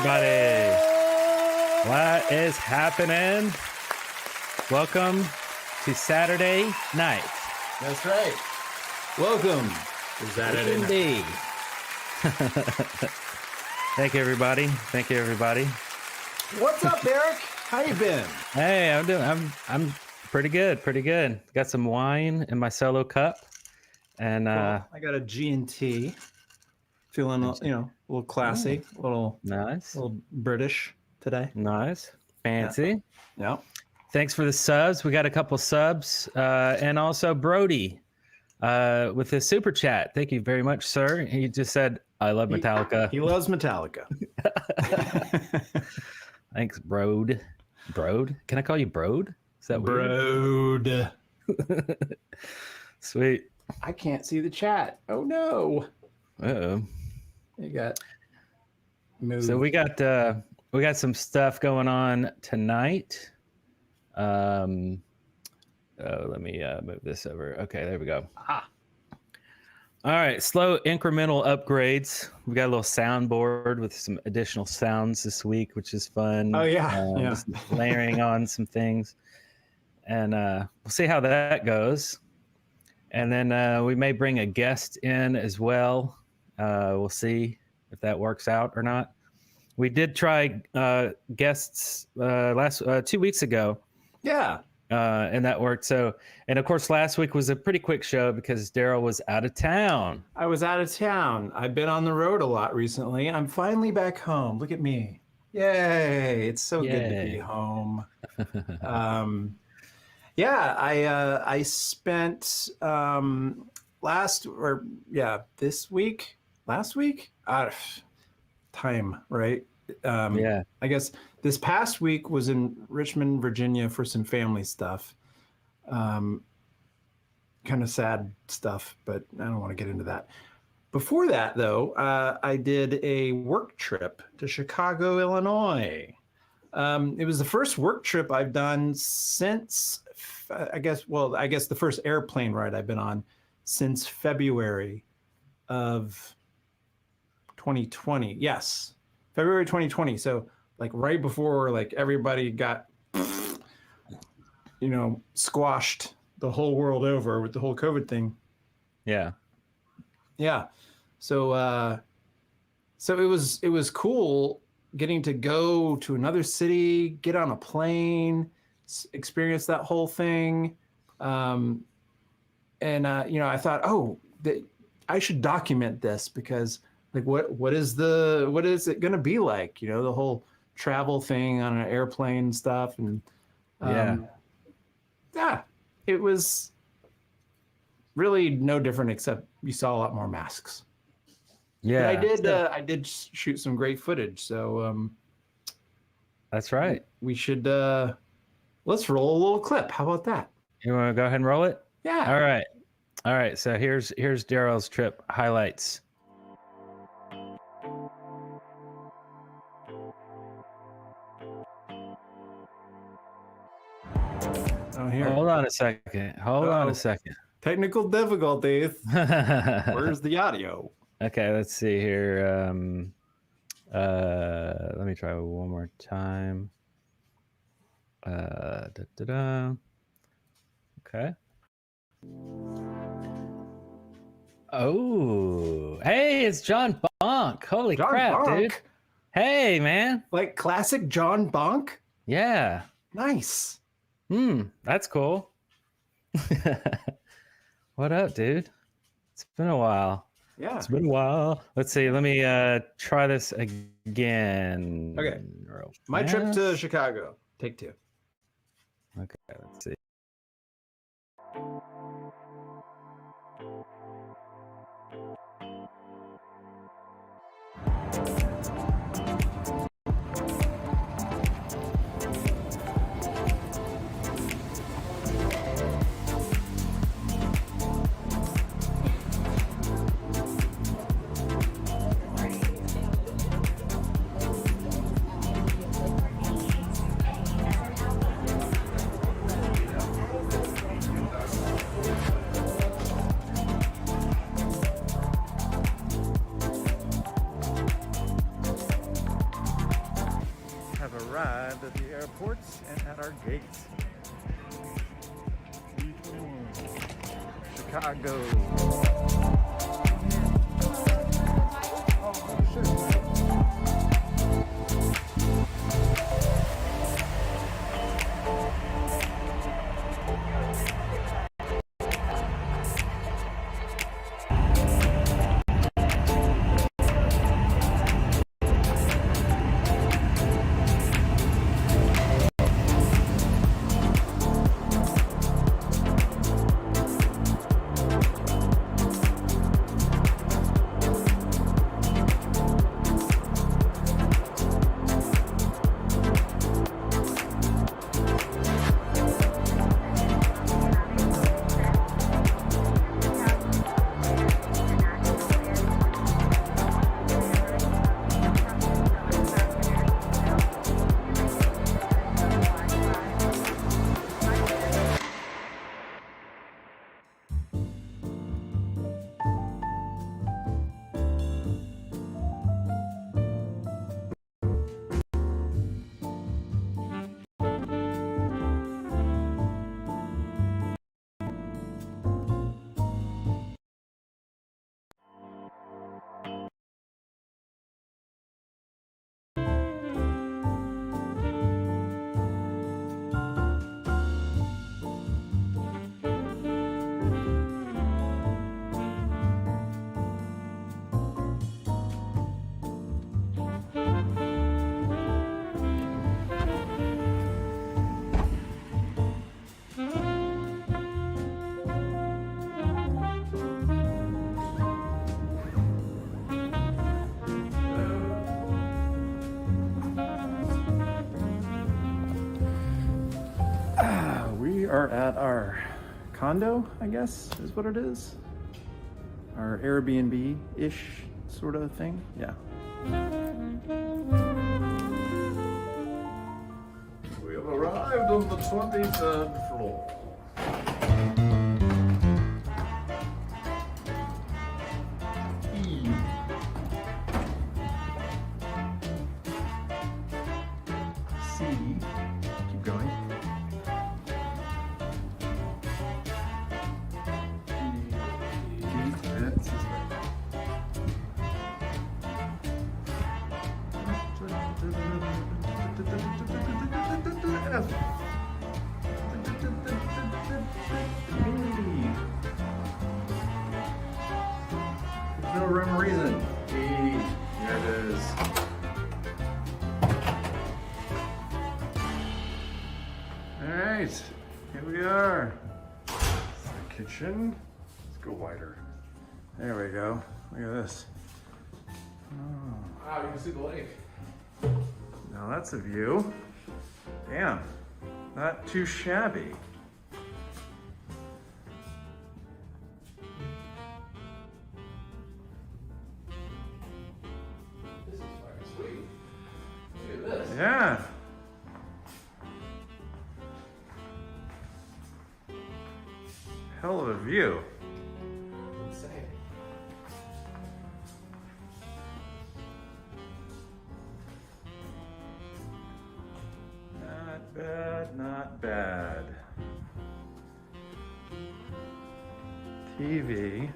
everybody. What is happening? Welcome to Saturday night. That's right. Welcome to Saturday night. Thank you, everybody. Thank you, everybody. What's up, Eric? How you been? Hey, I'm pretty good. Pretty good. Got some wine in my solo cup, and I got a G&T. Feeling, a little classy, a little nice, a little British today. Nice, fancy. Yeah. Thanks for the subs. We got a couple subs, and also Brody with his super chat. Thank you very much, sir. He just said, "I love Metallica." He loves Metallica. Thanks, Brode. Brode? Can I call you Brode? Is that Brode? Sweet. I can't see the chat. Oh no. Uh-oh. You got moved. So we got some stuff going on tonight. Let me move this over. Okay, there we go. All right, slow incremental upgrades. We got a little soundboard with some additional sounds this week, which is fun. Oh yeah, just layering on some things, and we'll see how that goes. And then we may bring a guest in as well. We'll see if that works out or not. We did try guests 2 weeks ago. Yeah. And that worked. So, and of course, last week was a pretty quick show because Darrell was out of town. I was out of town. I've been on the road a lot recently. I'm finally back home. Look at me. Yay. It's so good to be home. I spent last week, time, right? I guess this past week was in Richmond, Virginia for some family stuff. Kind of sad stuff, but I don't want to get into that. Before that, though, I did a work trip to Chicago, Illinois. It was the first work trip I've done since, I guess the first airplane ride I've been on since February of 2020. Yes, February 2020. So like right before like everybody got, squashed the whole world over with the whole COVID thing. Yeah. So it was cool getting to go to another city, get on a plane, experience that whole thing. I thought, I should document this because like what is it going to be like? The whole travel thing on an airplane and stuff. And it was really no different except you saw a lot more masks. Yeah, but I did shoot some great footage. So that's right. We should let's roll a little clip. How about that? You want to go ahead and roll it? Yeah. All right. So here's Darrell's trip highlights. Oh, here. Hold on a second. Technical difficulties. Where's the audio? Okay, let's see here. Let me try one more time. Okay. Oh, hey, it's John Bonk. Holy crap, dude. Hey, man. Like classic John Bonk? Yeah. Nice. That's cool. What up, dude? It's been a while. Yeah. It's been a while. Let's see. Let me try this again. Okay. My trip to Chicago. Take 2. Okay, let's see. ports and at our gates. Chicago. Oh, shit. We are at our condo, I guess is what it is. Our Airbnb-ish sort of thing. Yeah. We have arrived on the 23rd floor. C. Keep going. That's his way. F. There's no rhyme or reason. E. There it is. Alright, here we are. It's the kitchen. Let's go wider. There we go. Look at this. Oh. Wow, you can see the lake. Now that's a view. Damn, not too shabby. This is fucking sweet. Look at this. Yeah. Hell of a view. Insane. Not bad, not bad. TV.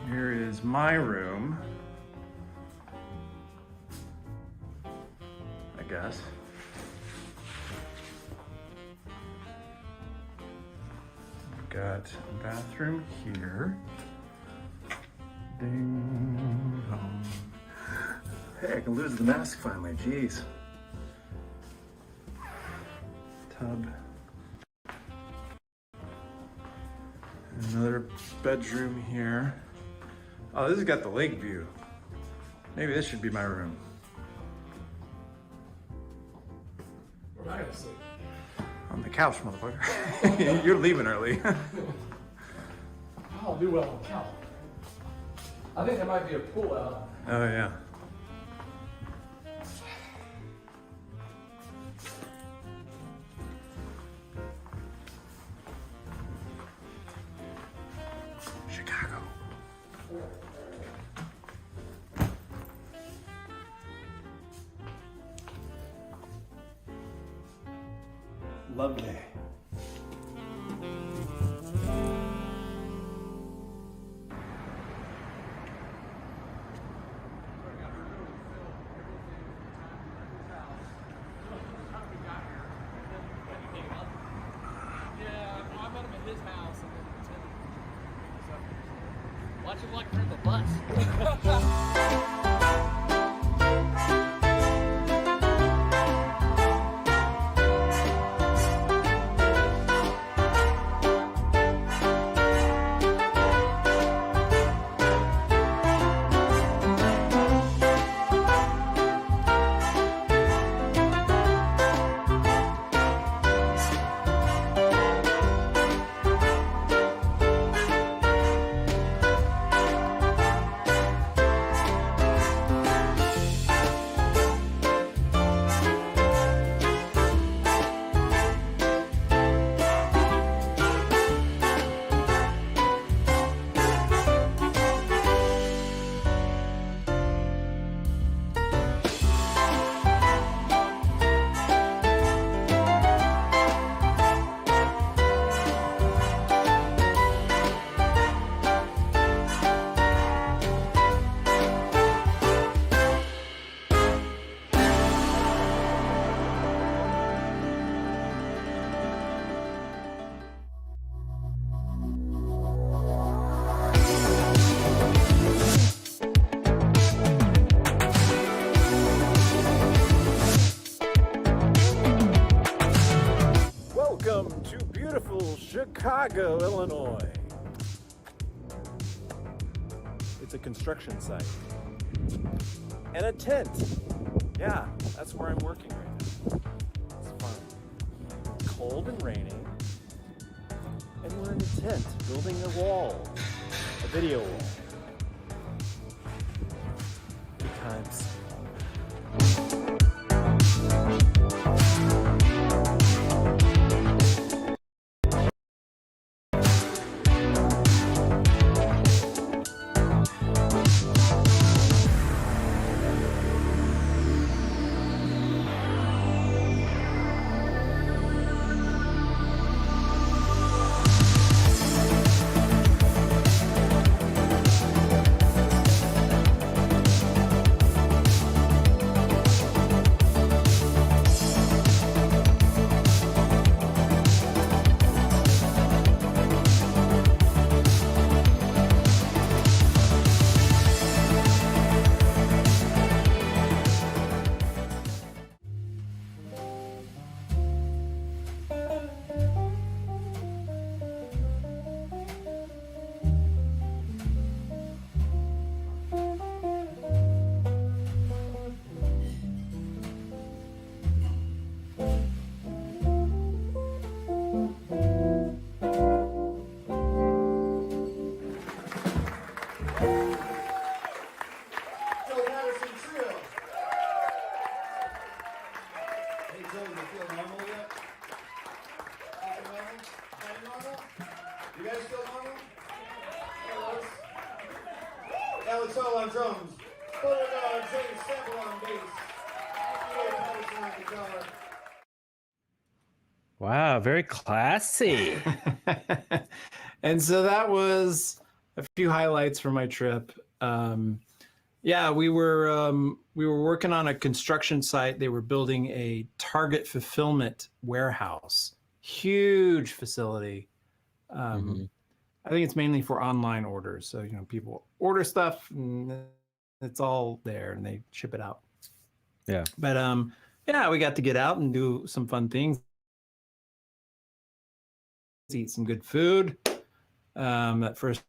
Here is my room. I guess. We've got a bathroom here. Ding dong. Hey, I can lose the mask finally, jeez. Tub. Another bedroom here. Oh, this has got the lake view. Maybe this should be my room. Where am I gonna sleep? On the couch, motherfucker. You're leaving early. I'll do well on the couch. I think there might be a pool out. Oh, yeah. Chicago. Lovely. Watch him like from the bus. Welcome to beautiful Chicago, Illinois. It's a construction site. And a tent. Yeah, that's where I'm working right now. It's fun. It's cold and raining. And we're in a tent building a wall. A video wall. Good times. Alex Hall on drums, Beauregard James Sample on bass, Peter Patterson on guitar. Wow, very classy. And so that was a few highlights from my trip. Yeah, we were working on a construction site. They were building a Target fulfillment warehouse, huge facility. I think it's mainly for online orders. So, you know, people order stuff and it's all there and they ship it out. Yeah. But yeah, we got to get out and do some fun things. Eat some good food. That first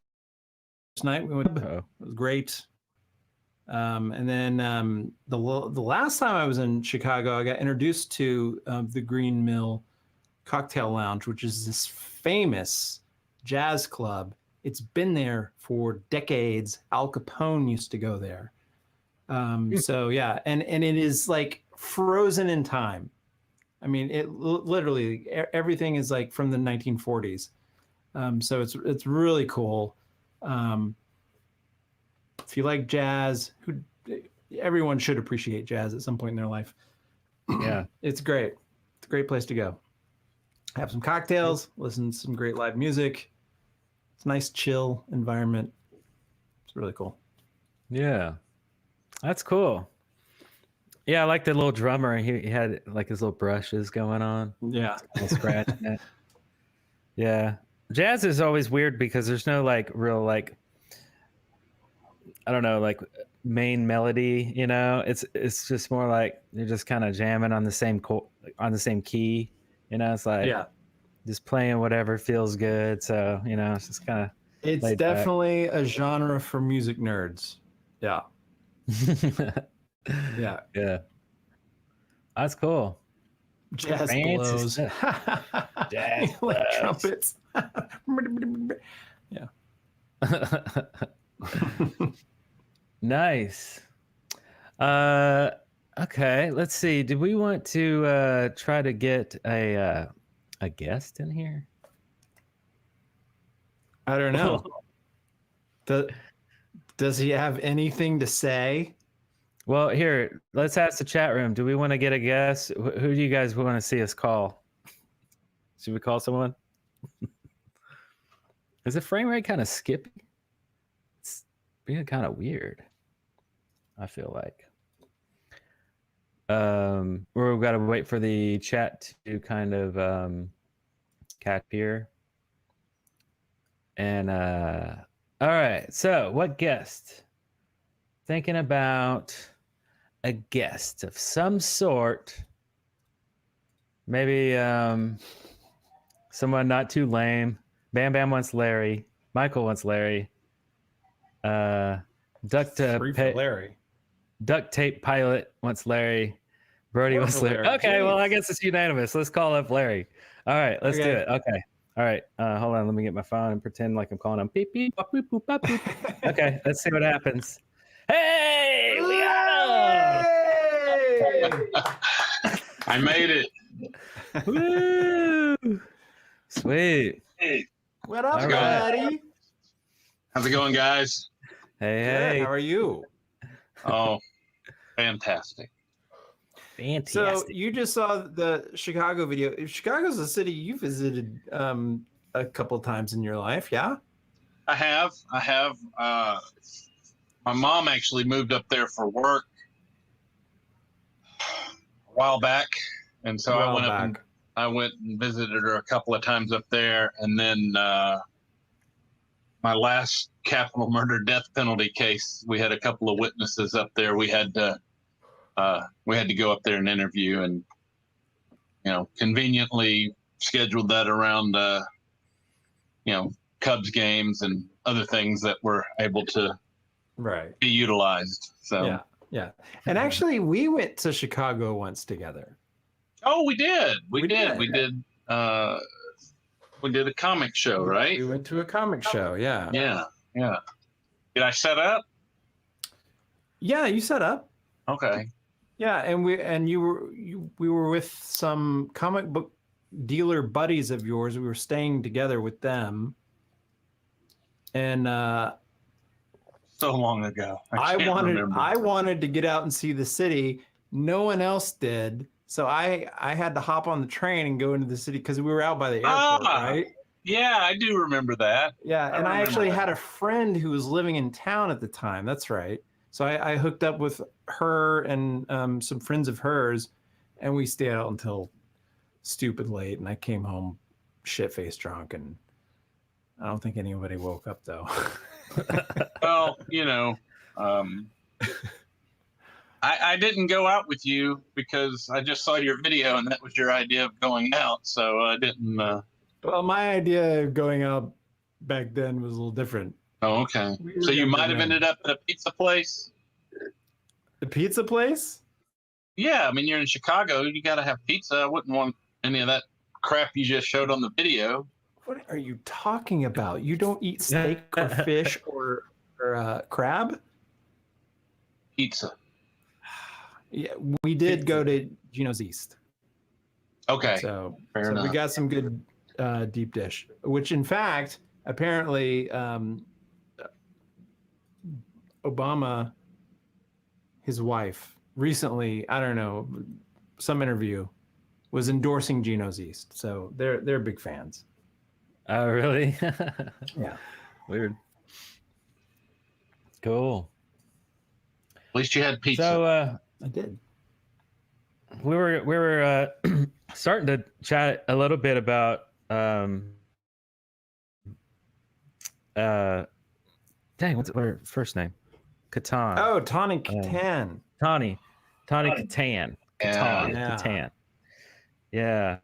night we went, it was great. And then the last time I was in Chicago, I got introduced to the Green Mill Cocktail Lounge, which is this famous jazz club. It's been there for decades. Al Capone used to go there. So yeah, and it is like frozen in time. I mean, it literally everything is like from the 1940s. So it's really cool. If you like jazz, everyone should appreciate jazz at some point in their life. Yeah, it's great. It's a great place to go. have some cocktails, listen to some great live music. It's a nice, chill environment. It's really cool. Yeah, that's cool. Yeah, I like the little drummer. He had like his little brushes going on, Yeah. scratching it. Yeah, jazz is always weird because there's no like real like, I don't know, like main melody. You know, it's just more like you're just kind of jamming on the same on the same key. You know, it's like just playing whatever feels good. So it's just kind of. It's definitely a genre for music nerds. Yeah. Yeah. Yeah. That's cool. Jazz Fancy blows. Jazz like blows. trumpets. Yeah. Nice. Okay, let's see. Do we want to try to get a guest in here? I don't know. Does he have anything to say? Well, here, let's ask the chat room. Do we want to get a guest? Who do you guys want to see us call? Should we call someone? Is the frame rate kind of skippy? It's being kind of weird, I feel like. We've got to wait for the chat to kind of catch here. And all right, so what guest? Thinking about a guest of some sort. Maybe someone not too lame. Bam Bam wants Larry. Michael wants Larry. Duct tape pilot wants Larry. Brody wants Larry. Okay, well, I guess it's unanimous. Let's call up Larry. All right, let's do it. Okay. All right. Hold on. Let me get my phone and pretend like I'm calling him. Beep, beep, boop, boop, boop, boop. Okay, let's see what happens. Hey, we got him! I made it. Woo! Sweet. Hey, What up, All buddy? how's it going, guys? Hey, Good, hey. how are you? Oh, fantastic. Fantastic. So you just saw the Chicago video. Chicago's a city you visited a couple times in your life, yeah? I have. My mom actually moved up there for work a while back, and so I went and visited her a couple of times up there, and then my last capital murder death penalty case, we had a couple of witnesses up there. We had to go up there and interview, and conveniently scheduled that around Cubs games and other things that were able to be utilized. So yeah. And actually, we went to Chicago once together. Oh, we did. We did a comic show, right? We went to a comic show. Yeah. Did I set up? Yeah, you set up. Okay. Yeah, and we were with some comic book dealer buddies of yours. We were staying together with them, and so long ago. I wanted to get out and see the city. No one else did, so I had to hop on the train and go into the city because we were out by the airport, right? Yeah, I do remember that. Yeah, and I actually had a friend who was living in town at the time. That's right. So I hooked up with her and some friends of hers, and we stayed out until stupid late. And I came home shit-faced drunk, and I don't think anybody woke up though. Well, I didn't go out with you because I just saw your video, and that was your idea of going out. So I didn't. Well, my idea of going out back then was a little different. Oh, okay. So you might have ended up at a pizza place? The pizza place? Yeah, I mean, you're in Chicago. You got to have pizza. I wouldn't want any of that crap you just showed on the video. What are you talking about? You don't eat steak or fish or crab? Pizza. Yeah, we did go to Gino's East. Okay. So Fair enough. We got some good deep dish, which in fact, apparently Obama, his wife, recently, I don't know, some interview, was endorsing Geno's East. So they're big fans. Oh, really? Yeah. Weird. Cool. At least you had pizza. So I did. we were starting to chat a little bit about what's her first name? Catan. Oh, Tawny Catan. Tawny Catan. Catan. Yeah. Catan. Yeah.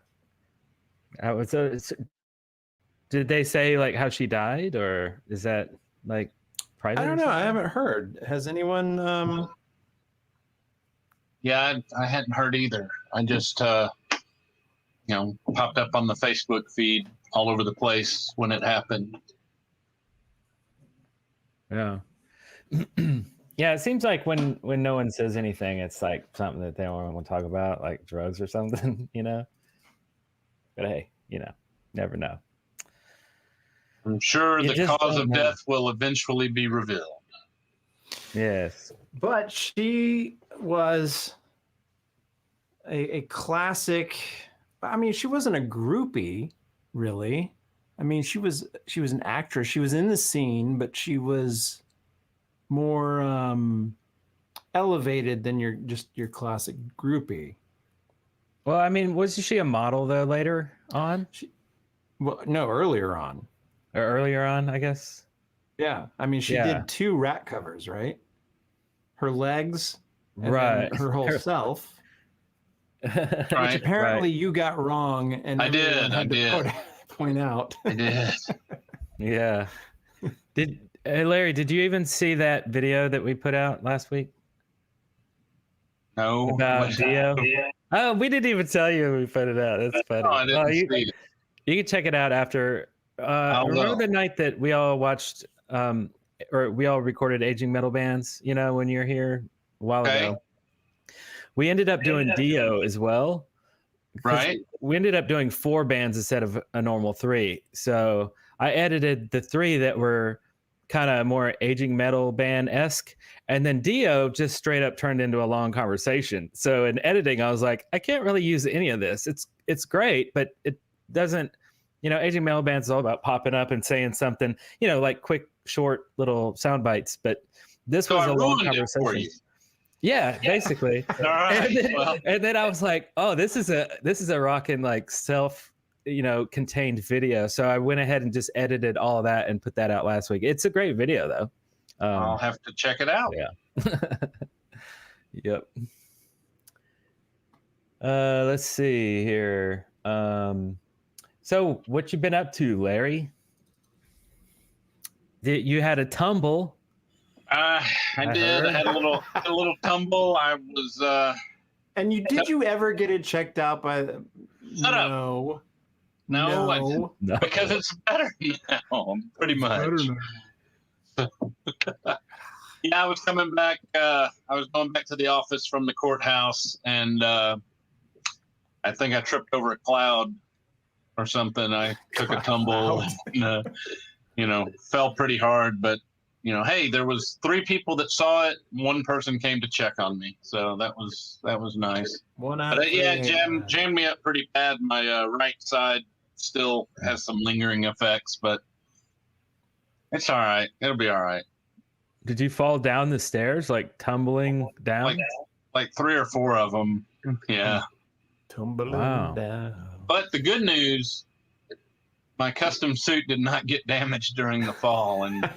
Did they say like how she died, or is that like private? I don't know. I haven't heard. Has anyone? Yeah, I hadn't heard either. I just, popped up on the Facebook feed all over the place when it happened. Yeah. Yeah, it seems like when no one says anything, it's like something that they don't want to talk about, like drugs or something, But hey, never know. I'm sure You the just cause don't of know. death will eventually be revealed. Yes. But she was a classic. I mean, she wasn't a groupie, really. I mean, she was an actress. She was in the scene, but she was more elevated than your classic groupie. Well, I mean, wasn't she a model though later on? Well, no, earlier on. Or earlier on, I guess. Yeah, I mean, she did 2 Rat covers, right? Her legs, and Right. then her whole self. Right. Which apparently you got wrong, and I did, everyone had I to did. point out. I did. Yeah. Hey, Larry, did you even see that video that we put out last week No. about was- Dio? Oh, we didn't even tell you when we put it out. That's funny. No, I didn't you, see it. you can check it out after. Remember the night that we all watched, or we all recorded Aging Metal Bands, when you were here a while Okay. ago? We ended up doing Dio as well. 'Cause Right. We ended up doing 4 bands instead of a normal 3. So I edited the 3 that were kind of more aging metal band-esque, and then Dio just straight up turned into a long conversation. So in editing, I was like, I can't really use any of this. It's great, but it doesn't, aging metal bands is all about popping up and saying something, like quick, short little sound bites. But this So was I a long ruined it for conversation. you. Yeah, basically. All right. And then I was like, oh, this is a rockin' like self, contained video. So I went ahead and just edited all of that and put that out last week. It's a great video though. I'll have to check it out. Yeah. Yep. Let's see here. So what you been up to, Larry? You had a tumble. I did. heard. I had a little tumble. I was And did you ever get it checked out by the? Shut up. No. no, I didn't, No. because it's better now, pretty much. Yeah, I was coming back. I was going back to the office from the courthouse, and I think I tripped over a cloud or something. I took a tumble, and, fell pretty hard. But hey, there was 3 people that saw it. 1 person came to check on me, so that was nice. One out. But of yeah, three. jammed me up pretty bad. My right side still has some lingering effects, but it's all right. It'll be all right. Did you fall down the stairs, like tumbling down? Like 3 or 4 of them. Yeah. Tumbling Wow. down. But the good news, my custom suit did not get damaged during the fall, and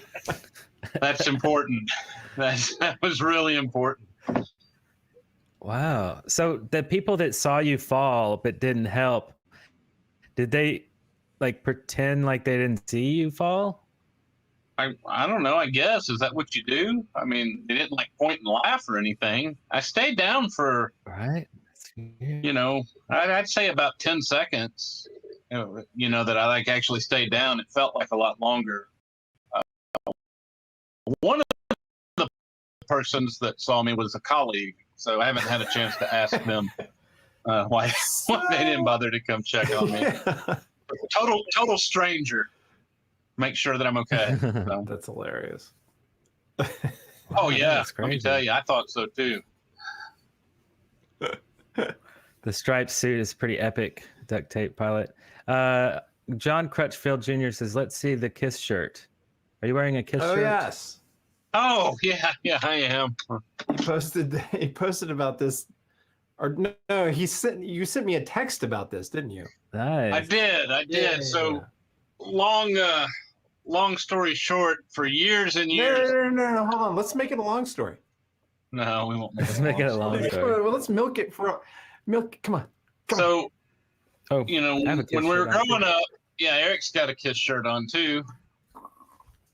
that's important. That was really important. Wow. So the people that saw you fall but didn't help, did they like pretend like they didn't see you fall? I don't know. I guess, is that what you do? I mean, they didn't like point and laugh or anything. I stayed down for, Right. I'd say about 10 seconds. That I like actually stayed down. It felt like a lot longer. One of the persons that saw me was a colleague, so I haven't had a chance to ask them why they didn't bother to come check on me. Total stranger. Make sure that I'm okay. So. That's hilarious. Oh yeah, That's let me crazy. tell you, I thought so too. The striped suit is pretty epic. Duct tape pilot. John Crutchfield Jr. says, "Let's see the Kiss shirt. Are you wearing a Kiss shirt?" Oh yes. Oh yeah, I am. He posted about this, or no, you sent me a text about this, didn't you? Nice. I did. Yeah. So long story short, for years and No, years. no, hold on. Let's make it a long story. No, we won't. Let's make it a long story. Well, let's milk it. Come on. So, Oh, when we were growing up, yeah, Eric's got a Kiss shirt on too.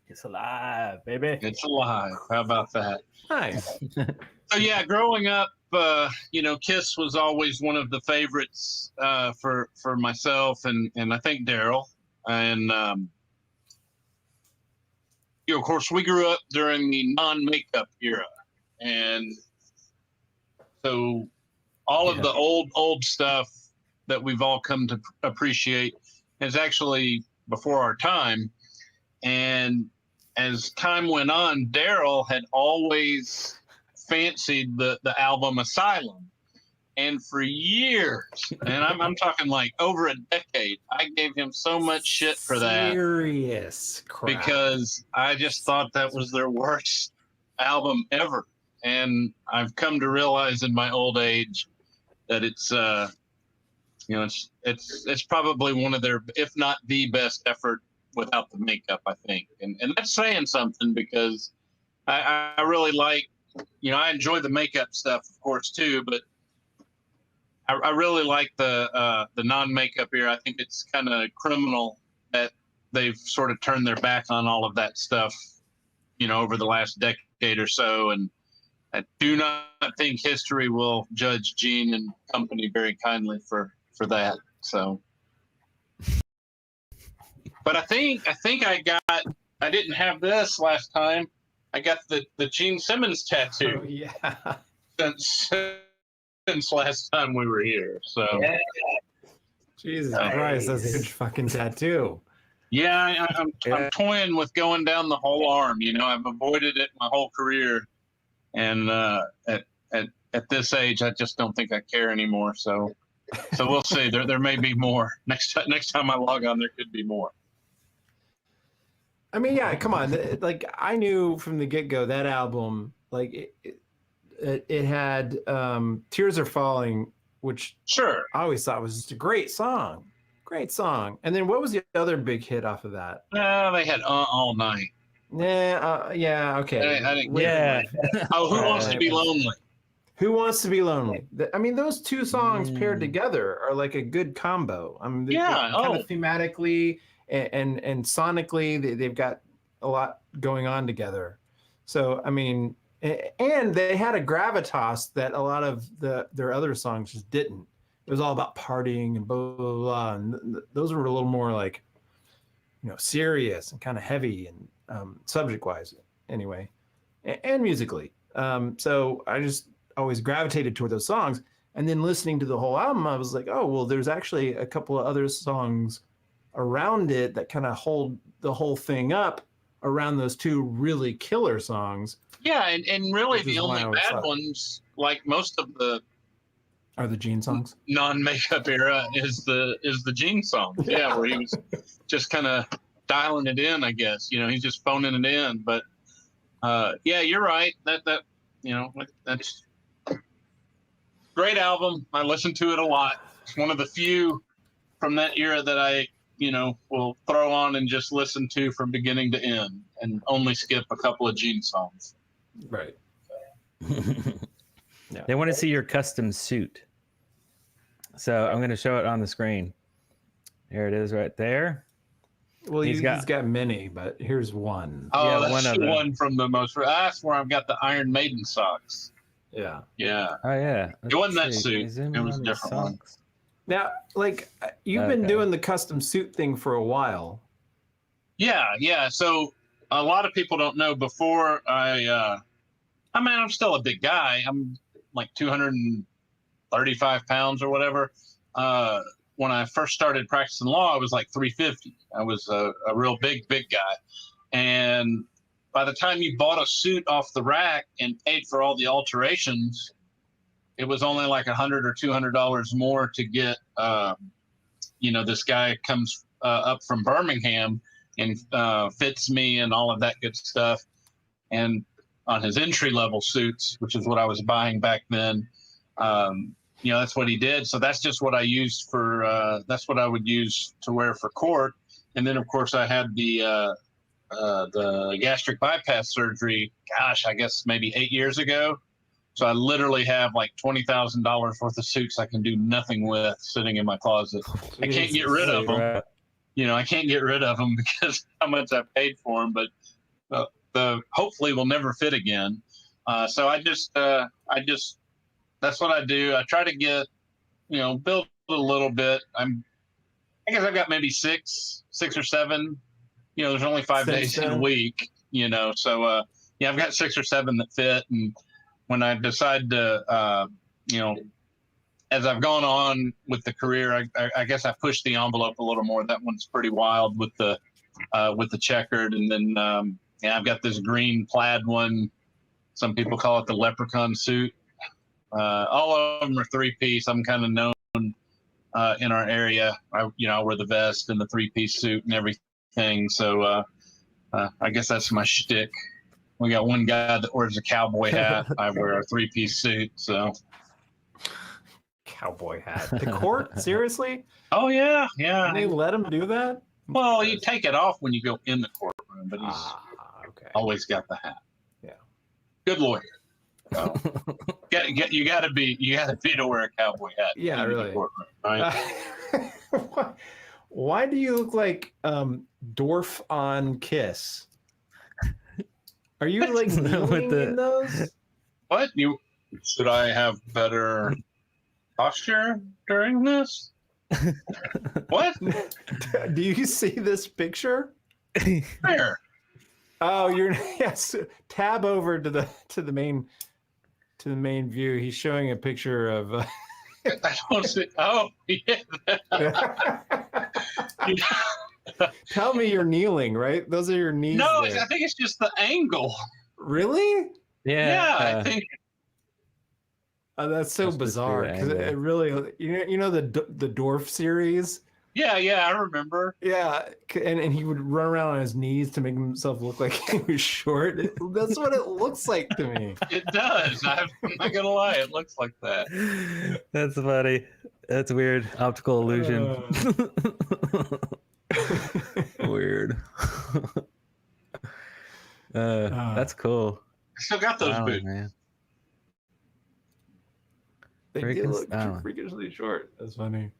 It's alive, baby. It's alive. How about that? Nice. So yeah, growing up, Kiss was always one of the favorites for myself and I think Darrell. And of course, we grew up during the non-makeup era, and so all of the old stuff that we've all come to appreciate is actually before our time. And as time went on, Darrell had always fancied the album Asylum. And for years, and I'm talking like over a decade, I gave him so much shit for that. Serious crap. Because I just thought that was their worst album ever. And I've come to realize in my old age that it's probably one of their, if not the best effort without the makeup, I think. And that's saying something, because I really like, I enjoy the makeup stuff, of course, too, but I really like the non-makeup era. I think it's kind of criminal that they've sort of turned their back on all of that stuff, over the last decade or so. And I do not think history will judge Gene and company very kindly for that. So, but I think I didn't have this last time. I got the Gene Simmons tattoo. Oh, yeah. Since last time we were here. So yeah. Jesus Christ, that's a huge fucking tattoo. Yeah, I'm toying with going down the whole arm. I've avoided it my whole career, and at this age, I just don't think I care anymore. So we'll see. There may be more next time I log on. There could be more. I mean, yeah, come on. Like, I knew from the get-go that album, like it had Tears Are Falling, which sure I always thought was just a great song. And then what was the other big hit off of that? They had All Night. Yeah, okay. I didn't Oh, Who Wants to Be Lonely? Who Wants to Be Lonely? I mean, those two songs paired together are like a good combo. I mean, kind of thematically and sonically, they've got a lot going on together. So, I mean, and they had a gravitas that a lot of their other songs just didn't. It was all about partying and blah, blah, blah. And those were a little more like, serious and kind of heavy and subject-wise anyway, and musically. So I just always gravitated toward those songs. And then listening to the whole album, I was like, oh, well, there's actually a couple of other songs around it that kind of hold the whole thing up around those two really killer songs. Yeah, and really the only bad ones, like most of the are the Gene songs. Non-makeup era is the Gene songs. Yeah, where he was just kind of dialing it in, I guess. He's just phoning it in. But yeah, you're right. That's great album. I listen to it a lot. It's one of the few from that era that I will throw on and just listen to from beginning to end, and only skip a couple of Gene songs. Right. Yeah. They want to see your custom suit. So I'm going to show it on the screen. Here it is right there. Well, he's got many, but here's one. Oh, yeah, that's the one from the most. That's where I've got the Iron Maiden socks. Yeah. Yeah. Oh, yeah. It wasn't that suit. It was a different one. Now, like, you've been doing the custom suit thing for a while. Yeah. So a lot of people don't know, before I'm still a big guy. I'm like 235 pounds or whatever. When I first started practicing law, I was like 350. I was a real big guy. And by the time you bought a suit off the rack and paid for all the alterations, it was only like $100 or $200 more to get, this guy comes up from Birmingham and fits me and all of that good stuff. And on his entry level suits, which is what I was buying back then, that's what he did. So that's just what I used that's what I would use to wear for court. And then of course I had the gastric bypass surgery, gosh, I guess maybe 8 years ago. So I literally have like $20,000 worth of suits I can do nothing with sitting in my closet. I can't get rid of them. I can't get rid of them because how much I paid for them, but hopefully will never fit again. So I just that's what I do. I try to get, build a little bit. I guess I've got maybe six or seven. There's only 5 days in a week. So I've got 6 or 7 that fit. And when I decide to, as I've gone on with the career, I guess I pushed the envelope a little more. That one's pretty wild with the checkered, and then I've got this green plaid one. Some people call it the leprechaun suit. All of them are 3-piece. I'm kind of known in our area. I wear the vest and the 3-piece suit and everything. So I guess that's my shtick. We got one guy that wears a cowboy hat. I wear a 3-piece suit. So cowboy hat. The court? Seriously? Oh yeah. And they let him do that? Well, you take it off when you go in the courtroom, but he's always got the hat. Yeah. Good lawyer. So, you got to be to wear a cowboy hat. Yeah, really. Courtroom, right? Why do you look like Dorf on Kiss? Are you like kneeling in those? What? Should I have better posture during this? What? Do you see this picture? Where? Oh, yes. Tab over to the main view. He's showing a picture of. I don't see. Oh, yeah. Tell me you're kneeling, right? Those are your knees. No, there. I think it's just the angle. Really? Yeah. I think. Oh, that's so bizarre because it really, the Dorf series. Yeah, I remember. Yeah, and he would run around on his knees to make himself look like he was short. That's what it looks like to me. It does. I'm not gonna lie, it looks like that. That's funny. That's weird. Optical illusion. Weird. That's cool. I still got those boots. Man. They do look freakishly short. That's funny.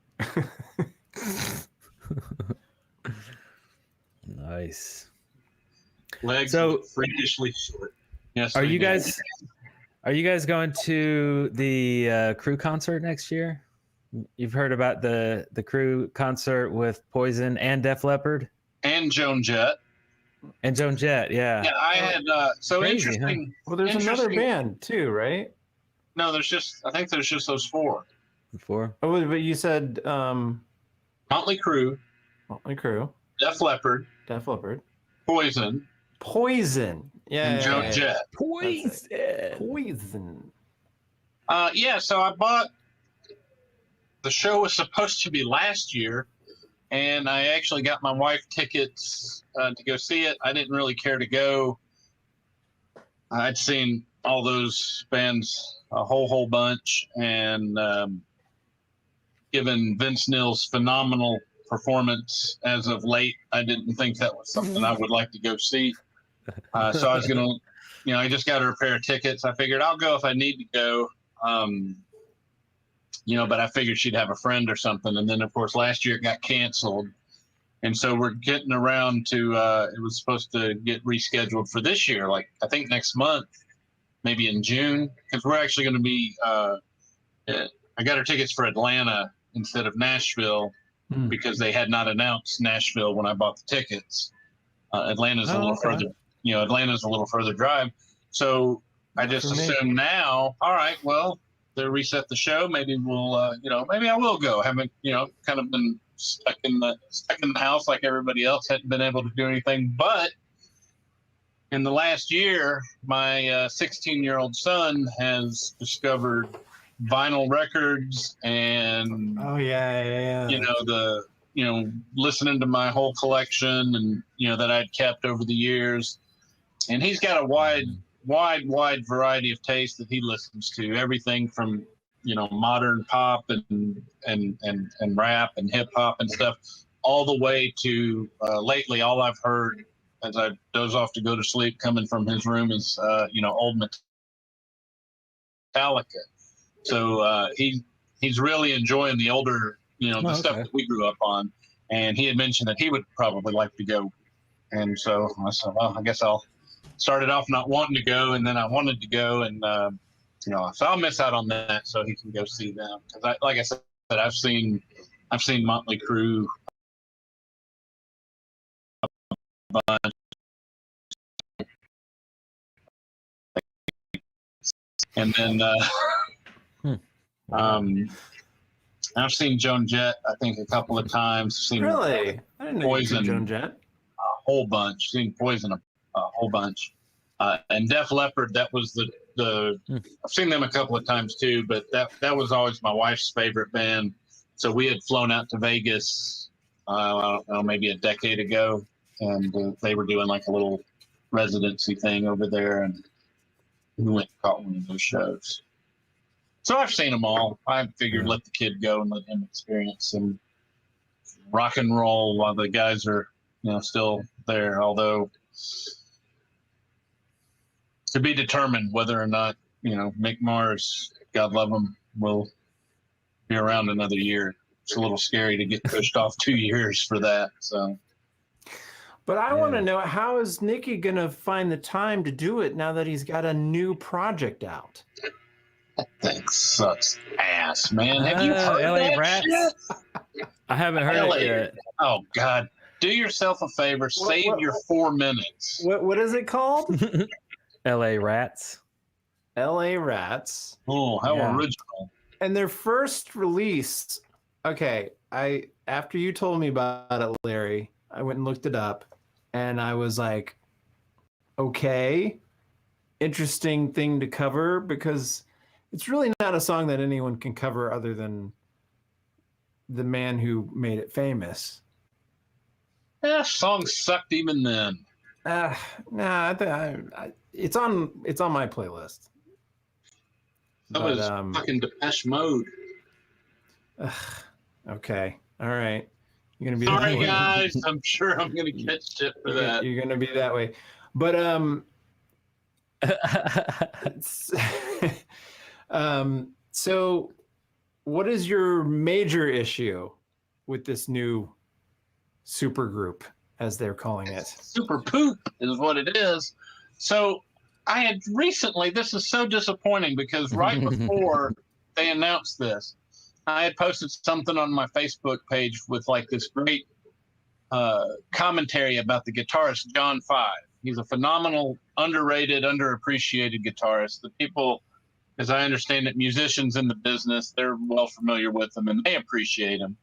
Nice. Legs look freakishly short. Yes. Are you guys going to the Crue concert next year? You've heard about the Crue concert with Poison and Def Leppard and Joan Jett. And Joan Jett, yeah. Yeah, I had so Crazy, interesting. Huh? Well, there's another band too, right? No, I think there's just those 4. 4. Oh, but you said Motley Crue, Def Leppard, Poison, yeah, and Joan Jett. Poison. So I bought. The show was supposed to be last year, and I actually got my wife tickets to go see it. I didn't really care to go. I'd seen all those bands a whole bunch, and given Vince Neil's phenomenal performance as of late, I didn't think that was something I would like to go see. So I was gonna, I just got her a pair of tickets. I figured I'll go if I need to go. But I figured she'd have a friend or something. And then of course last year it got canceled. And so we're getting around to, it was supposed to get rescheduled for this year, like I think next month, maybe in June, because we're actually going to be, I got her tickets for Atlanta instead of Nashville because they had not announced Nashville when I bought the tickets. Atlanta's a little further, Atlanta's a little further drive. So I just assumed now, all right, well, they reset the show. Maybe we'll, maybe I will go. Haven't, kind of been stuck in the house like everybody else. Hadn't been able to do anything. But in the last year, my 16-year-old son has discovered vinyl records and Oh yeah. listening to my whole collection and that I'd kept over the years. And he's got a wide variety of taste that he listens to. Everything from modern pop and rap and hip hop and stuff, all the way to lately all I've heard as I doze off to go to sleep coming from his room is old Metallica. So he's really enjoying the older the stuff that we grew up on, and he had mentioned that he would probably like to go, and so I said, well, I guess I'll start it off not wanting to go, and then I wanted to go, and so I'll miss out on that so he can go see them, because like I said, I've seen Motley Crue a bunch. And then I've seen Joan Jett, I think, a couple of times. Seen Really? I didn't know Poison, you Joan Jett. a whole bunch. Seen Poison a whole bunch. And Def Leppard, that was the I've seen them a couple of times too, but that was always my wife's favorite band. So we had flown out to Vegas, I don't know, maybe a decade ago, and they were doing like a little residency thing over there, and we went and caught one of those shows. So I've seen them all. I figured let the kid go and let him experience some rock and roll while the guys are, still there. Although to be determined whether or not, Mick Mars, God love him, will be around another year. It's a little scary to get pushed off 2 years for that. So. But I want to know, how is Nicky going to find the time to do it now that he's got a new project out? That thing sucks ass, man. Have you heard LA that Rats? shit? I haven't heard LA. it yet. Oh, God. Do yourself a favor. Save your 4 minutes. What is it called? LA Rats. LA Rats. Oh, how original. And their first release, okay, after you told me about it, Larry, I went and looked it up, and I was like, okay, interesting thing to cover, because it's really not a song that anyone can cover other than the man who made it famous. Song sucked even then. Nah, it's on my playlist. That was fucking Depeche Mode. Okay, all right. You're gonna be sorry, guys. I'm sure I'm gonna catch shit for that. You're gonna be that way, but so what is your major issue with this new supergroup, as they're calling it? Super poop is what it is. So I had recently, this is so disappointing, because right before they announced this, I had posted something on my Facebook page with like this great commentary about the guitarist John Five. He's a phenomenal, underrated, underappreciated guitarist. The people, as I understand it, musicians in the business, they're well familiar with him and they appreciate him.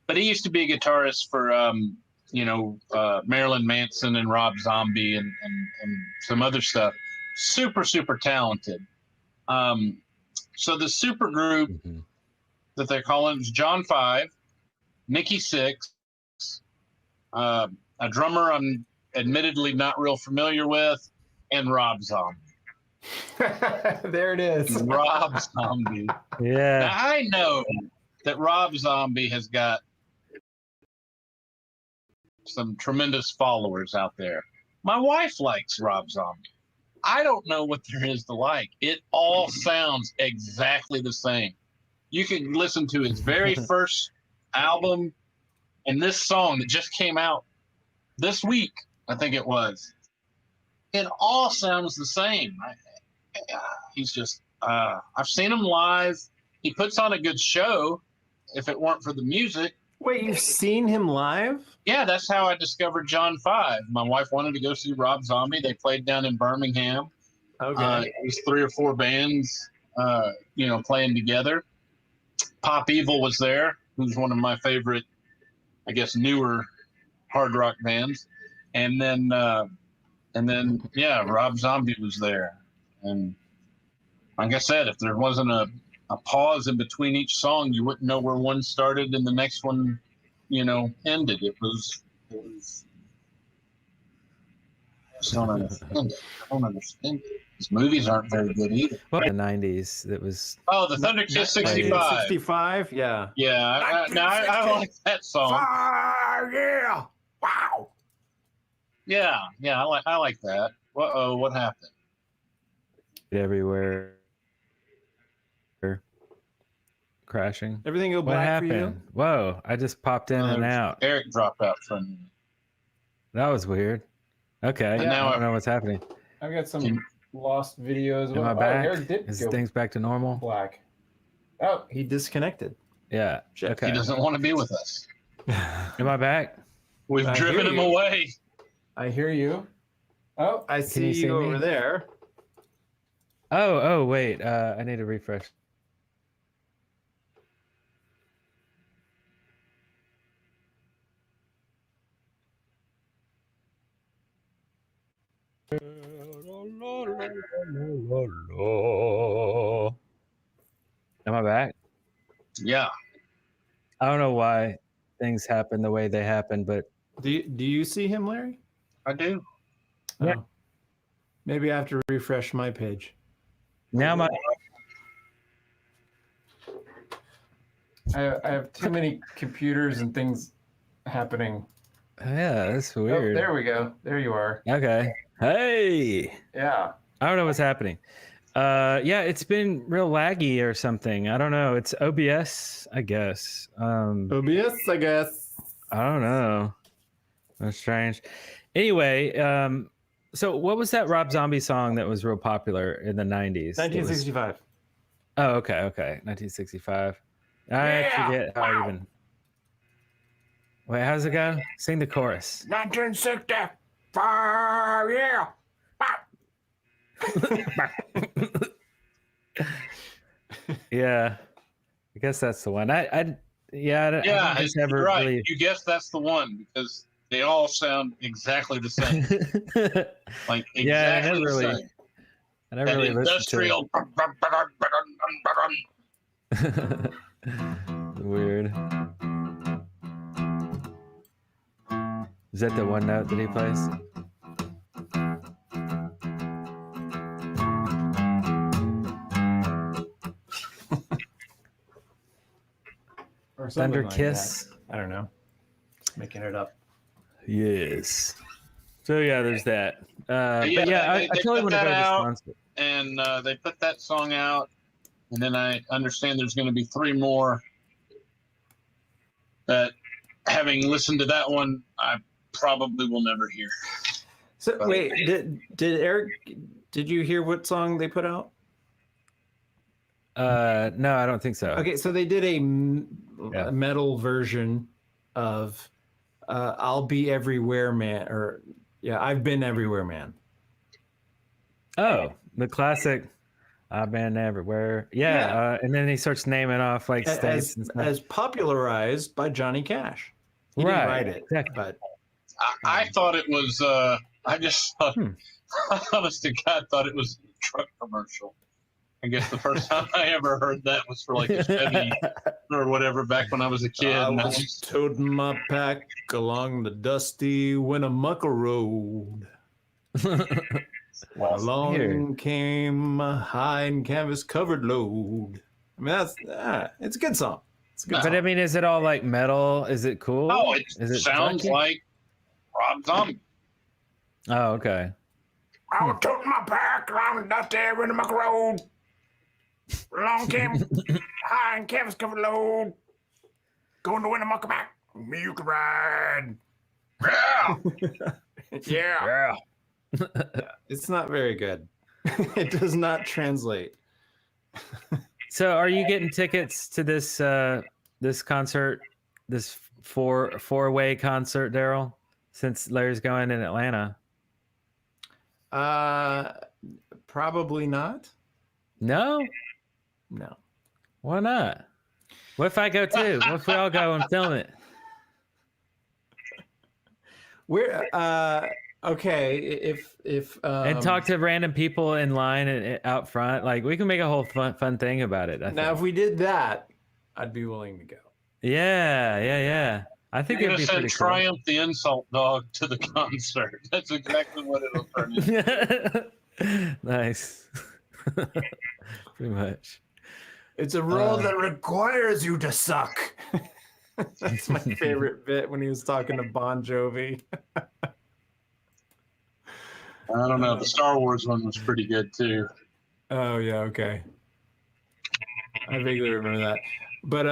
But he used to be a guitarist for, Marilyn Manson and Rob Zombie and some other stuff. Super, super talented. So the super group that they're calling is John Five, Nikki Sixx, a drummer I'm admittedly not real familiar with, and Rob Zombie. There it is. Rob Zombie. Yeah. Now, I know that Rob Zombie has got some tremendous followers out there. My wife likes Rob Zombie. I don't know what there is to like. It all sounds exactly the same. You can listen to his very first album and this song that just came out this week, I think it was. It all sounds the same. He's just, I've seen him live. He puts on a good show if it weren't for the music. Wait, you've seen him live? Yeah, that's how I discovered John Five. My wife wanted to go see Rob Zombie. They played down in Birmingham. Okay. It was 3 or 4 bands, playing together. Pop Evil was there, who's one of my favorite, I guess, newer hard rock bands. And then, Rob Zombie was there. And like I said, if there wasn't a a pause in between each song, you wouldn't know where one started and the next one, ended. It was I just don't understand it. I don't understand it. These movies aren't very good either. Well, in the 90s, that was. Oh, the Thunder Kiss 65. 65, yeah. Yeah, I like that song. Yeah. Wow. Yeah, I like that. What happened? Everywhere. Crashing. Everything go What black happened? for you? Whoa, I just popped in and out. Eric dropped out from. That was weird. Okay, And now I don't know what's happening. I've got some lost videos. Am I back? Eric did Is go things back to normal? black. Oh, he disconnected. Yeah. Shit. Okay. He doesn't want to be with us. Am I back? We've I driven hear him you. away. I hear you. Oh, I see you see you me? over there. Oh, wait. I need to refresh. Am I back? Yeah, I don't know why things happen the way they happen, but Do you see him, Larry? I do. Yeah. Oh. Maybe I have to refresh my page. now my I have too many computers and things happening. yeah, that's Oh, weird. there we go. There you are. Okay. Hey. Yeah. I don't know what's happening. Yeah, it's been real laggy or something. I don't know. It's OBS, I guess. OBS, I guess. I don't know. That's strange. Anyway, so what was that Rob Zombie song that was real popular in the 90s? 1965. Oh, okay. 1965. I forget how I even. Wait, how's it go? Sing the chorus. 1965. Yeah. Yeah, I guess that's the one. I don't just you're never right. really. You guessed that's the one because they all sound exactly the same. Like exactly Yeah, I never the really. same. I never That really listened to industrial. it. Weird. Is that the one note that he plays? Or something Thunder like Kiss. that. I don't know. Just making it up. Yes. So yeah, there's that. But Yeah, yeah, they I totally put want to that go to this out. concert. And they put that song out, and then I understand there's going to be 3 more that, having listened to that one, I probably will never hear. So wait, did Eric? Did you hear what song they put out? No, I don't think so. Okay, so they did a metal version of "I'll Be Everywhere Man," or I've Been Everywhere Man. Oh, the classic. I've been everywhere. Yeah. And then he starts naming off like states and stuff. As popularized by Johnny Cash. He didn't write it, exactly. but I thought it was. I just thought, honest to God, thought it was a truck commercial. I guess the first time I ever heard that was for like a Chevy or whatever back when I was a kid. I And was toting my pack along the dusty Winnemucca Road. Along came a high and canvas covered load. I mean, that's it's a good song. It's a good But song. I mean, is it all like metal? Is it cool? Oh, it Is sounds funky? like Rob Zombie. Oh, okay. I was toting my pack along the dusty Winnemucca Road. Along came high and canvas covered load. Going to Winnemucca back. Me you can ride. Yeah. It's not very good. It does not translate. So, are you getting tickets to this this concert, this four-way concert, Darrell? Since Larry's going in Atlanta. Probably not. No. No. Why not? What if I go too? What if we all go and film it? Where Okay, if and talk to random people in line and out front. Like we can make a whole fun thing about it. now if we did that, I'd be willing to go. Yeah. I think You're it'd gonna be pretty send Triumph the insult dog to the concert. That's exactly what it'll turn into. cool. Nice. Pretty much. It's a role that requires you to suck. That's my favorite bit when he was talking to Bon Jovi. I don't know. The Star Wars one was pretty good too. Oh yeah, okay. I vaguely remember that. But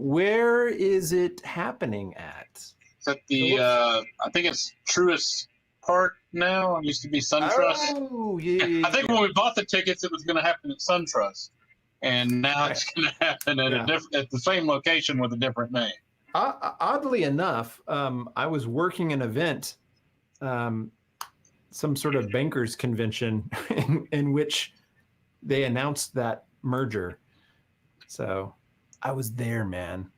where is it happening at? It's at the I think it's Truist Park now. It used to be SunTrust. Oh yeah. I think when we bought the tickets, it was going to happen at SunTrust, and now it's going to happen at at the same location with a different name. Oddly enough, I was working an event, some sort of bankers convention, in which they announced that merger. So I was there, man.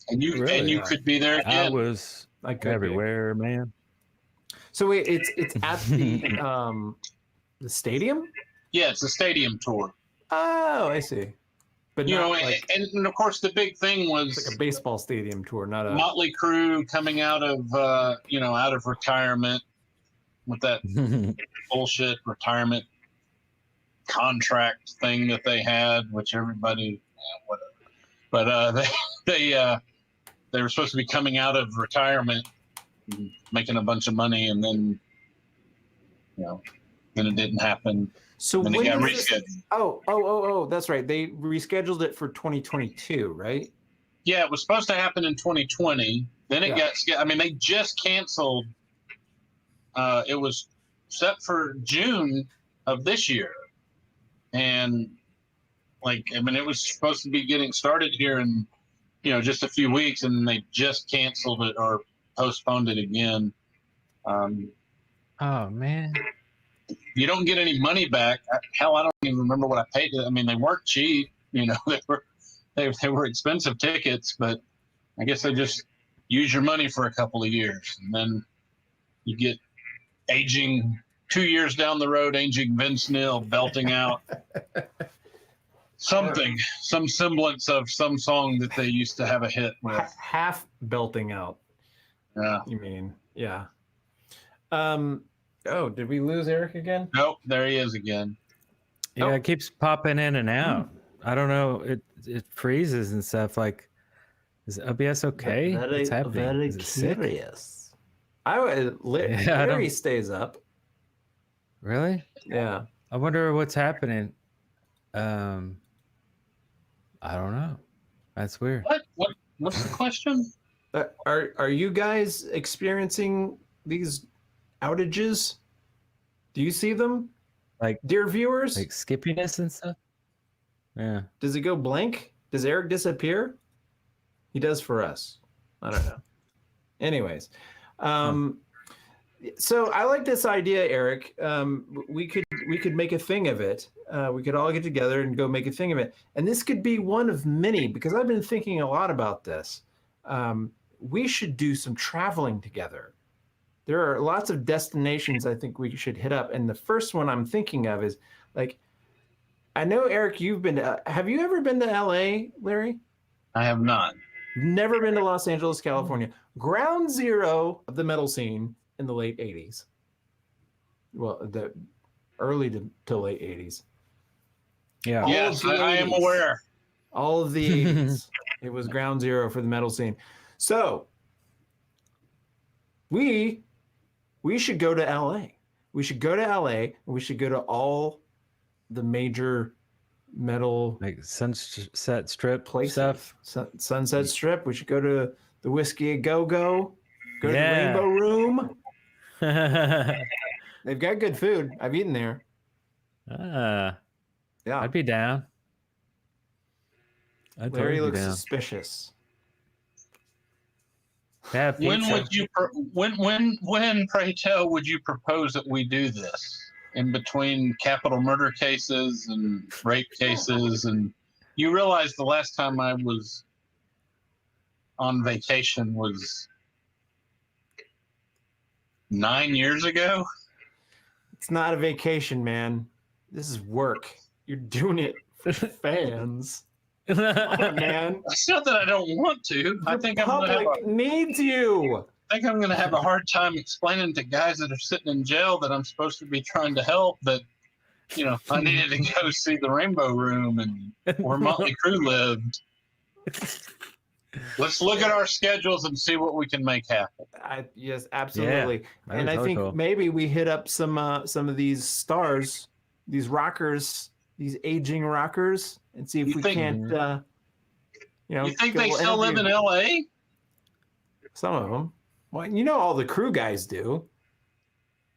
And you could be there again. I was everywhere, man. So wait, it's at the stadium? Yeah, it's a stadium tour. Oh, I see. But You not know, like, and of course the big thing was it's like a baseball stadium tour, not a Motley Crue coming out of out of retirement with that bullshit retirement contract thing that they had, which everybody whatever. But they were supposed to be coming out of retirement, making a bunch of money, and then then it didn't happen. So when when it got was rescheduled. this? Oh, that's right. They rescheduled it for 2022, right? Yeah, it was supposed to happen in 2020. Then it got. I mean, they just canceled. It was set for June of this year, and it was supposed to be getting started here in just a few weeks, and they just canceled it or postponed it again. Oh man. You don't get any money back. Hell, I don't even remember what I paid. I mean, they weren't cheap. They were expensive tickets, but I guess they just use your money for a couple of years, and then you get aging 2 years down the road, aging Vince Neil belting out some semblance of some song that they used to have a hit with. Half belting out. Yeah. You mean, yeah. Oh, did we lose Eric again? Nope, there he is again. Yeah, it keeps popping in and out. I don't know. It freezes and stuff. Like, is OBS okay? What's happening? Very is it sick? curious. Larry stays up. Really? Yeah. I wonder what's happening. I don't know. That's weird. What's the question? Are you guys experiencing these outages? Do you see them, Like, dear viewers? like skippiness and stuff? Yeah. Does it go blank? Does Eric disappear? He does for us. I don't know. Anyways, so I like this idea, Eric. We could make a thing of it. We could all get together and go make a thing of it. And this could be one of many, because I've been thinking a lot about this. We should do some traveling together. There are lots of destinations I think we should hit up. And the first one I'm thinking of is, like, I know, Eric, you've been to, have you ever been to LA, Larry? I have not. Never been to Los Angeles, California. Ground zero of the metal scene in the late 80s. Well, the early to late 80s. Yeah. Yes, I am aware. All of the 80s. It was ground zero for the metal scene. So we should go to LA. We should go to LA, and we should go to all the major metal, Like Sunset Strip places. stuff. Sunset Strip. We should go to the Whiskey A Go-Go. Go to the Yeah. Rainbow Room. Ah, They've got good food. I've eaten there. Yeah. I'd be down. I'd Larry totally be looks down. suspicious. Yeah, When pizza. would you? When pray tell would you propose that we do this? In between capital murder cases and rape cases, and you realize the last time I was on vacation was 9 years ago. It's not a vacation, man. This is work. You're doing it for fans. Come on, man. It's not that I don't want to. I think I'm gonna have Public needs you. I think I'm going to have a hard time explaining to guys that are sitting in jail that I'm supposed to be trying to help that, I needed to go see the Rainbow Room and where Motley Crue lived. Let's look at our schedules and see what we can make happen. Yes, absolutely. Yeah, and I think cool. maybe we hit up some of these stars, these rockers, these aging rockers, and see if we can't. You think they still live in L.A.? Some of them. Well, all the Crew guys do.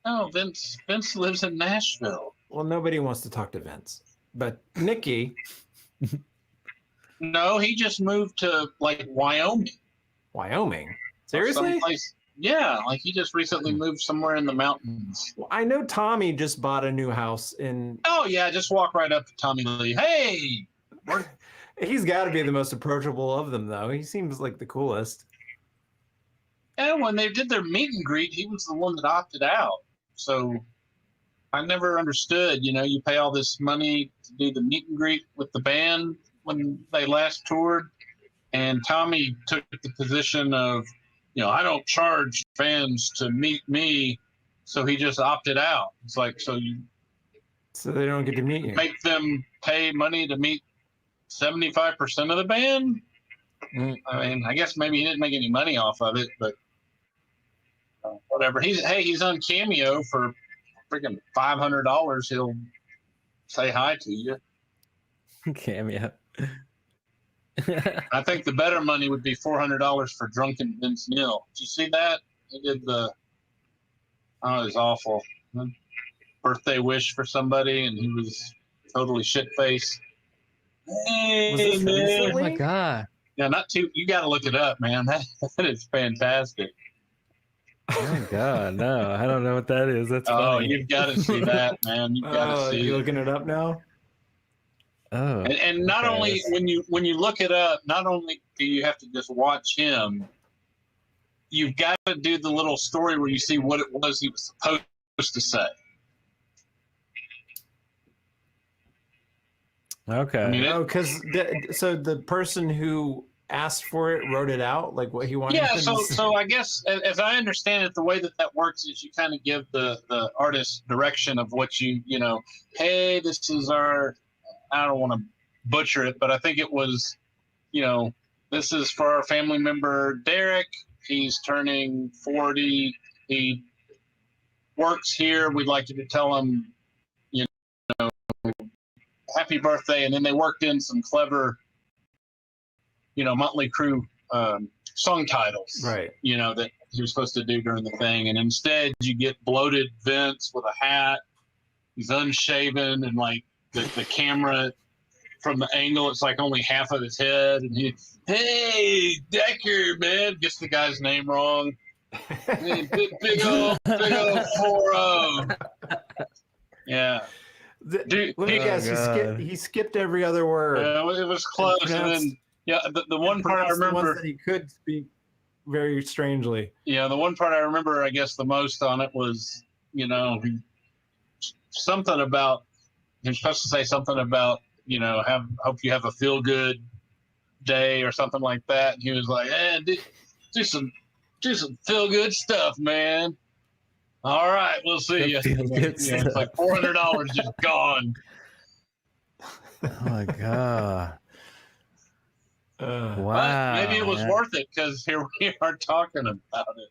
Oh, Vince lives in Nashville. Well, nobody wants to talk to Vince, but Nikki. No, he just moved to like Wyoming. Wyoming? Seriously? Someplace, yeah, like he just recently moved somewhere in the mountains. Well, I know Tommy just bought a new house in. Oh yeah, just walk right up to Tommy Lee. Hey, he's got to be the most approachable of them, though. He seems like the coolest. And when they did their meet and greet, he was the one that opted out. So I never understood. You pay all this money to do the meet and greet with the band when they last toured, and Tommy took the position of, I don't charge fans to meet me, so he just opted out. It's like, so they don't get to meet you. Make them pay money to meet 75% of the band. I mean, I guess maybe he didn't make any money off of it, but whatever. He's on Cameo for freaking $500. He'll say hi to you. Cameo. I think the better money would be $400 for Drunken Vince Neil. Did you see that? He did it was awful. Birthday wish for somebody, and he was totally shit-faced. Hey, Was this man. recently? Oh my god. Yeah, not too. You got to look it up, man. That is fantastic. Oh my god, no, I don't know what that is. That's funny. You've got to see that, man. You've got to see. You looking it up now? Oh, and not only when you look it up, not only do you have to just watch him, you've got to do the little story where you see what it was he was supposed to say. okay. I mean, because so the person who asked for it wrote it out, like what he wanted. yeah. them to say? So I guess as I understand it, the way that works is you kind of give the artist direction of what hey, this is our. I don't want to butcher it, but I think it was, this is for our family member, Derek. He's turning 40. He works here. We'd like you to tell him, happy birthday. And then they worked in some clever, Motley Crue song titles, right? That he was supposed to do during the thing. And instead you get bloated Vince with a hat. He's unshaven and like, the camera from the angle, it's like only half of his head, and hey Decker, man, gets the guy's name wrong. Hey, big old 4-0. Yeah. Let me guess. He skipped every other word. It was close. And then, the one part I remember, the ones that he could speak very strangely. Yeah, the one part I remember, I guess, the most on it was, something about. You're supposed to say something about, hope you have a feel good day or something like that. And he was like, do some feel good stuff, man. All right, we'll see you. It's like $400 just gone. Oh my god. Wow. But maybe it was worth it because here we are talking about it.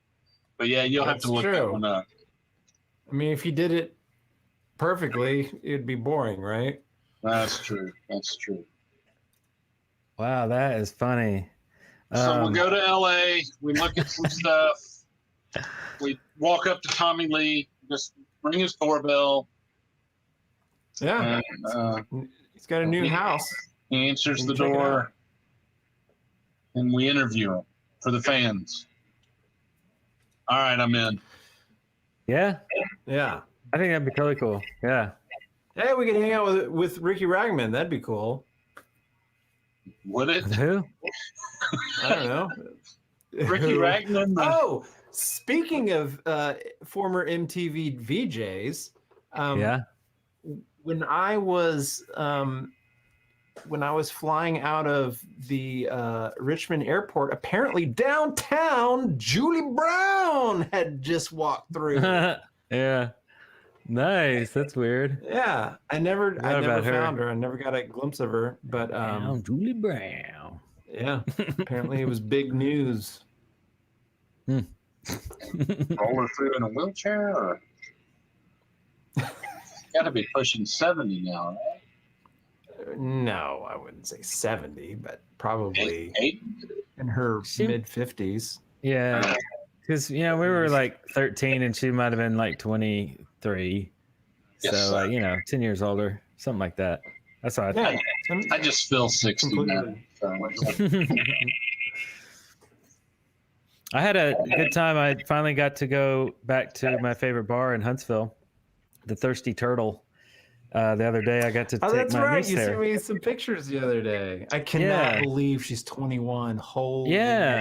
But yeah, you'll have to look that one up. I mean, if he did it perfectly, it'd be boring, right? That's true. That's true. Wow, that is funny. So we'll go to LA. We look at some stuff. We walk up to Tommy Lee, just ring his doorbell. Yeah. And, he's got a new house. He answers the door, and we interview him for the fans. All right, I'm in. Yeah. Yeah. I think that'd be totally cool. Yeah. Hey, we could hang out with Ricky Ragman. That'd be cool. Would it? Who? I don't know. Ricky Ragman. Speaking of former MTV VJs, Yeah. when I was flying out of the Richmond airport, apparently downtown Julie Brown had just walked through. Yeah. Nice. That's weird. Yeah, I never Forgot about her. found her. I never got a glimpse of her, but Julie Brown. yeah, apparently it was big news. Roller through in a wheelchair? Or... Got to be pushing 70 now, right? No, I wouldn't say 70, but probably Eight? in her mid 50s. Yeah. Because, we were like 13 and she might have been like 23. Yes, So, 10 years older, something like that. That's what I think. Yeah, I just feel 60 completely. now. I had a good time. I finally got to go back to my favorite bar in Huntsville, the Thirsty Turtle. The other day, I got to take that's my right. niece You there. sent me some pictures the other day. I cannot believe she's 21. Holy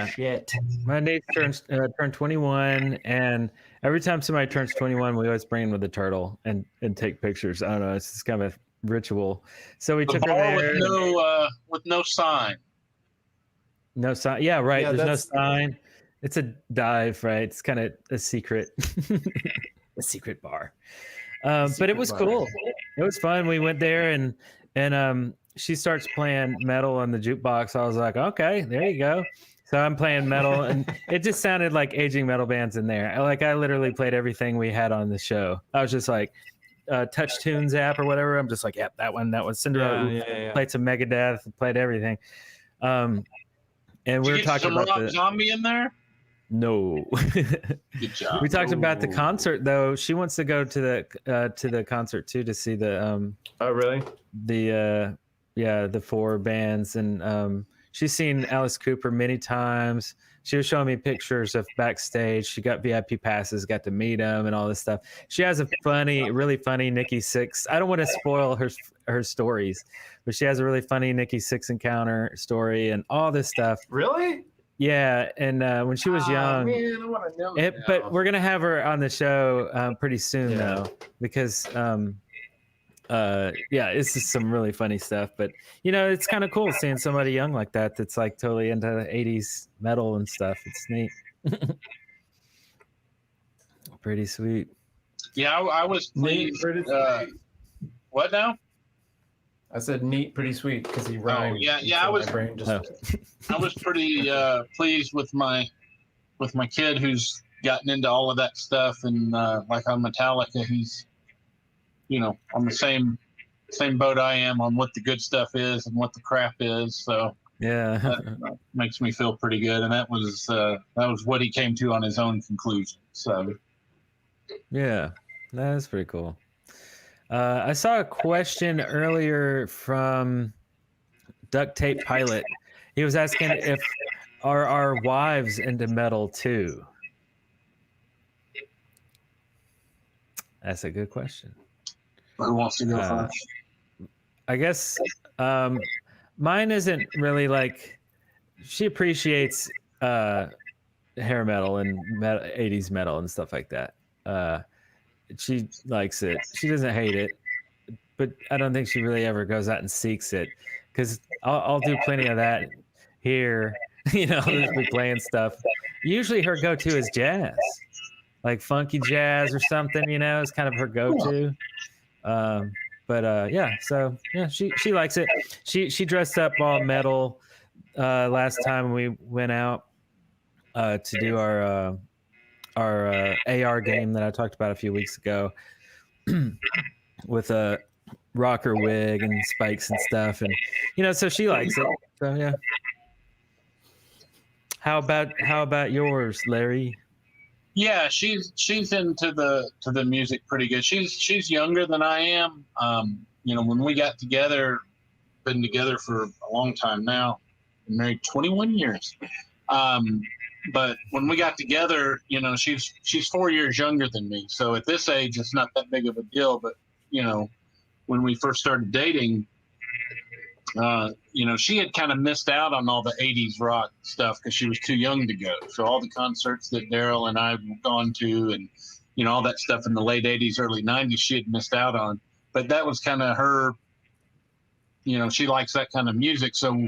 shit. My niece turned 21, and every time somebody turns 21, we always bring in with a turtle and take pictures. I don't know. It's just kind of a ritual. So we took her there. With no sign. No sign. Yeah, right. Yeah, There's no sign. It's a dive, right? It's kind of a secret, a secret bar. But it was cool. It was fun. We went there and she starts playing metal on the jukebox. I was like, okay, there you go. So I'm playing metal, and it just sounded like aging metal bands in there. I literally played everything we had on the show. I was just like, Touch Tunes app or whatever. I'm just like, yep, that one. Cinderella. Yeah. Played some Megadeth. Played everything. And we were talking about Rob Zombie in there. No. Good job. We talked about the concert though. She wants to go to the concert too to see the Oh really? The four bands, and she's seen Alice Cooper many times. She was showing me pictures of backstage. She got VIP passes, got to meet him and all this stuff. She has a really funny Nikki Sixx. I don't want to spoil her stories, but she has a really funny Nikki Sixx encounter story and all this stuff. Really? Yeah, and when she was young, man, I want to know. but we're gonna have her on the show pretty soon though, because it's just some really funny stuff. But it's kind of cool seeing somebody young like that that's like totally into 80s metal and stuff. It's neat. Pretty sweet. Yeah, I was pleased. What now? I said neat, pretty sweet because he rhymed. Yeah. I was pretty pleased with my kid who's gotten into all of that stuff, and like on Metallica, he's on the same boat I am on what the good stuff is and what the crap is. So yeah, that makes me feel pretty good, and that was what he came to on his own conclusion. So yeah, that's pretty cool. I saw a question earlier from Duct Tape Pilot. He was asking if are our wives into metal too. That's a good question. who wants to go first? I guess mine isn't really like. She appreciates hair metal and 80s metal and stuff like that. She likes it. She doesn't hate it, but I don't think she really ever goes out and seeks it, because I'll do plenty of that here. Just be playing stuff. Usually her go-to is jazz, like funky jazz or something. Is kind of her go-to. She likes it. She dressed up all metal last time we went out to do our AR game that I talked about a few weeks ago with a rocker wig and spikes and stuff, and so she likes it. So yeah. How about yours, Larry? Yeah, she's into the music pretty good. She's younger than I am. When we got together, been together for a long time now. Been married 21 years. But when we got together, she's 4 years younger than me. So at this age, it's not that big of a deal. But when we first started dating, she had kind of missed out on all the 80s rock stuff because she was too young to go. So all the concerts that Darrell and I have gone to and, all that stuff in the late 80s, early 90s, she had missed out on. But that was kind of her, she likes that kind of music. So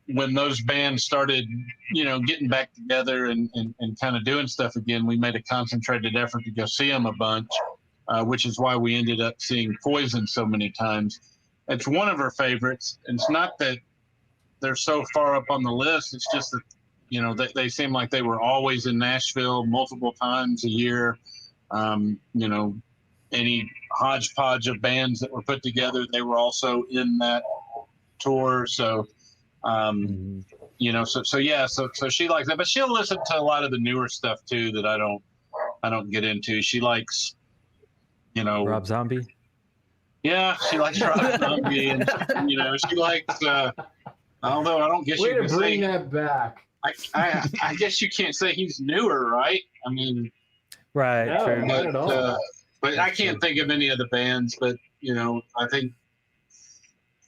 when those bands started, getting back together and kind of doing stuff again, we made a concentrated effort to go see them a bunch, which is why we ended up seeing Poison so many times. It's one of her favorites. It's not that they're so far up on the list. It's just that, they seem like they were always in Nashville multiple times a year. Any hodgepodge of bands that were put together, they were also in that tour. So, so she likes that, but she'll listen to a lot of the newer stuff too that I don't get into. She likes, Rob Zombie. Yeah, she likes Rob Zombie, and she likes. Although I don't guess Way you to can bring say that back. I guess you can't say he's newer, right? I mean, right? No, True. not at all. But I can't think of any of the bands. But I think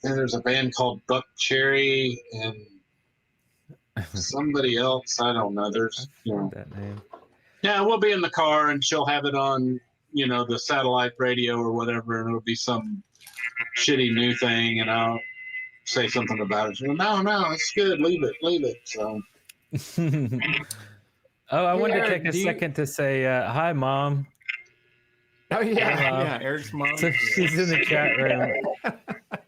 there's a band called Buck Cherry and somebody else. I don't know. There's that name. Yeah, we'll be in the car and she'll have it on, the satellite radio or whatever, and it'll be some shitty new thing, and I'll say something about it. She'll go, no, it's good. Leave it. So. I wanted to take a second to say hi, Mom. Oh yeah, Hey, Mom. yeah. Eric's mom. So she's in the chat room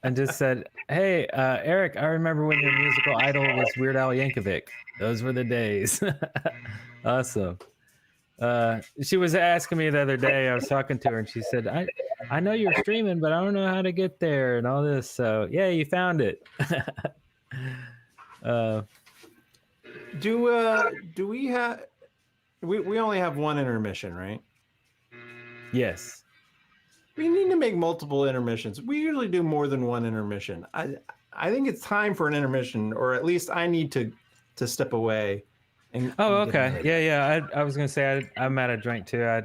and just said, "Hey, Eric, I remember when your musical idol was Weird Al Yankovic. Those were the days." Awesome. She was asking me the other day, I was talking to her, and she said, I know you're streaming, but I don't know how to get there and all this. So yeah, you found it. Do we have? We only have one intermission, right? Yes. We need to make multiple intermissions. We usually do more than one intermission. I think it's time for an intermission, or at least I need to step away. Okay. Yeah. I was gonna say I'm at a drink too.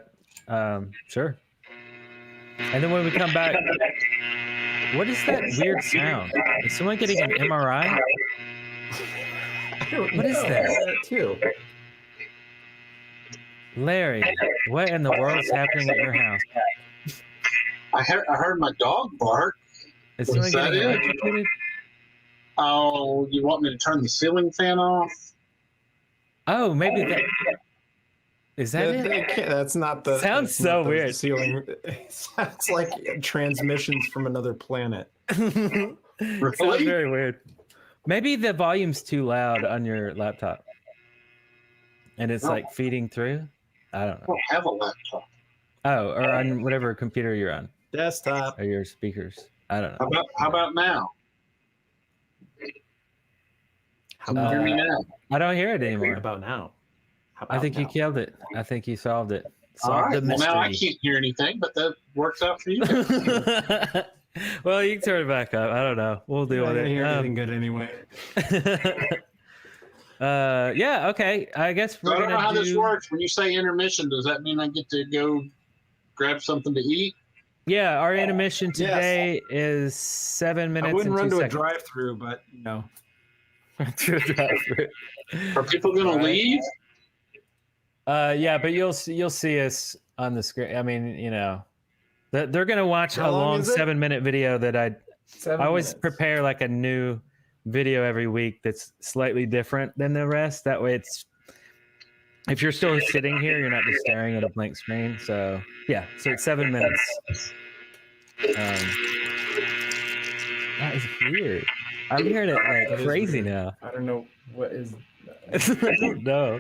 Sure. And then when we come back, what is that weird sound? Is someone getting an MRI? What is that? Too. Larry, what in the world is happening at your house? I heard my dog bark. Is someone that getting it? electrocuted? Oh, you want me to turn the ceiling fan off? Oh, maybe that. Is that it? That's not the. Sounds that's so not the weird. Ceiling. It sounds like transmissions from another planet. It sounds very weird. Maybe the volume's too loud on your laptop, and it's like feeding through. I don't know. I don't have a laptop. Oh, or on whatever computer you're on, Desktop. or your speakers. I don't know. How about now? Can you hear me now? I don't hear it How anymore. about now? How I think about you now? killed it. I think you solved it. All Solved right. the Well, now I mystery. can't hear anything, but that works out for you. Well, you can turn it back up. I don't know. We'll deal I with didn't it. hear anything good anyway. Yeah. Okay. I guess So I we're don't know how gonna this works. When you say intermission, does that mean I get to go grab something to eat? Yeah, our intermission today is 7 minutes I wouldn't and run 2 to a seconds. drive-through, but To a drive-through. Are people going to leave? Yeah, but you'll see us on the screen. I mean, they're gonna watch How a long long is it? 7-minute video that I 7 always minutes. prepare like a new video every week that's slightly different than the rest. That way, if you're still sitting here, you're not just staring at a blank screen. So yeah, so it's 7 minutes. That is weird. I'm hearing it like That is crazy weird. now. I don't know what is. I don't know.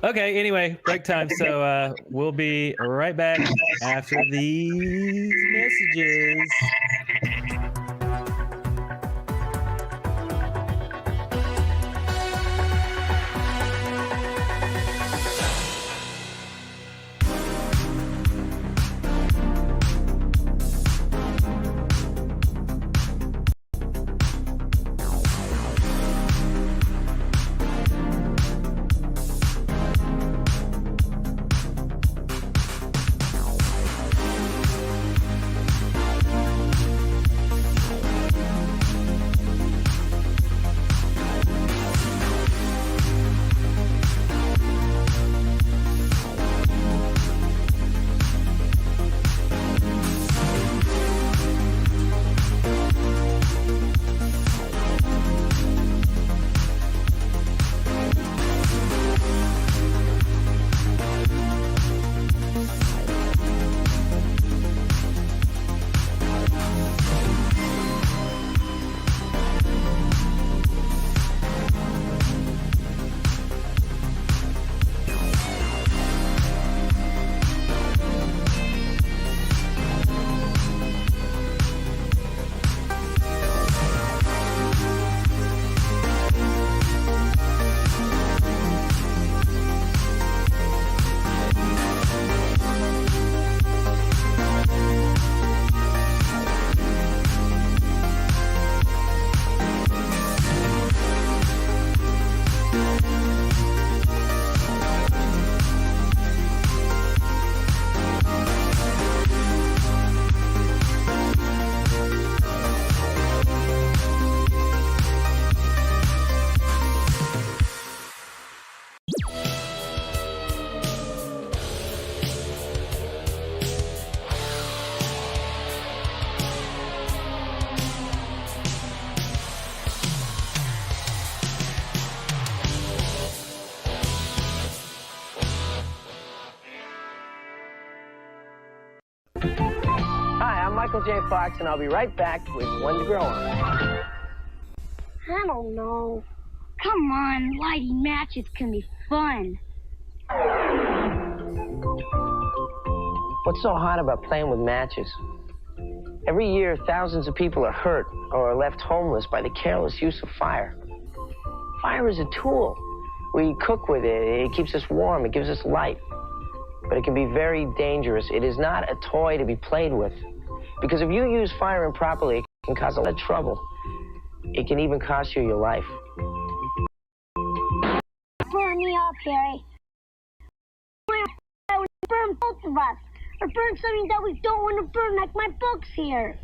Okay, anyway, break time. So we'll be right back after these messages. Hi, I'm Michael J. Fox, and I'll be right back with One to Grow On. I don't know. Come on, lighting matches can be fun. What's so hot about playing with matches? Every year, thousands of people are hurt or are left homeless by the careless use of fire. Fire is a tool. We cook with it. It keeps us warm. It gives us light. But it can be very dangerous. It is not a toy to be played with. Because if you use fire improperly, it can cause a lot of trouble. It can even cost you your life. Burn me up, Harry. I would burn both of us. Or burn something that we don't want to burn, like my books here.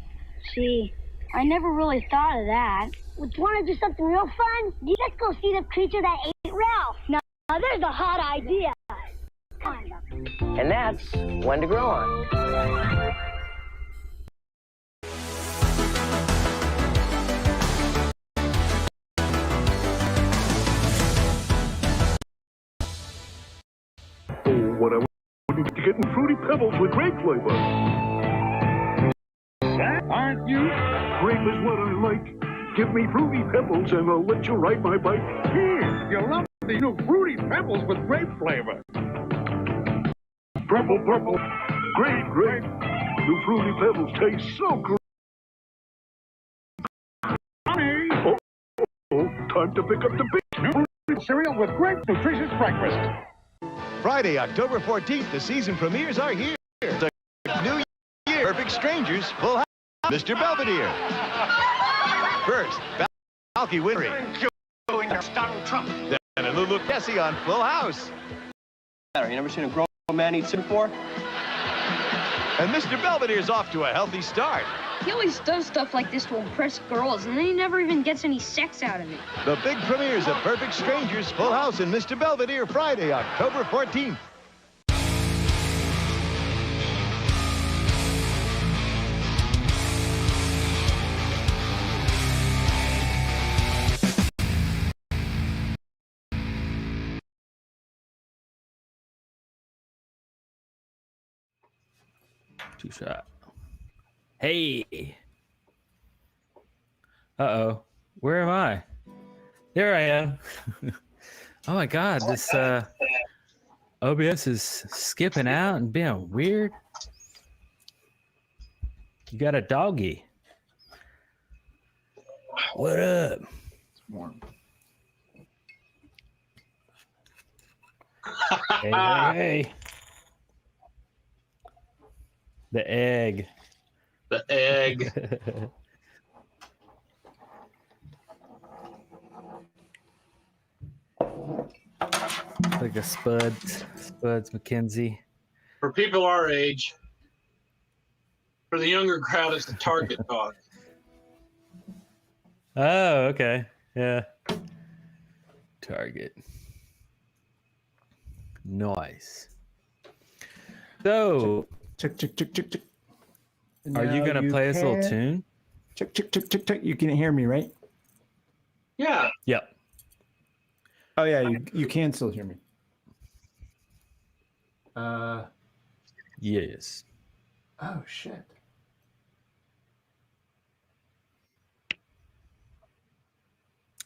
Gee, I never really thought of that. Would you want to do something real fun? Let's go see the creature that ate Ralph. Now there's a hot idea. Come on. And that's One to Grow On. What I would be getting Fruity Pebbles with grape flavor. Aren't you? Grape is what I like. Give me Fruity Pebbles and I'll let you ride my bike. Here, you'll love the new Fruity Pebbles with grape flavor. Purple, purple, grape, grape. New Fruity Pebbles taste so great. Honey! Oh, time to pick up the big new Fruity cereal with great nutritious breakfast. Friday, October 14th, the season premieres are here. The new year, Perfect Strangers, Full House, Mr. Belvedere. First, Valky Winry. Donald Trump. Then a Lulu Jesse on Full House. You never seen a grown man eat soup before? And Mr. Belvedere's off to a healthy start. He always does stuff like this to impress girls, and then he never even gets any sex out of it. The big premieres of Perfect Strangers, Full House, and Mr. Belvedere, Friday, October 14th. Two shot. Hey. Uh-oh. Where am I? There I am. Oh my God, this OBS is skipping out and being weird. You got a doggy. What up? It's warm. Hey, hey. The egg. The egg. Like a Spuds McKenzie. For people our age, for the younger crowd, it's the Target dog. Oh, okay. Yeah. Target. Nice. So, Check. are you going to play us a little tune? Check. You can hear me, right? Yeah. Yep. Oh yeah, you can still hear me. Yes. Oh shit.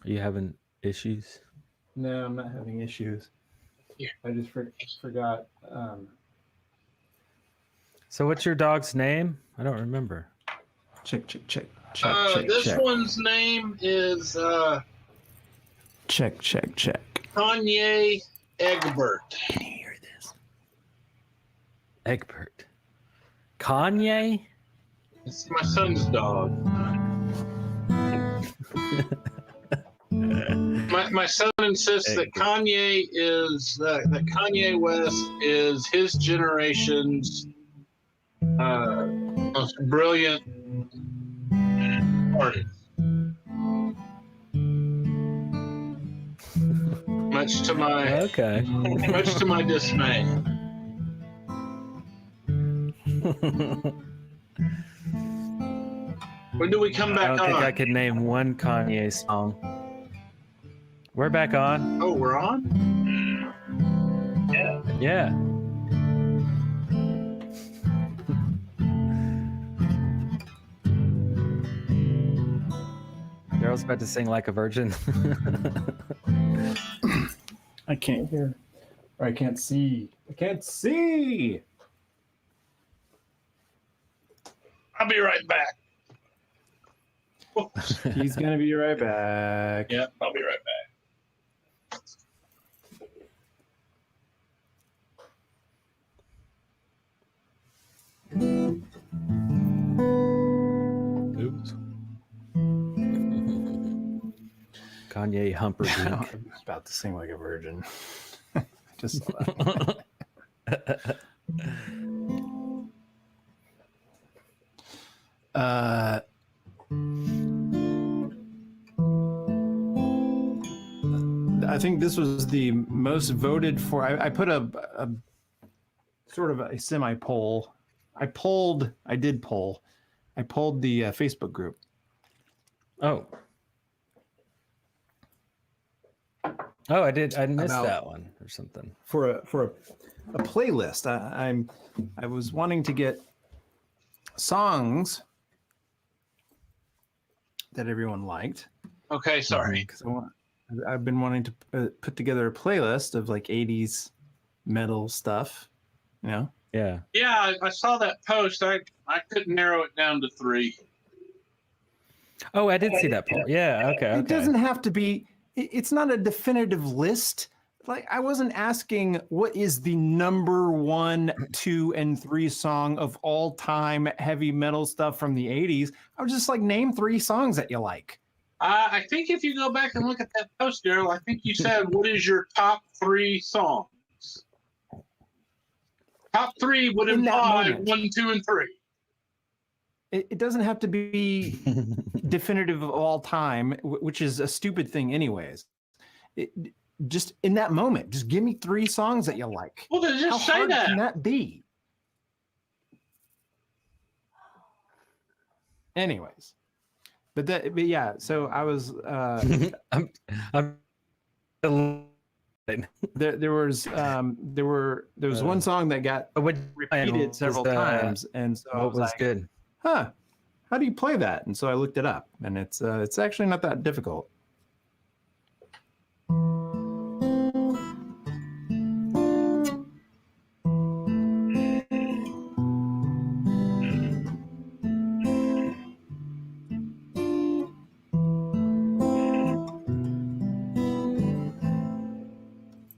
Are you having issues? No, I'm not having issues. Yeah. I just forgot. So what's your dog's name? I don't remember. Check. This one's name is Check. Kanye Egbert. Can you hear this? Egbert. Kanye? It's my son's dog. My son insists that Kanye is that Kanye West is his generation's most brilliant artist. Much to my dismay. When do we come back on? I don't think I could name one Kanye song. We're back on. Oh, we're on? Yeah. was about to sing Like a Virgin. I can't hear. Or I can't see. I can't see. I'll be right back. He's going to be right back. Yeah, I'll be right back. Oops. Kanye Humperdinck. I was about to sing Like a Virgin. I just saw that. I think this was the most voted for. I put a sort of a semi poll. I did poll the Facebook group. Oh, I did. I missed that one or something. For a playlist. I was wanting to get songs that everyone liked. Okay, sorry. Because I've been wanting to put together a playlist of like 80s metal stuff. You know? Yeah. Yeah, I saw that post. I couldn't narrow it down to 3. Oh, I did see that poll. Yeah. Okay. It doesn't have to be. It's not a definitive list. Like, I wasn't asking what is the number 1, 2, and 3 song of all time heavy metal stuff from the 80s. I was just like, name 3 songs that you like. I think if you go back and look at that post, Darrell, I think you said, what is your top 3 songs? Top 3 would imply 1, 2, and 3. It doesn't have to be definitive of all time, which is a stupid thing anyways. Just in that moment, just give me 3 songs that you like. Well, then just How say hard that. can that be? Anyways, but yeah. So I was. There was one song that got repeated several times, and so I was was like, good? Huh? How do you play that? And so I looked it up, and it's actually not that difficult.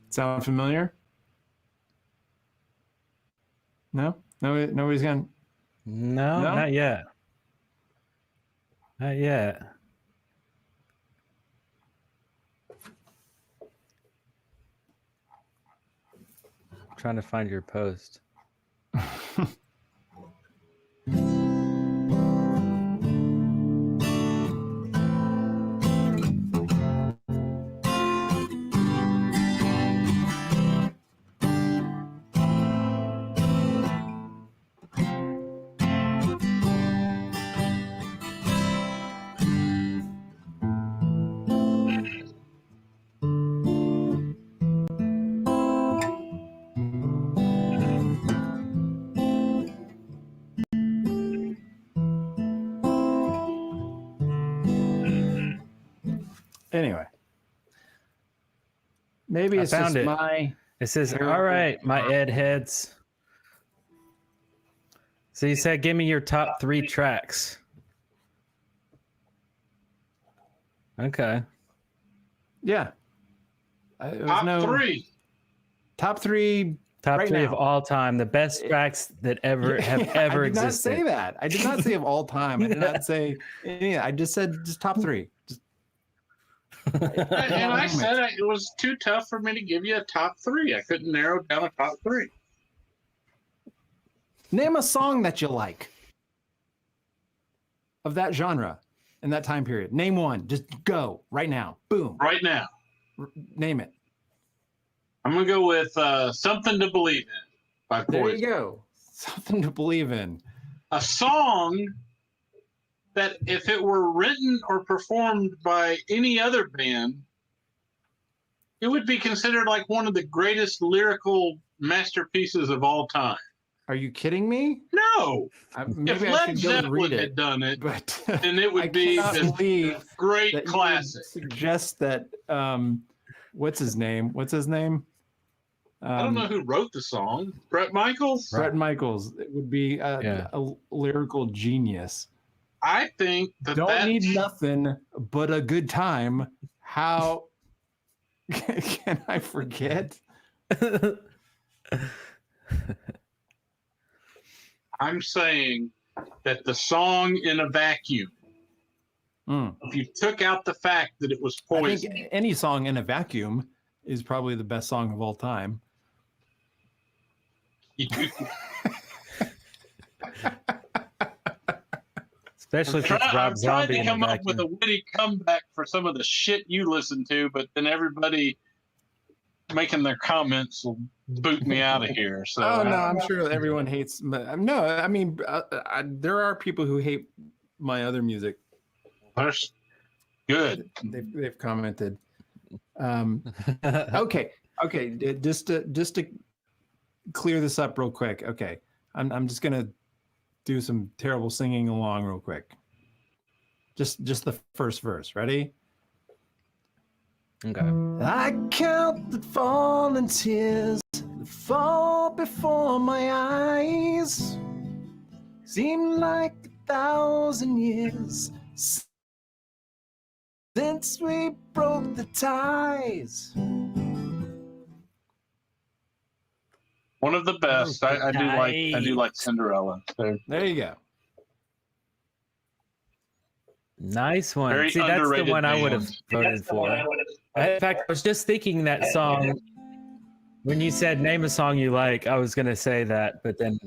Sound familiar? No, nobody's gonna. No, not yet. Not yet. I'm trying to find your post. Anyway, maybe it's found just it. my. It says, terrible- "All right, my Ed heads." So you said, "Give me your top 3 tracks." Okay. Yeah. Top 3. Top 3. Top right 3 now. of all time, the best tracks that have ever I did not existed. say that. I did not say of all time. I did not say. Yeah, I just said just top 3. Just, And I said it was too tough for me to give you a top 3. I couldn't narrow down a top 3. name a song that you like of that genre in that time period. Name one. Just go right now. Boom. Right now. Name it. I'm going to go with Something to Believe In by Poison. There you go. Something to Believe In. A song that if it were written or performed by any other band, it would be considered like one of the greatest lyrical masterpieces of all time. Are you kidding me? No. Maybe if I Led should go and Zeppelin read it. had done it, But then it would be this great that classic. Suggest that what's his name? I don't know who wrote the song. Bret Michaels? Bret Michaels. It would be a lyrical genius. I think don't need nothing but a good time. How can I forget? I'm saying that the song in a vacuum, if you took out the fact that it was Poison. I think any song in a vacuum is probably the best song of all time. Especially if it's Rob I'm trying Zombie to in a come up vacuum. with a witty comeback for some of the shit you listen to, but then everybody making their comments will boot me out of here. So I'm sure everyone hates. No, I mean, there are people who hate my other music. That's good. They've commented. Okay. Just to clear this up real quick. Okay, I'm just gonna do some terrible singing along real quick. Just the first verse. Ready? Okay. I count the falling tears that fall before my eyes. Seem like 1,000 years since we broke the ties. One of the best. I do like Cinderella. There you go. Nice one. Very See, that's the underrated one I would have band. voted for. In fact, I was just thinking that song. When you said name a song you like, I was gonna say that, but then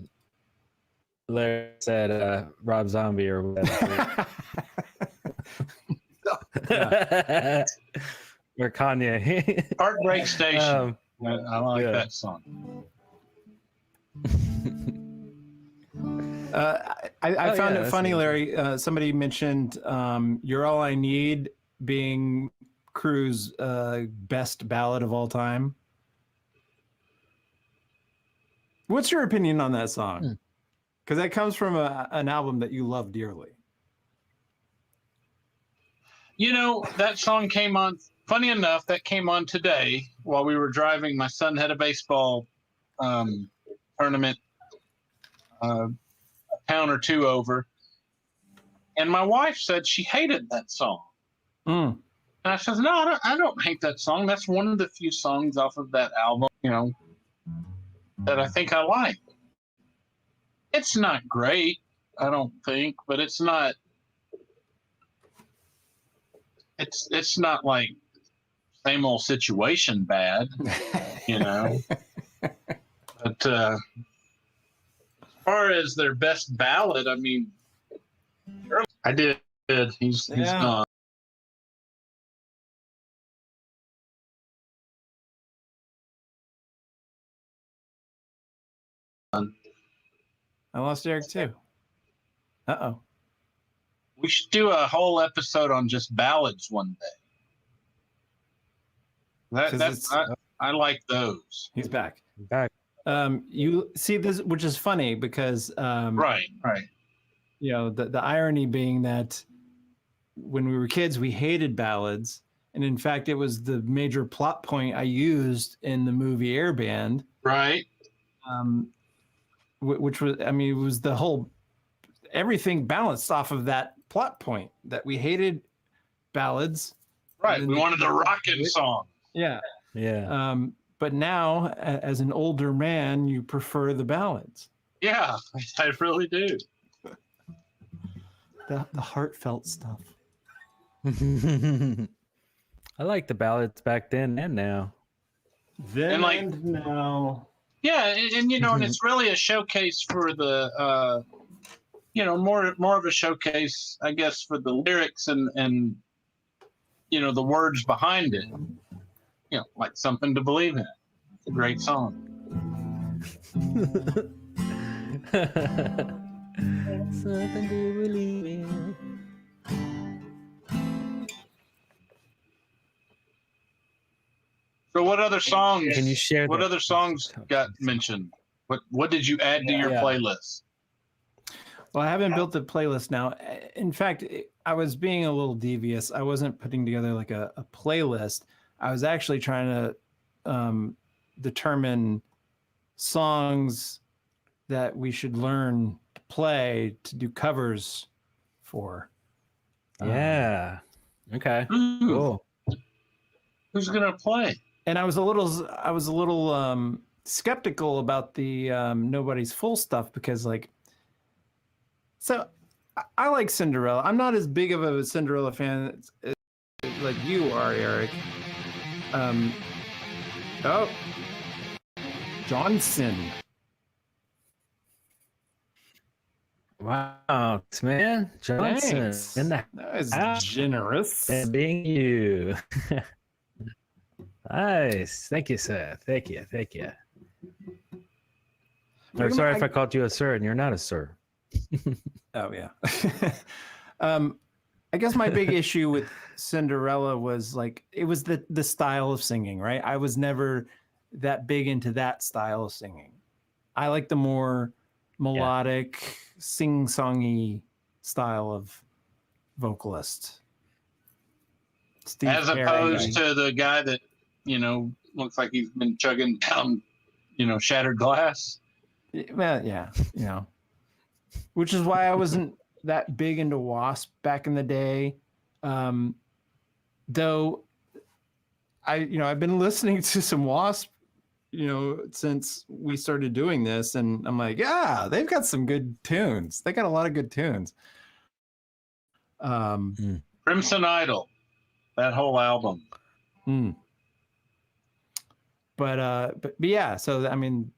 Larry said Rob Zombie or whatever. Or Kanye. Heartbreak Station. I like that song. I found it funny, Larry. Somebody mentioned "You're All I Need" being Crue's best ballad of all time. What's your opinion on that song? Because that comes from an album that you love dearly. You know, that song came on, funny enough, that came on today while we were driving. My son had a baseball tournament a town or two over. And my wife said she hated that song. And I said, no, I don't hate that song. That's one of the few songs off of that album, you know, that I think I like. It's not great, I don't think, but it's not like same old situation bad, you know. But as far as their best ballad, I mean, I did. He's gone. I lost Eric too. Uh-oh. We should do a whole episode on just ballads one day. I like those. He's back. Back. You see this, which is funny because right. You know, the irony being that when we were kids, we hated ballads, and in fact, it was the major plot point I used in the movie Airband. Right. Which was, I mean, it was the whole everything balanced off of that plot point that we hated ballads. Right. We wanted the rockin' song. Yeah. Yeah. But now, as an older man, you prefer the ballads. Yeah, I really do. The heartfelt stuff. I like the ballads back then and now. Then and now. Yeah, and you know, and it's really a showcase for the, you know, more of a showcase, I guess, for the lyrics and you know, the words behind it. You know, like Something to Believe in. It's a great song. Something to believe in. So what other songs? Can you share? What other songs got mentioned? What did you add to your playlist? Well, I haven't built the playlist now. In fact, I was being a little devious. I wasn't putting together like a playlist. I was actually trying to determine songs that we should learn to play to do covers for. Yeah. Okay. Cool. Who's gonna play? And I was a little skeptical about the Nobody's Full stuff because I like Cinderella. I'm not as big of a Cinderella fan as like you are, Eric. Johnson. Wow, man. Johnson. Thanks. In the That was house. generous. And being you. Nice. Thank you, sir. Thank you. I'm sorry if I called you a sir and you're not a sir. Oh yeah. I guess my big issue with Cinderella was it was the style of singing, right? I was never that big into that style of singing. I like the more melodic, sing-songy style of vocalist. Steve As Perry. opposed to the guy that, looks like he's been chugging down, shattered glass. Well, yeah, which is why I wasn't that big into Wasp back in the day. Though I've been listening to some Wasp, since we started doing this, and I'm like, yeah, they've got some good tunes. They got a lot of good tunes. Crimson Idol, that whole album. But yeah, so I mean,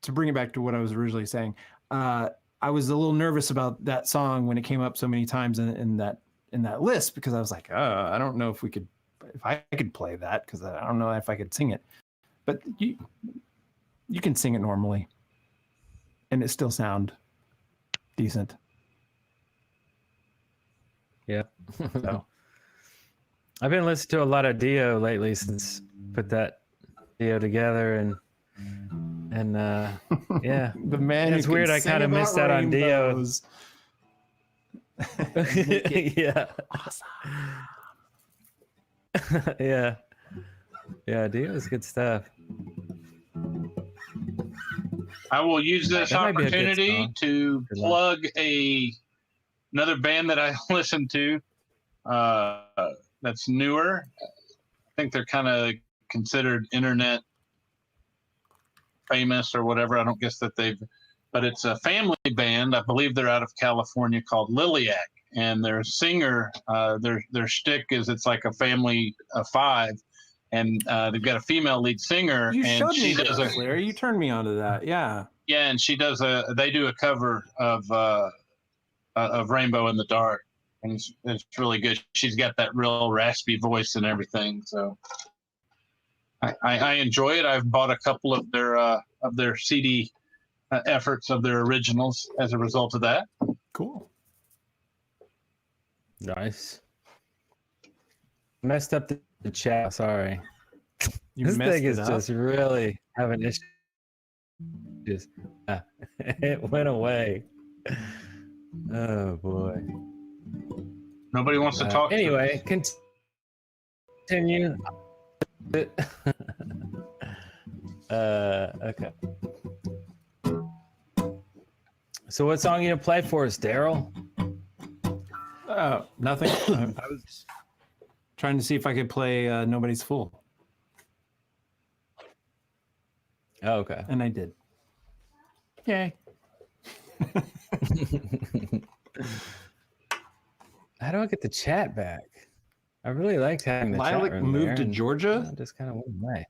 to bring it back to what I was originally saying, I was a little nervous about that song when it came up so many times in that list, because I was like, I don't know if I could play that, because I don't know if I could sing it. But you can sing it normally, and it still sound decent. Yeah. So I've been listening to a lot of Dio lately since put that Dio together, and yeah. The man. It's weird. I kind of missed out on Dio. Yeah. Awesome. Yeah. Dio is good stuff. I will use this opportunity to plug another band that I listen to that's newer. I think they're kind of considered internet famous or whatever. I don't guess that but it's a family band. I believe they're out of California, called Liliac, and their singer, their shtick is it's like a family of five, and they've got a female lead singer. You and showed she me does that, Claire. You turned me onto that. Yeah. Yeah, and they do a cover of Rainbow in the Dark, and it's really good. She's got that real raspy voice and everything, so I enjoy it. I've bought a couple of their CD efforts of their originals as a result of that. Cool. Nice. Messed up the chat. Sorry. This thing is just really having issues. It went away. Oh boy. Nobody wants to talk. Anyway, continue. Okay. So what song you gonna play for us, Darrell? Nothing. I was trying to see if I could play Nobody's Fool. Oh, okay. And I did. Yay. How do I get the chat back? I really liked having the chat Lilac room moved there, to and Georgia? it just kind of went away.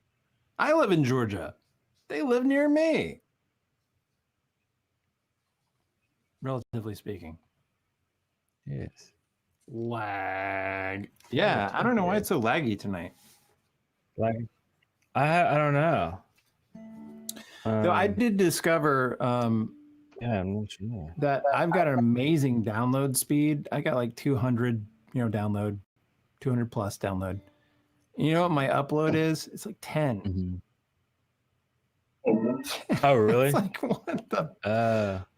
I live in Georgia. They live near me. Relatively speaking. Yes. Lag. Yeah, I don't know why it's so laggy tonight. Like, I don't know. Though I did discover yeah, I'm not sure. that I've got an amazing download speed. I got like 200, download, 200 plus download. You know what my upload is? It's like 10. Oh, really? It's like,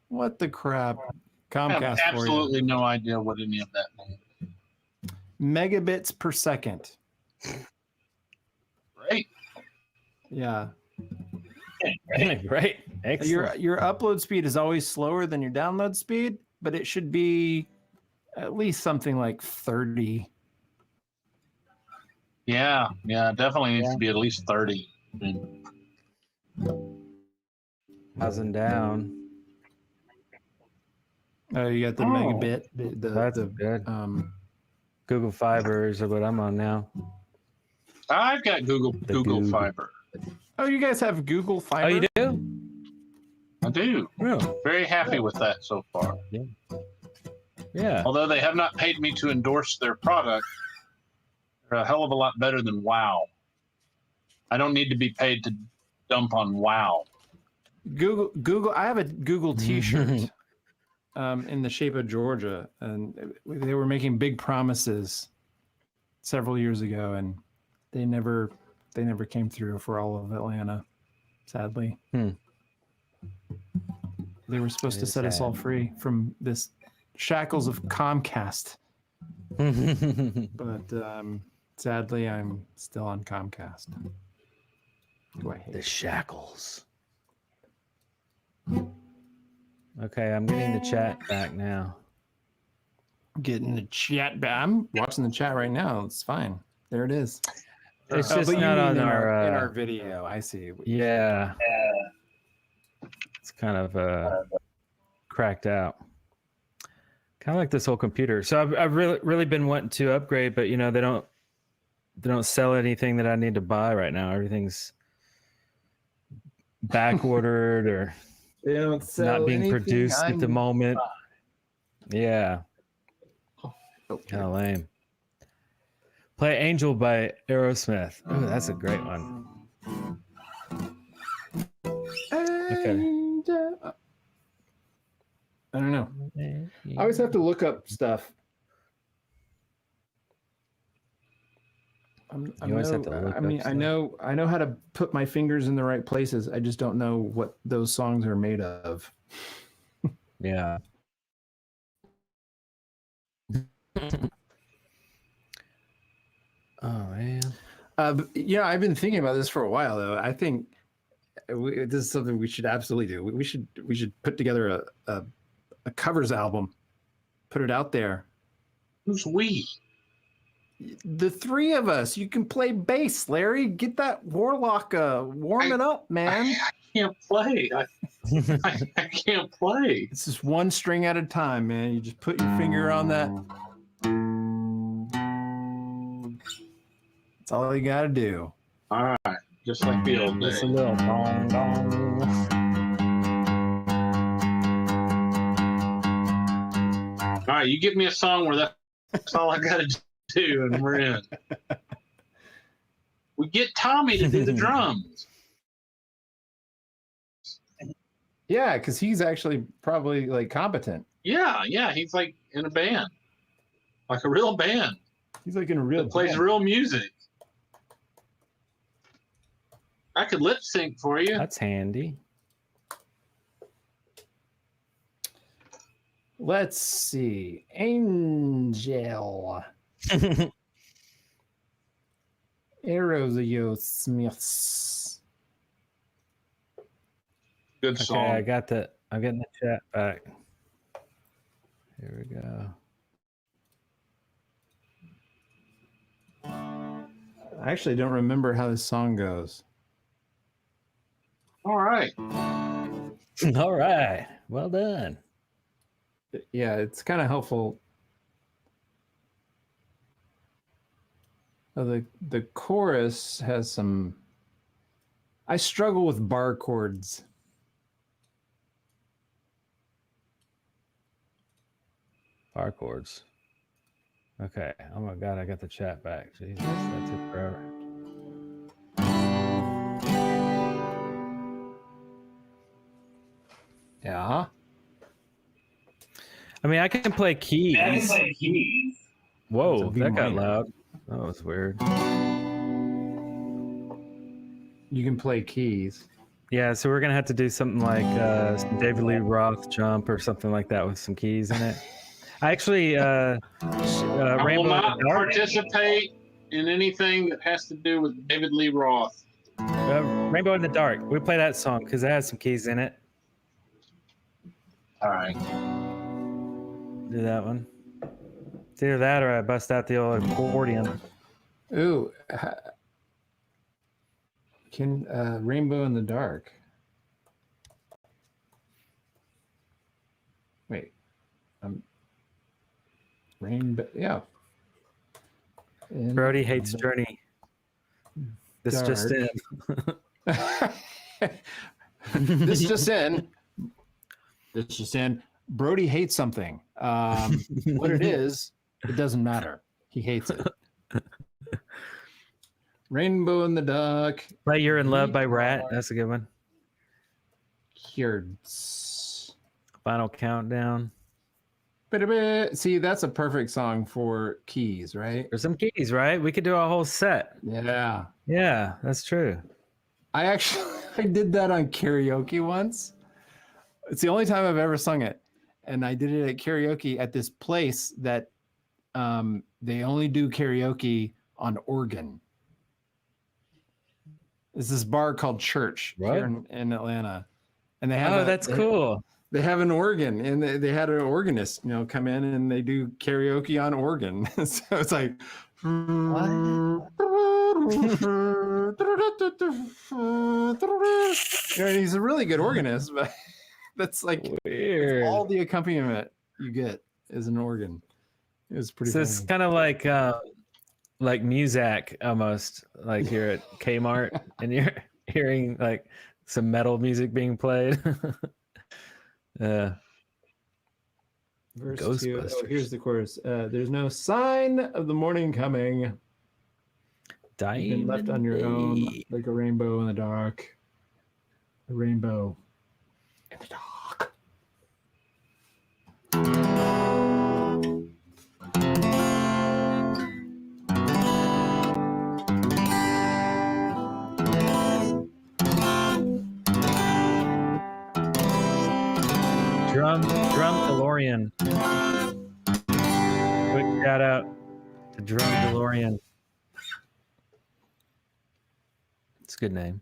what the crap? I have Comcast absolutely no idea what any of that means. Megabits per second. Right. Yeah. Right. Excellent. Your upload speed is always slower than your download speed, but it should be at least something like 30. Yeah, definitely needs to be at least 30. 1,000 down. Oh, you got the megabit. That's good. Google Fiber is what I'm on now. I've got Google Fiber. Oh, you guys have Google Fiber? Oh, you do? I do. Really? Very happy with that so far. Yeah. Although they have not paid me to endorse their product, they're a hell of a lot better than WoW. I don't need to be paid to dump on WoW. Google. I have a Google T-shirt in the shape of Georgia, and they were making big promises several years ago, and they never came through for all of Atlanta, sadly. They were supposed to set us all free from this shackles of Comcast. But sadly, I'm still on Comcast. The shackles. Okay, I'm getting the chat back now. Getting the chat back. I'm watching the chat right now. It's fine. There it is. It's just not on in our in our video. I see. Yeah. It's kind of cracked out. Kind of like this whole computer. So I've really been wanting to upgrade, but you know they don't sell anything that I need to buy right now. Everything's back ordered or They don't sell not being anything produced I at the need. moment. Yeah. Okay. Kind of lame. Play Angel by Aerosmith. Oh, that's a great one. Okay. I don't know. I always have to look up stuff. I know how to put my fingers in the right places. I just don't know what those songs are made of. Yeah. Oh man. Yeah, I've been thinking about this for a while though. I think this is something we should absolutely do. We should put together a covers album, put it out there. Who's we? The three of us. You can play bass, Larry. Get that Warlock warming up, man. I can't play. I can't play. It's just one string at a time, man. You just put your finger on that. That's all you got to do. All right. Just like the old days. Just a little dong dong. All right. You give me a song where that's all I got to do, and we're in. We get Tommy to do the drums. Yeah, because he's actually probably like competent. Yeah. He's like in a band, like a real band. He's like in a real that plays band. real music. I could lip sync for you. That's handy. Let's see. Angel. Aerosmiths. Good song. Okay, I'm getting the chat back. Here we go. I actually don't remember how this song goes. All right. All right. Well done. Yeah, it's kind of helpful. The chorus has some. I struggle with bar chords. Bar chords. Okay. Oh my God, I got the chat back. Jesus, that took forever. Yeah. I mean, I can play keys. Whoa, that got minor. loud. That was weird. You can play keys. Yeah, so we're gonna have to do something like some David Lee Roth jump or something like that with some keys in it. I actually I will Rainbow not in the Dark. participate in anything that has to do with David Lee Roth. Rainbow in the Dark. We play that song because it has some keys in it. All right. Do that one. It's either that or I bust out the old accordion. Ooh. Can Rainbow in the Dark. Wait. Rainbow. Yeah. Brody hates Journey. This just in. This just in. This just in. Brody hates something. What it is, it doesn't matter. He hates it. Rainbow in the Dark. Play You're in Love by Rat. That's a good one. Cured. Final Countdown. See, that's a perfect song for keys, right? There's some keys, right? We could do a whole set. Yeah. Yeah, that's true. I did that on karaoke once. It's the only time I've ever sung it. And I did it at karaoke at this place that they only do karaoke on organ. It's this bar called Church here in Atlanta. And they have that's cool. They have an organ, and they had an organist, come in and they do karaoke on organ. So it's like, he's a really good organist, but that's like weird. All the accompaniment you get is an organ. It was pretty. So it's kind of like Muzak almost, like you're at Kmart and you're hearing like some metal music being played. Verse 2. Oh, here's the chorus. There's no sign of the morning coming. You've been left on your own, like a rainbow in the dark. A rainbow in the dark. Drum DeLorean. Quick shout out to Drum DeLorean. It's a good name.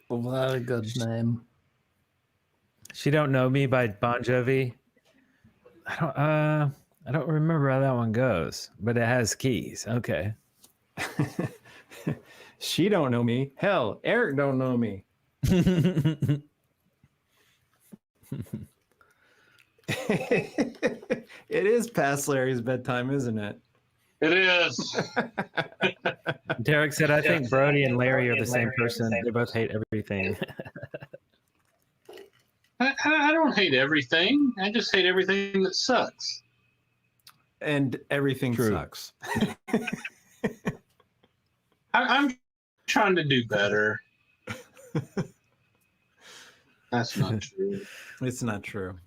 Very good name. She Don't Know Me by Bon Jovi. I don't remember how that one goes, but it has keys. Okay. She don't know me. Hell, Eric don't know me. It is past Larry's bedtime, isn't it? It is. Derek said, I think Brody and Larry are the same person. They both hate everything. I don't hate everything. I just hate everything that sucks. And everything sucks. I'm trying to do better. That's not true. It's not true.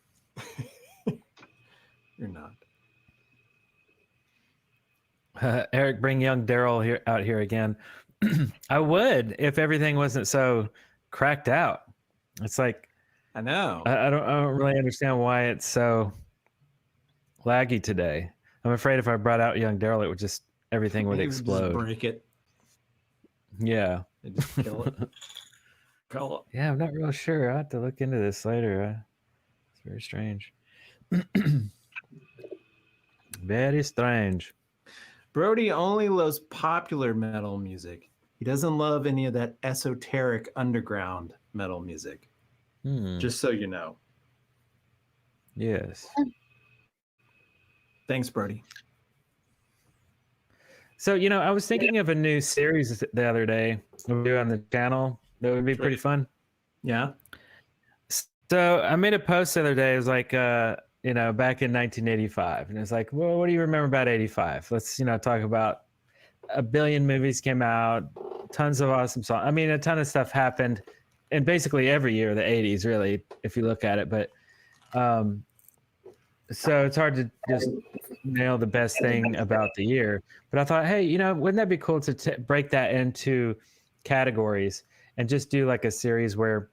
You're not. Eric, bring young Darrell out here again. I would if everything wasn't so cracked out. It's like I know. I don't really understand why it's so laggy today. I'm afraid if I brought out young Darrell, it would just everything would explode. Just break it. Yeah. Just kill it. Call it. Yeah, I'm not real sure. I'll have to look into this later. It's very strange. Very strange. Brody only loves popular metal music. He doesn't love any of that esoteric underground metal music. Just so you know. Yes. Thanks, Brody. So, I was thinking of a new series the other day we do on the channel that would be pretty fun. Yeah. So I made a post the other day. It was like, back in 1985. And it's like, well, what do you remember about 85? Let's, talk about a billion movies came out, tons of awesome songs. I mean, a ton of stuff happened in basically every year of the 80s, really, if you look at it. But so it's hard to just nail the best thing about the year. But I thought, hey, wouldn't that be cool to break that into categories and just do like a series where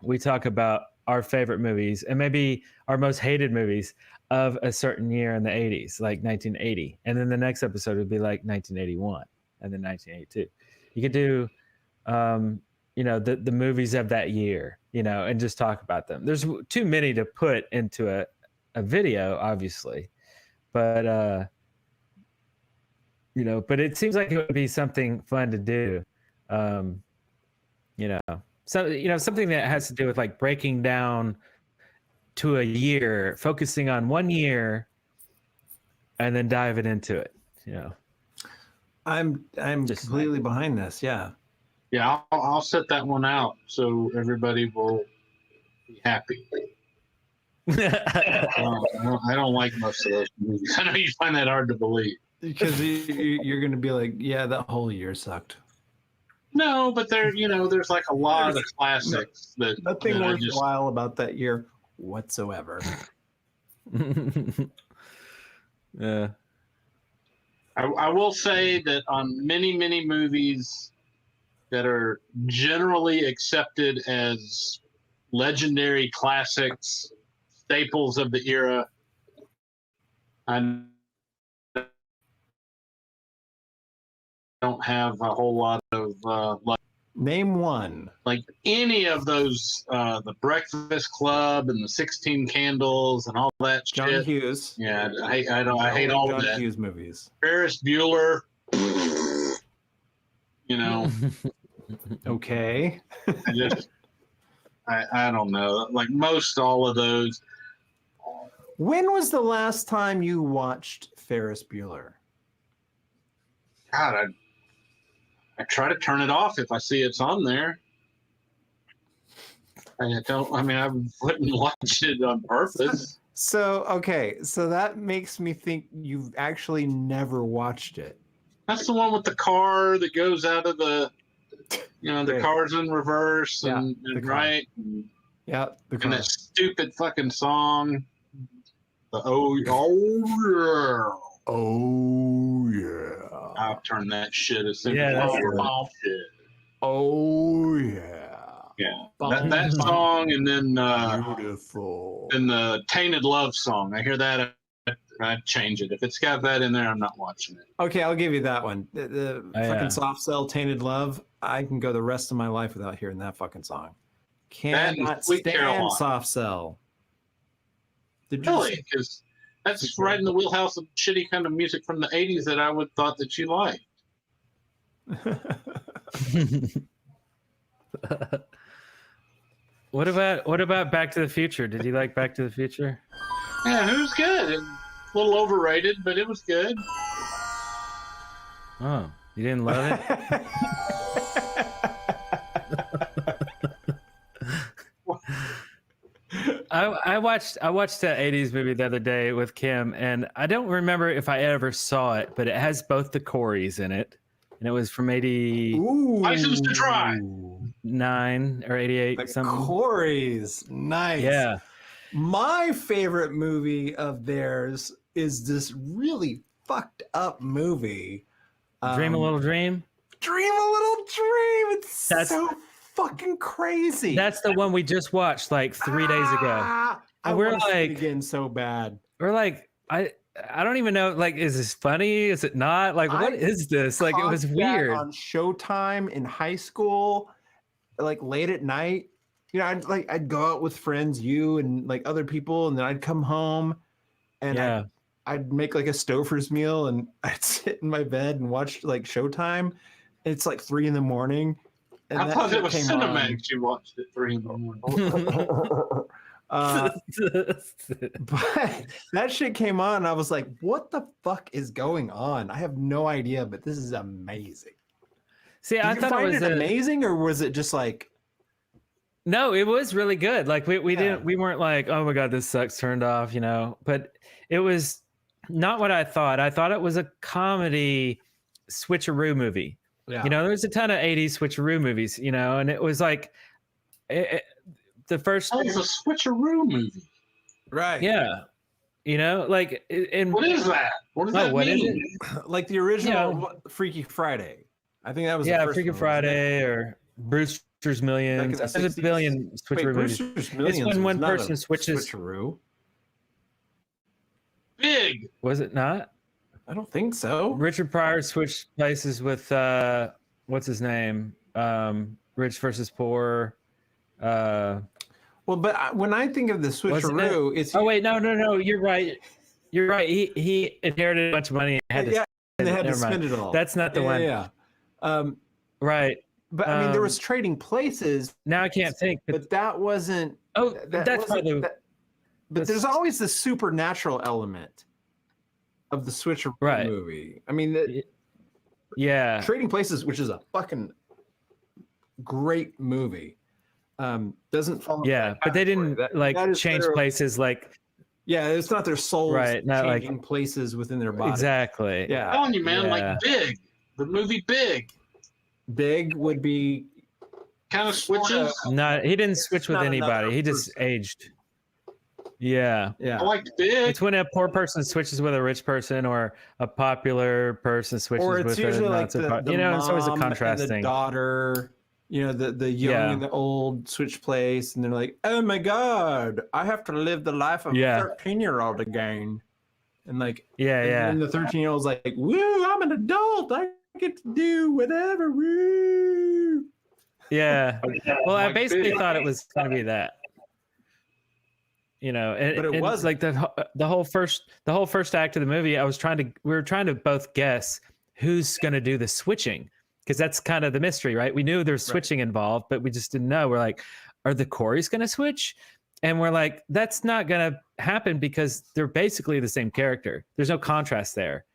we talk about our favorite movies and maybe our most hated movies of a certain year in the 80s, like 1980. And then the next episode would be like 1981 and then 1982. You could do, the movies of that year, and just talk about them. There's too many to put into a video, obviously. But, but it seems like it would be something fun to do. Something that has to do with like breaking down to a year, focusing on one year, and then diving into it. I'm just completely behind this. Yeah. Yeah, I'll set that one out so everybody will be happy. I don't like most of those movies. I know you find that hard to believe. Because you're going to be like, yeah, that whole year sucked. No, but there's like a lot of the classics that nothing worthwhile about that year whatsoever. Yeah. I will say that on many, many movies that are generally accepted as legendary classics, staples of the era, I don't have a whole lot of name one. Like any of those, the Breakfast Club and the 16 Candles and all that John shit. Hughes. Yeah, I hate all John of that. Hughes movies. Ferris Bueller. Okay. I don't know. Like most all of those. When was the last time you watched Ferris Bueller? God, I try to turn it off if I see it's on there. I wouldn't watch it on purpose. So that makes me think you've actually never watched it. That's the one with the car that goes out of the, the car's in reverse and right. And, yeah, the car. And that stupid fucking song. The oh yeah. I'll turn that shit as soon as possible. Oh yeah. Yeah. That song and then beautiful. And the Tainted Love song. I hear that, I'd change it. If it's got that in there, I'm not watching it. Okay, I'll give you that one. The fucking Soft Cell Tainted Love. I can go the rest of my life without hearing that fucking song. Cannot stand Soft Cell. Really? Because that's right in the wheelhouse of shitty kind of music from the 80s that I would thought that you liked. What about Back to the Future? Did you like Back to the Future? Yeah, it was good. It was a little overrated, but it was good. Oh, you didn't love it? I watched that 80s movie the other day with Kim, and I don't remember if I ever saw it, but it has both the Coreys in it. And it was from 80. License to Drive. 9 or 88 the something. Coreys. Nice. Yeah. My favorite movie of theirs is this really fucked up movie. Dream a Little Dream? Dream a Little Dream. That's so fucking crazy. That's the one we just watched like 3 days ago. And we're like again so bad. We're like, I don't even know, like, is this funny? Is it not? Like, what is this? Like, it was weird. On Showtime in high school, like late at night. I'd go out with friends, you and like other people, and then I'd come home and I'd make like a Stouffer's meal and I'd sit in my bed and watch like Showtime. It's like 3 a.m. And I thought it was Cinemax. You watched it 3 a.m. But that shit came on and I was like, what the fuck is going on? I have no idea, but this is amazing. See, I thought it was amazing, or was it just like, no, it was really good. Like we weren't like, oh my God, this sucks, turned off, but it was not what I thought. I thought it was a comedy switcheroo movie. Yeah. There's a ton of 80s switcheroo movies, and it was like the first. Oh, it's a switcheroo movie. Right. Yeah. You know, like, and What is that? What does that what is mean? it? Like the original Freaky Friday. I think that was the first Freaky one, Friday or Brewster's Millions. Back in the There's a 60s. billion switcheroo movies. Brewster's It's Millions when was one not a person switches. switcheroo. Big. Was it not? I don't think so. Richard Pryor switched places with what's his name? Rich versus Poor. Well, but when I think of the switcheroo, it's oh wait, no, you're right. You're right. He inherited a bunch of money and had to and they had to never mind. spend it all. That's not the one. Yeah. Right. But I mean, there was trading places. Now I can't think. But that wasn't. Oh, that that's wasn't, probably. But there's always the supernatural element of the switcheroo movie. I mean, Trading Places, which is a fucking great movie, doesn't follow. Yeah, but they didn't that change places like. Yeah, it's not their souls not changing places within their body. Exactly. Yeah. I'm telling you, man, like Big, the movie Big. Big would be kind of switches. No, he didn't switch with anybody. He just aged. Yeah. Yeah. I liked Big. It's when a poor person switches with a rich person, or a popular person switches or it's with usually a like not so the you know, mom it's always a and contrast the thing. daughter, you know, the young and the old switch place, and they're like, "Oh my god, I have to live the life of a 13-year-old again," and like, and the 13-year-old's like, "Woo, I'm an adult. I get to do whatever." Woo. Yeah. Well, I basically thought it was going to be that. You know, but it was like the whole first act of the movie. We were trying to both guess who's going to do the switching, because that's kind of the mystery, right? We knew there's switching involved, but we just didn't know. We're like, are the Coreys going to switch? And we're like, that's not going to happen because they're basically the same character. There's no contrast there.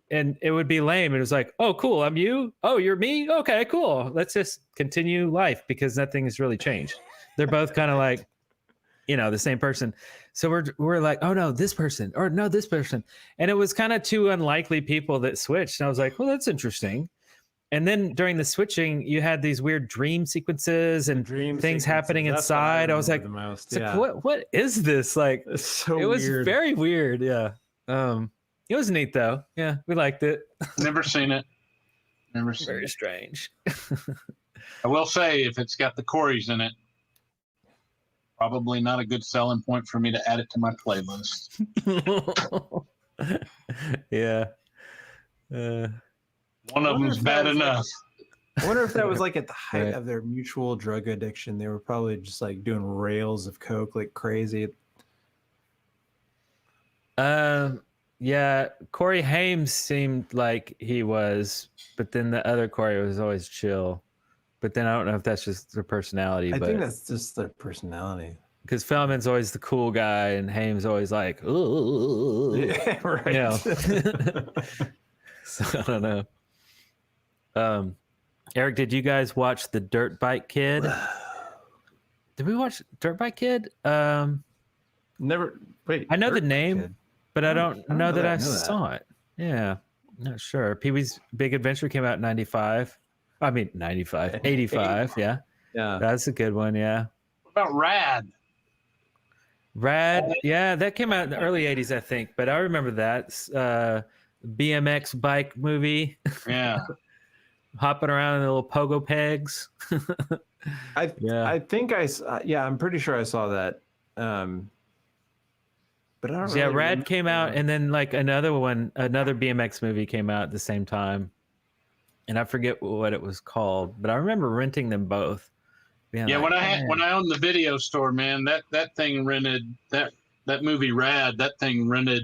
And it would be lame. It was like, oh, cool, I'm you. Oh, you're me. Okay, cool. Let's just continue life because nothing has really changed. They're both kind of like, you know, the same person. So we're like, oh no, this person, or no, this person. And it was kind of two unlikely people that switched. And I was like, well, that's interesting. And then during the switching, you had these weird dream sequences and things happening inside. I was like, what is this? Like, it's so it was weird. Very weird. Yeah. It was neat though. Yeah, we liked it. Never seen it. Never seen Very it. strange. I will say, if it's got the Coreys in it, probably not a good selling point for me to add it to my playlist. Yeah. One of them's bad enough. I wonder if that was like at the height of their mutual drug addiction. They were probably just like doing rails of coke like crazy. Yeah, Corey Haim seemed like he was, but then the other Corey was always chill. But then I don't know if that's just their personality. I think that's just their personality. Because Feldman's always the cool guy, and Haim's always like, ooh, yeah, right. You know? So I don't know. Eric, did you guys watch the Dirt Bike Kid? Did we watch Dirt Bike Kid? Never. Wait, I know the Dirt name. Kid? But I don't know that I saw it. Yeah, not sure. Pee-wee's Big Adventure came out in 95. I mean, 95, 85. Yeah. Yeah. That's a good one. Yeah. What about Rad? Rad. Yeah, that came out in the early 80s, I think. But I remember that. BMX bike movie. Yeah. Hopping around in the little pogo pegs. I think I'm pretty sure I saw that. But I don't really Rad remember. came out, and then like another BMX movie came out at the same time, and I forget what it was called, but I remember renting them both. Yeah, when I owned the video store, man, that thing rented that movie Rad. That thing rented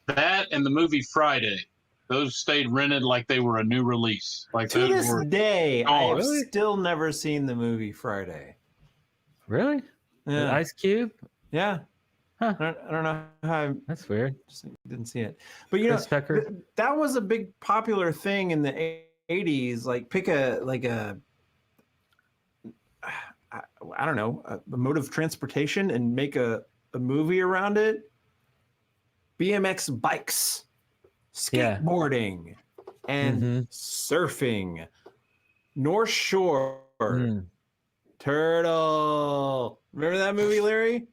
that and the movie Friday. Those stayed rented like they were a new release. Like to this day, I have really? still never seen the movie Friday. Really? Yeah. With Ice Cube? Yeah. Huh. I don't know how That's weird. just didn't see it. But you know, that was a big popular thing in the 80s. Like pick a I don't know, a mode of transportation and make a movie around it. BMX bikes, skateboarding, and surfing. North Shore, Turtle. Remember that movie, Larry?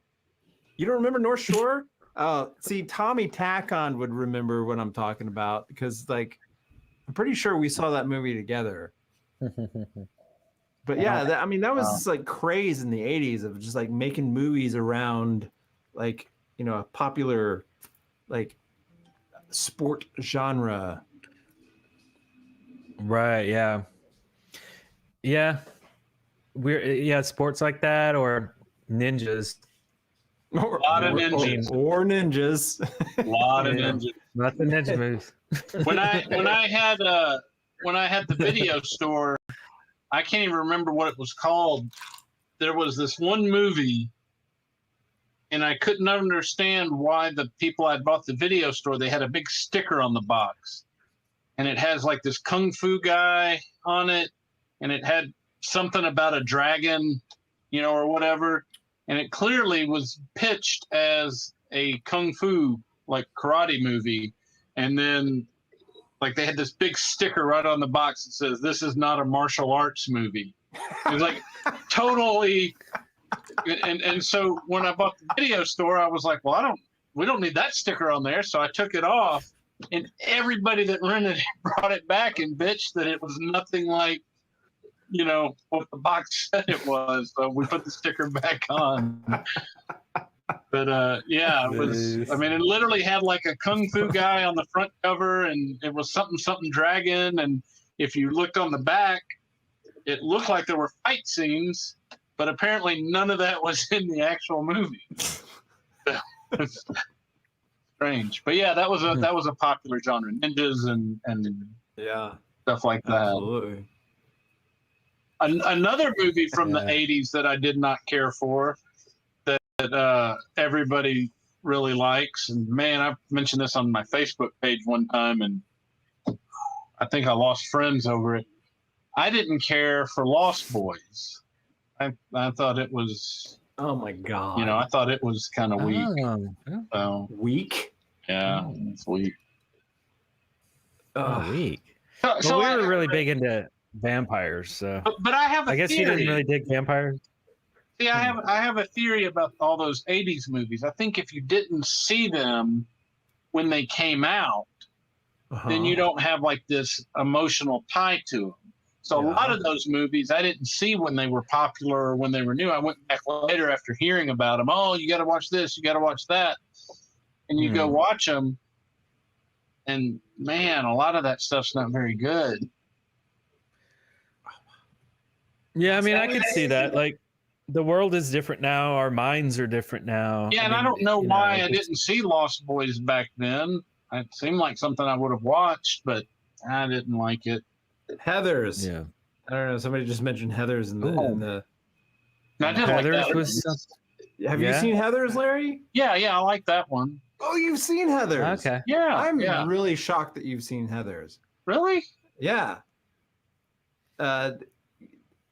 You don't remember North Shore? Oh, see, Tommy Tacon would remember what I'm talking about because, like, I'm pretty sure we saw that movie together. But yeah, that was this, like, craze in the 80s of just like making movies around, like, a popular, like, sport genre. Right. Yeah. Yeah. Sports like that or ninjas. A lot of ninjas. Or ninjas. A lot of ninjas. Not the ninja moves. When I had the video store, I can't even remember what it was called. There was this one movie, and I couldn't understand why the people I'd bought the video store, they had a big sticker on the box. And it has like this kung fu guy on it, and it had something about a dragon, or whatever. And it clearly was pitched as a kung fu, like, karate movie. And then, like, they had this big sticker right on the box that says, "This is not a martial arts movie." It was like totally. And so when I bought the video store, I was like, well, we don't need that sticker on there. So I took it off, and everybody that rented it brought it back and bitched that it was nothing like, what the box said it was. So we put the sticker back on. But it was. I mean, it literally had like a kung fu guy on the front cover, and it was something dragon. And if you looked on the back, it looked like there were fight scenes, but apparently none of that was in the actual movie. Strange, but yeah, that was a popular genre, ninjas and stuff like that. Absolutely. Another movie from the 80s that I did not care for, that everybody really likes, and man, I've mentioned this on my Facebook page one time, and I think I lost friends over it. I didn't care for Lost Boys. I thought it was. Oh my god! I thought it was kind of weak. So, weak? Yeah, it's weak. Weak. So we were really big into vampires, so. But I have. I guess you didn't really dig vampires. See, I have a theory about all those '80s movies. I think if you didn't see them when they came out, then you don't have like this emotional tie to them. So a lot of those movies I didn't see when they were popular or when they were new. I went back later after hearing about them. Oh, you got to watch this, you got to watch that, and you go watch them. And man, a lot of that stuff's not very good. Yeah, I mean, I could see that. Like, the world is different now. Our minds are different now. Yeah, I don't know why I didn't see Lost Boys back then. It seemed like something I would have watched, but I didn't like it. Heathers. Yeah. I don't know. Somebody just mentioned Heathers in the. I did like that. Have you seen Heathers, Larry? Yeah, I like that one. Oh, you've seen Heathers. Okay. Yeah. I'm really shocked that you've seen Heathers. Really? Yeah.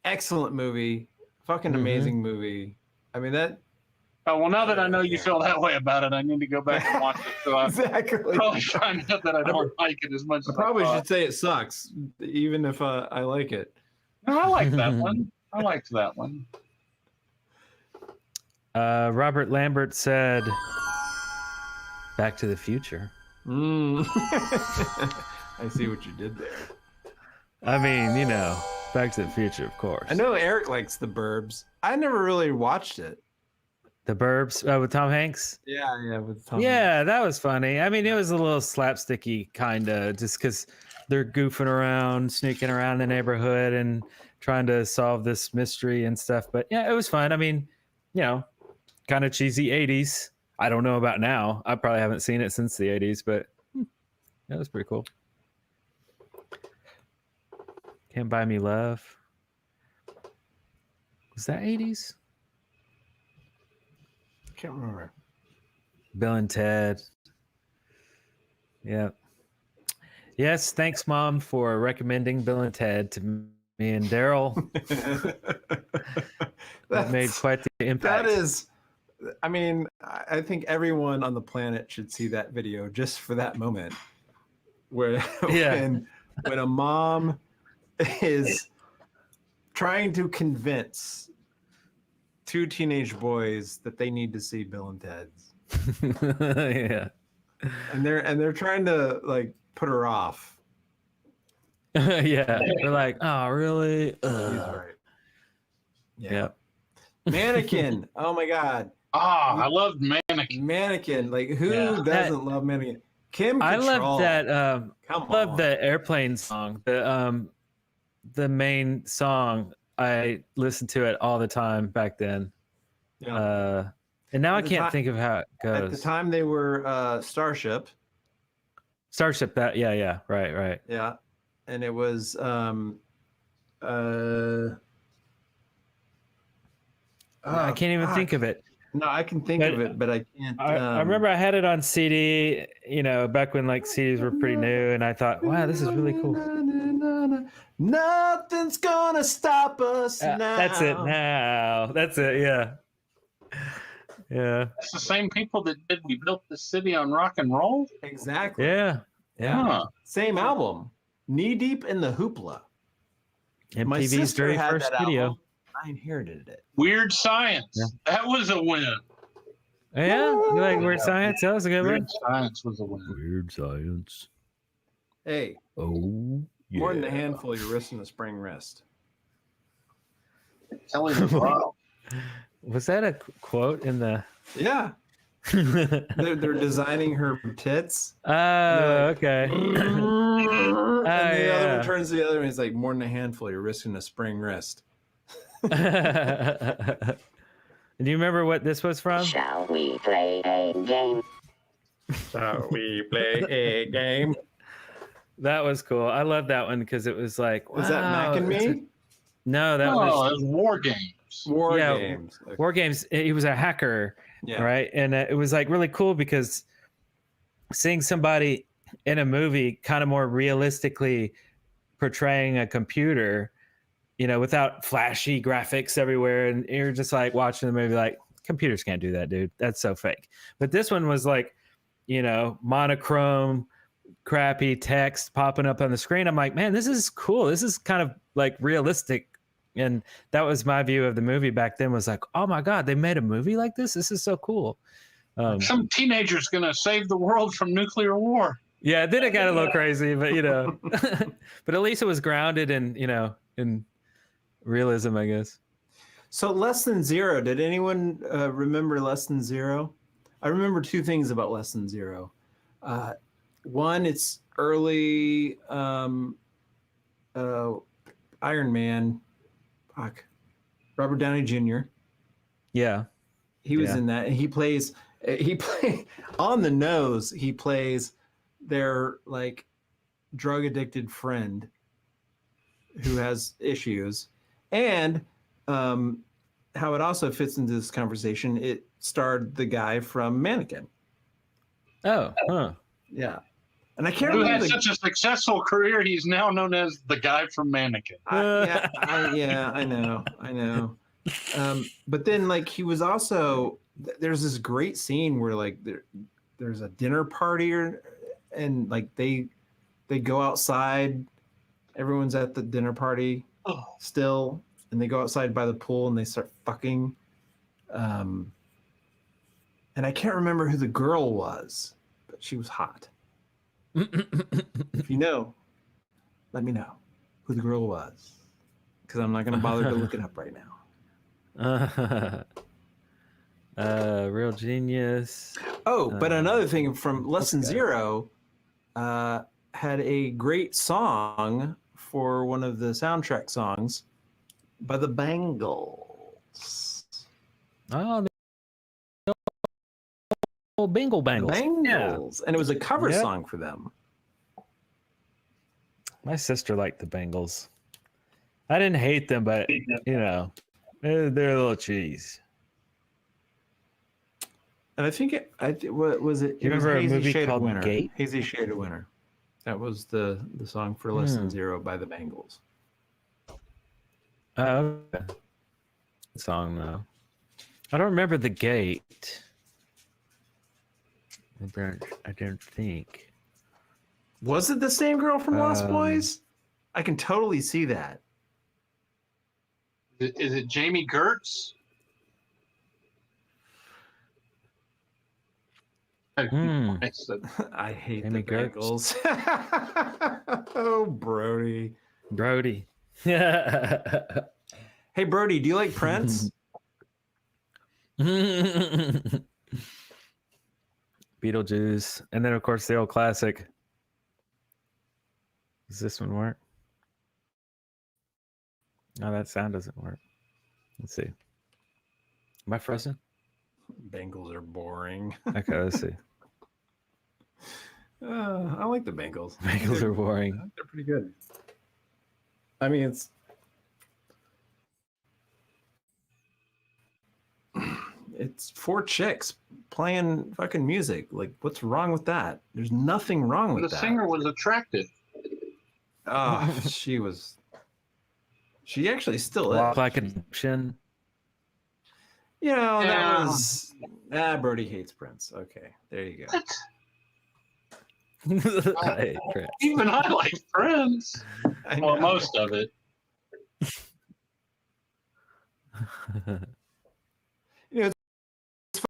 Excellent movie. Fucking amazing movie. I mean, that. Oh, well, now that I know you feel that way about it, I need to go back and watch it. So Exactly. Probably find out that I don't like it as much as I probably should say it sucks, even if I like it. No, I like that one. I liked that one. Robert Lambert said, "Back to the Future." I see what you did there. I mean, Back to the Future, of course. I know Eric likes The Burbs. I never really watched it. The Burbs with Tom Hanks? Yeah, with Tom Hanks. That was funny. I mean, it was a little slapsticky, kind of, just because they're goofing around, sneaking around the neighborhood and trying to solve this mystery and stuff. But yeah, it was fun. I mean, kind of cheesy 80s. I don't know about now. I probably haven't seen it since the 80s, but that was pretty cool. Can't Buy Me Love. Was that 80s? Can't remember. Bill and Ted. Yeah. Yes, thanks, Mom, for recommending Bill and Ted to me and Darrell. That made quite the impact. That is, I mean, I think everyone on the planet should see that video just for that moment, where when a mom is trying to convince two teenage boys that they need to see Bill and Ted's. Yeah. And they're trying to like put her off. Yeah. They're like, oh, really? He's right. Yeah. Yep. Mannequin. Oh my God. I loved Mannequin. Mannequin. Like who doesn't love Mannequin? Kim Cattrall. I love that. Come I love on. the airplane song. The main song. I listened to it all the time back then. Yeah. And now At I the can't think of how it goes. At the time they were Starship. Starship. That. Yeah. Right. Yeah. And it was I can't even think of it. No, I can think of it, but I can't. I remember I had it on CD, back when like CDs were pretty new, and I thought, wow, this is really cool. Nothing's gonna stop us now. That's it now. That's it. Yeah. Yeah. It's the same people that did We Built the City on Rock and Roll? Exactly. Yeah. Huh. Same album. Knee Deep in the Hoopla. My MTV's sister very had first that video. album. I inherited it. Weird Science. Yeah. That was a win. Yeah. You like Weird Science? That was a good Weird one. Science was a win. Weird Science. Hey, Oh, yeah. more than a handful, your wrist and a spring wrist. Kelly McGraw. Was that a quote in the? Yeah. They're designing her tits. Oh, okay. And the other yeah. one turns to the other and he's like, more than a handful, you're risking a spring wrist. Do you remember what this was from? Shall we play a game? Shall we play a game? That was cool. I love that one because it was like, Was that Mac and Me? No, that It was was War Games. War Yeah, Games. Okay. War Games. He was a hacker, Yeah. right? And it was like really cool because seeing somebody in a movie kind of more realistically portraying a computer, without flashy graphics everywhere, and you're just like watching the movie like, computers can't do that, dude. That's so fake. But this one was like, monochrome, crappy text popping up on the screen. I'm like, man, this is cool. This is kind of like realistic. And that was my view of the movie back then, was like, oh my God, they made a movie like this? This is so cool. Some teenager's going to save the world from nuclear war. Yeah, then it got a little crazy, but but at least it was grounded in, in realism, I guess. So Less Than Zero, did anyone remember Less Than Zero? I remember two things about Less Than Zero. One, it's early Iron Man. Fuck. Robert Downey Jr. Yeah. He was in that. And he plays on the nose. He plays their like drug addicted friend who has issues. And how it also fits into this conversation, it starred the guy from Mannequin. Oh, huh. Yeah. And I can't Who remember. had such a successful career, he's now known as the guy from Mannequin. I know. But then, like, he was also. There's this great scene where, like, there's a dinner party, and like they go outside. Everyone's at the dinner party still, and they go outside by the pool and they start fucking. And I can't remember who the girl was, but she was hot. If you know, let me know who the girl was, because I'm not going to bother to look it up right now. Real Genius. Oh, but another thing from Less Than Zero had a great song for one of the soundtrack songs by the Bangles. Oh, the old Bingle Bangles. Bangles. Yeah. And it was a cover song for them. My sister liked the Bangles. I didn't hate them, but, they're a little cheese. And I think what was it? You remember a movie called Gate? Hazy Shade of Winter. That was the song for Less Than Zero by the Bangles. Oh, okay. Song though. I don't remember The Gate. I don't think. Was it the same girl from Lost Boys? I can totally see that. Is it Jamie Gertz? I said, I hate Amy the Bengals. Oh, Brody. Brody. Hey, Brody, do you like Prince? Beetlejuice. And then, of course, the old classic. Does this one work? No, that sound doesn't work. Let's see. Am I frozen? Bengals are boring. Okay, let's see. I like the Bengals. Bengals are boring. They're pretty good. I mean, it's four chicks playing fucking music. Like, what's wrong with that? There's nothing wrong with the that. singer was attractive. Oh, she actually still is. Like an You know, Yeah. that was Brody hates Prince. Okay, there you go. I hate Prince. Even I like Prince. Well, most of it. You know, it's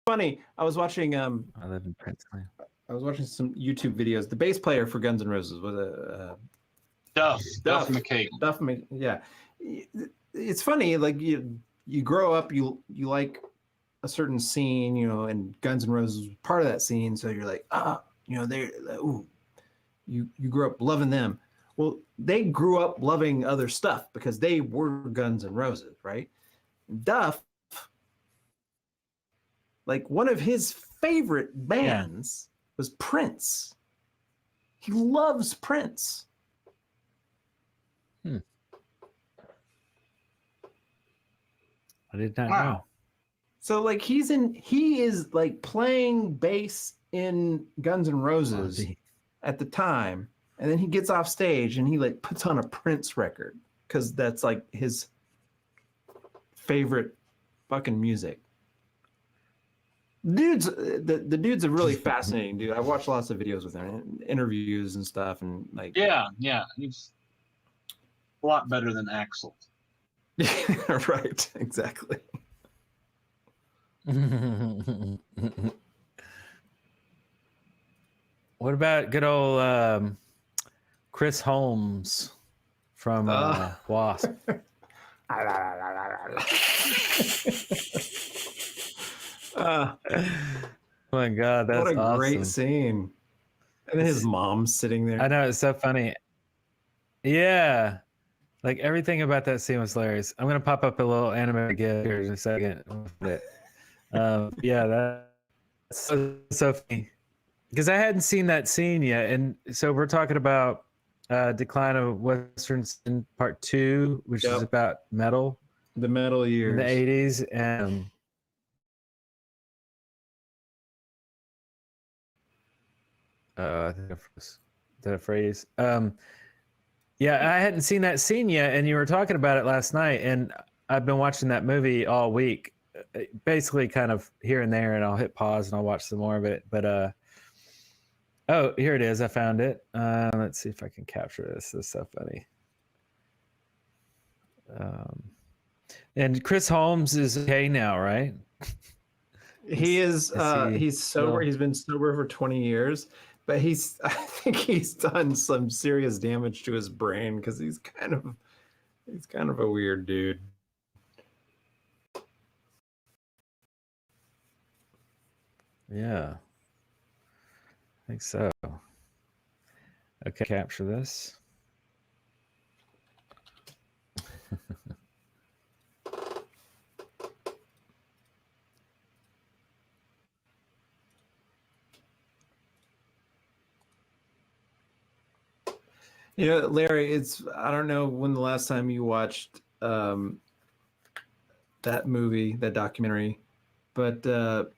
funny. I was watching I live in Prince Land. I was watching some YouTube videos. The bass player for Guns N' Roses was Duff McKagan. Yeah, it's funny. Like you grow up, you like a certain scene, you know, and Guns N' Roses was part of that scene. So you're like, you know, you grew up loving them. Well, they grew up loving other stuff because they were Guns N' Roses, right? Duff, like one of his favorite bands was Prince. He loves Prince. I did not know. So like he is like playing bass in Guns N' Roses at the time, and then he gets off stage and he like puts on a Prince record because that's like his favorite fucking music. The dude's a really fascinating dude. I've watched lots of videos with him, interviews and stuff, and like Yeah, he's a lot better than Axl. right, exactly. What about good old Chris Holmes from Wasp? Oh my God, that's what a awesome. great scene. And his mom's sitting there. I know, it's so funny. Yeah. Like everything about that scene was hilarious. I'm gonna pop up a little anime gif here in a second. Yeah, that's so funny. Because I hadn't seen that scene yet. And so we're talking about Decline of Western Sin Part 2, which is about metal. The metal years. In the 80s. And I think that phrase. Yeah, I hadn't seen that scene yet, and you were talking about it last night, and I've been watching that movie all week, basically kind of here and there, and I'll hit pause and I'll watch some more of it. But oh, here it is. I found it. Let's see if I can capture this. This is so funny. And Chris Holmes is okay now, right? He is. He's sober. He's been sober for 20 years. But I think he's done some serious damage to his brain because he's kind of a weird dude. Yeah, I think so. Okay, capture this. You know, Larry, I don't know when the last time you watched that movie, that documentary, but the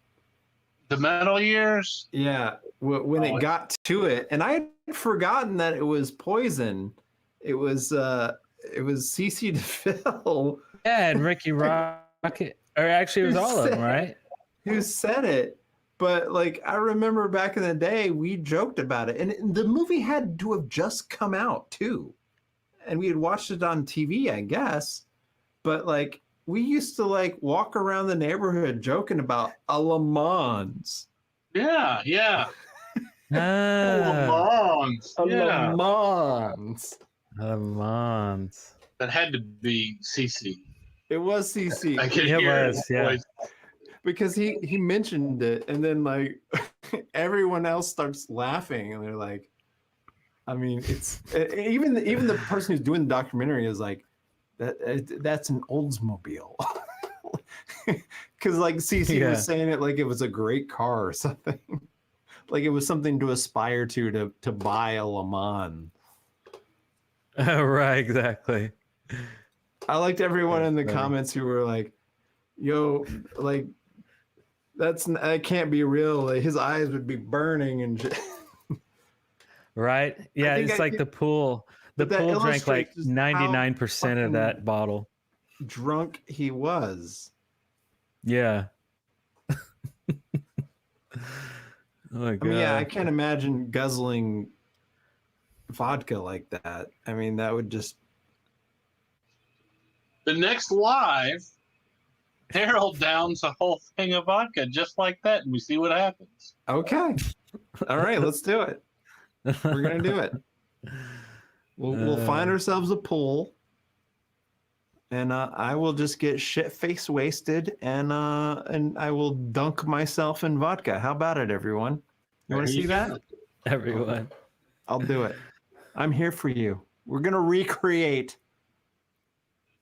metal years. Yeah, when it got to it, and I had forgotten that it was Poison. It was CC DeVille. Yeah, and Ricky Rocket, or actually, it was all of them, right? Who said it? But like, I remember back in the day, we joked about it, and the movie had to have just come out too, and we had watched it on TV, I guess. But like, we used to like walk around the neighborhood joking about a Le Mans, Yeah, yeah. Ah, Yeah. Le Mans. That had to be CC. It was CC. I could It hear was, his yeah. voice. Because he mentioned it, and then like everyone else starts laughing, and they're like, I mean, it's even the person who's doing the documentary is like, that's an Oldsmobile. Because like CC was saying it like it was a great car or something. Like it was something to aspire to buy a Le Mans. Right, exactly. I liked everyone in the comments who were like, yo, like that can't be real. Like, his eyes would be burning and shit. Right? Yeah, it's like the pool. The pool drank like 99% of that bottle. Drunk he was. Yeah. Oh my God. I mean, yeah, I can't imagine guzzling vodka like that. I mean, that would just. The next live, Darrell downs a whole thing of vodka just like that, and we see what happens. Okay. All right, let's do it. We're gonna do it. We'll find ourselves a pool, and I will just get shit-face wasted, and I will dunk myself in vodka. How about it, everyone? You want to see that? Everyone. I'll do it. I'm here for you. We're gonna recreate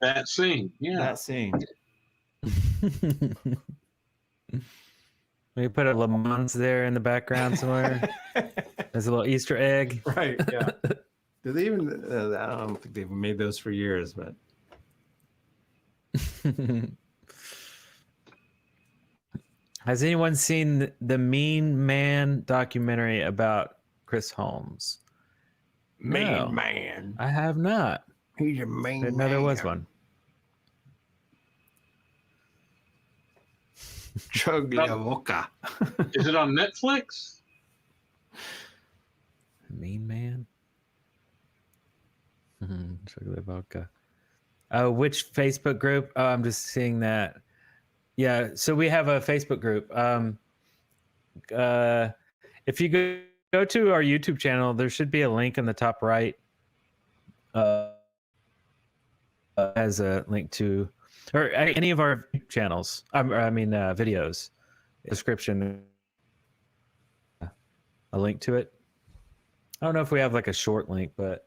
that scene. Yeah, that scene. We put a Le Mans there in the background somewhere. There's a little Easter egg. Right. Yeah. Do they even? I don't think they've made those for years, but. Has anyone seen the Mean Man documentary about Chris Holmes? Mean Man. I have not. He's a mean man. No, there was one. Chug la vodka. Is it on Netflix? Mean Man. Chug la vodka. Which Facebook group? Oh, I'm just seeing that. Yeah, so we have a Facebook group. If you go to our YouTube channel, there should be a link in the top right. As a link to, or any of our channels. Videos. Description. A link to it. I don't know if we have like a short link, but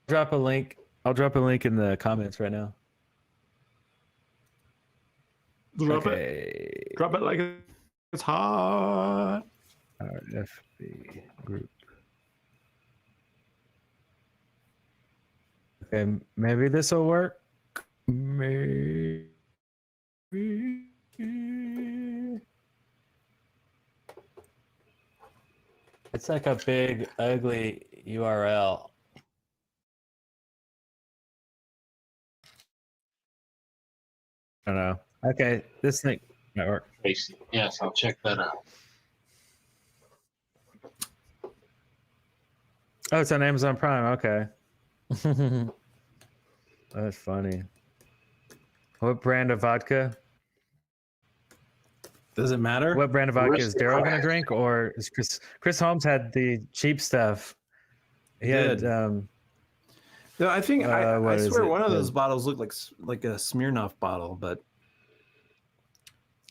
drop a link. I'll drop a link in the comments right now. Drop it. Drop it like it's hot. RFB group. Okay, maybe this will work. Maybe. It's like a big, ugly URL. I don't know. Okay, this thing might work. Yes, I'll check that out. Oh, it's on Amazon Prime. Okay. That's funny. What brand of vodka? Does it matter? What brand of vodka is Darrell going to drink, or is Chris Holmes had the cheap stuff? He had. No, I think I swear one of those bottles looked like a Smirnoff bottle, but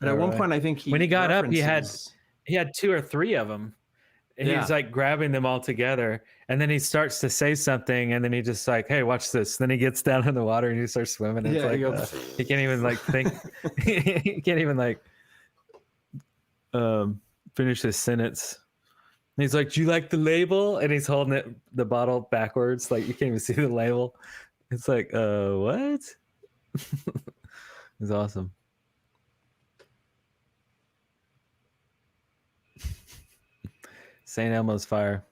at one point I think when he got up, he had 2 or 3 of them. And he's like grabbing them all together, and then he starts to say something, and then he just like, "Hey, watch this." Then he gets down in the water and he starts swimming. And it's like he can't even like think. He can't even like finish his sentence. And he's like, "Do you like the label?" And he's holding the bottle backwards, like you can't even see the label. It's like, what? It's awesome. St. Elmo's Fire.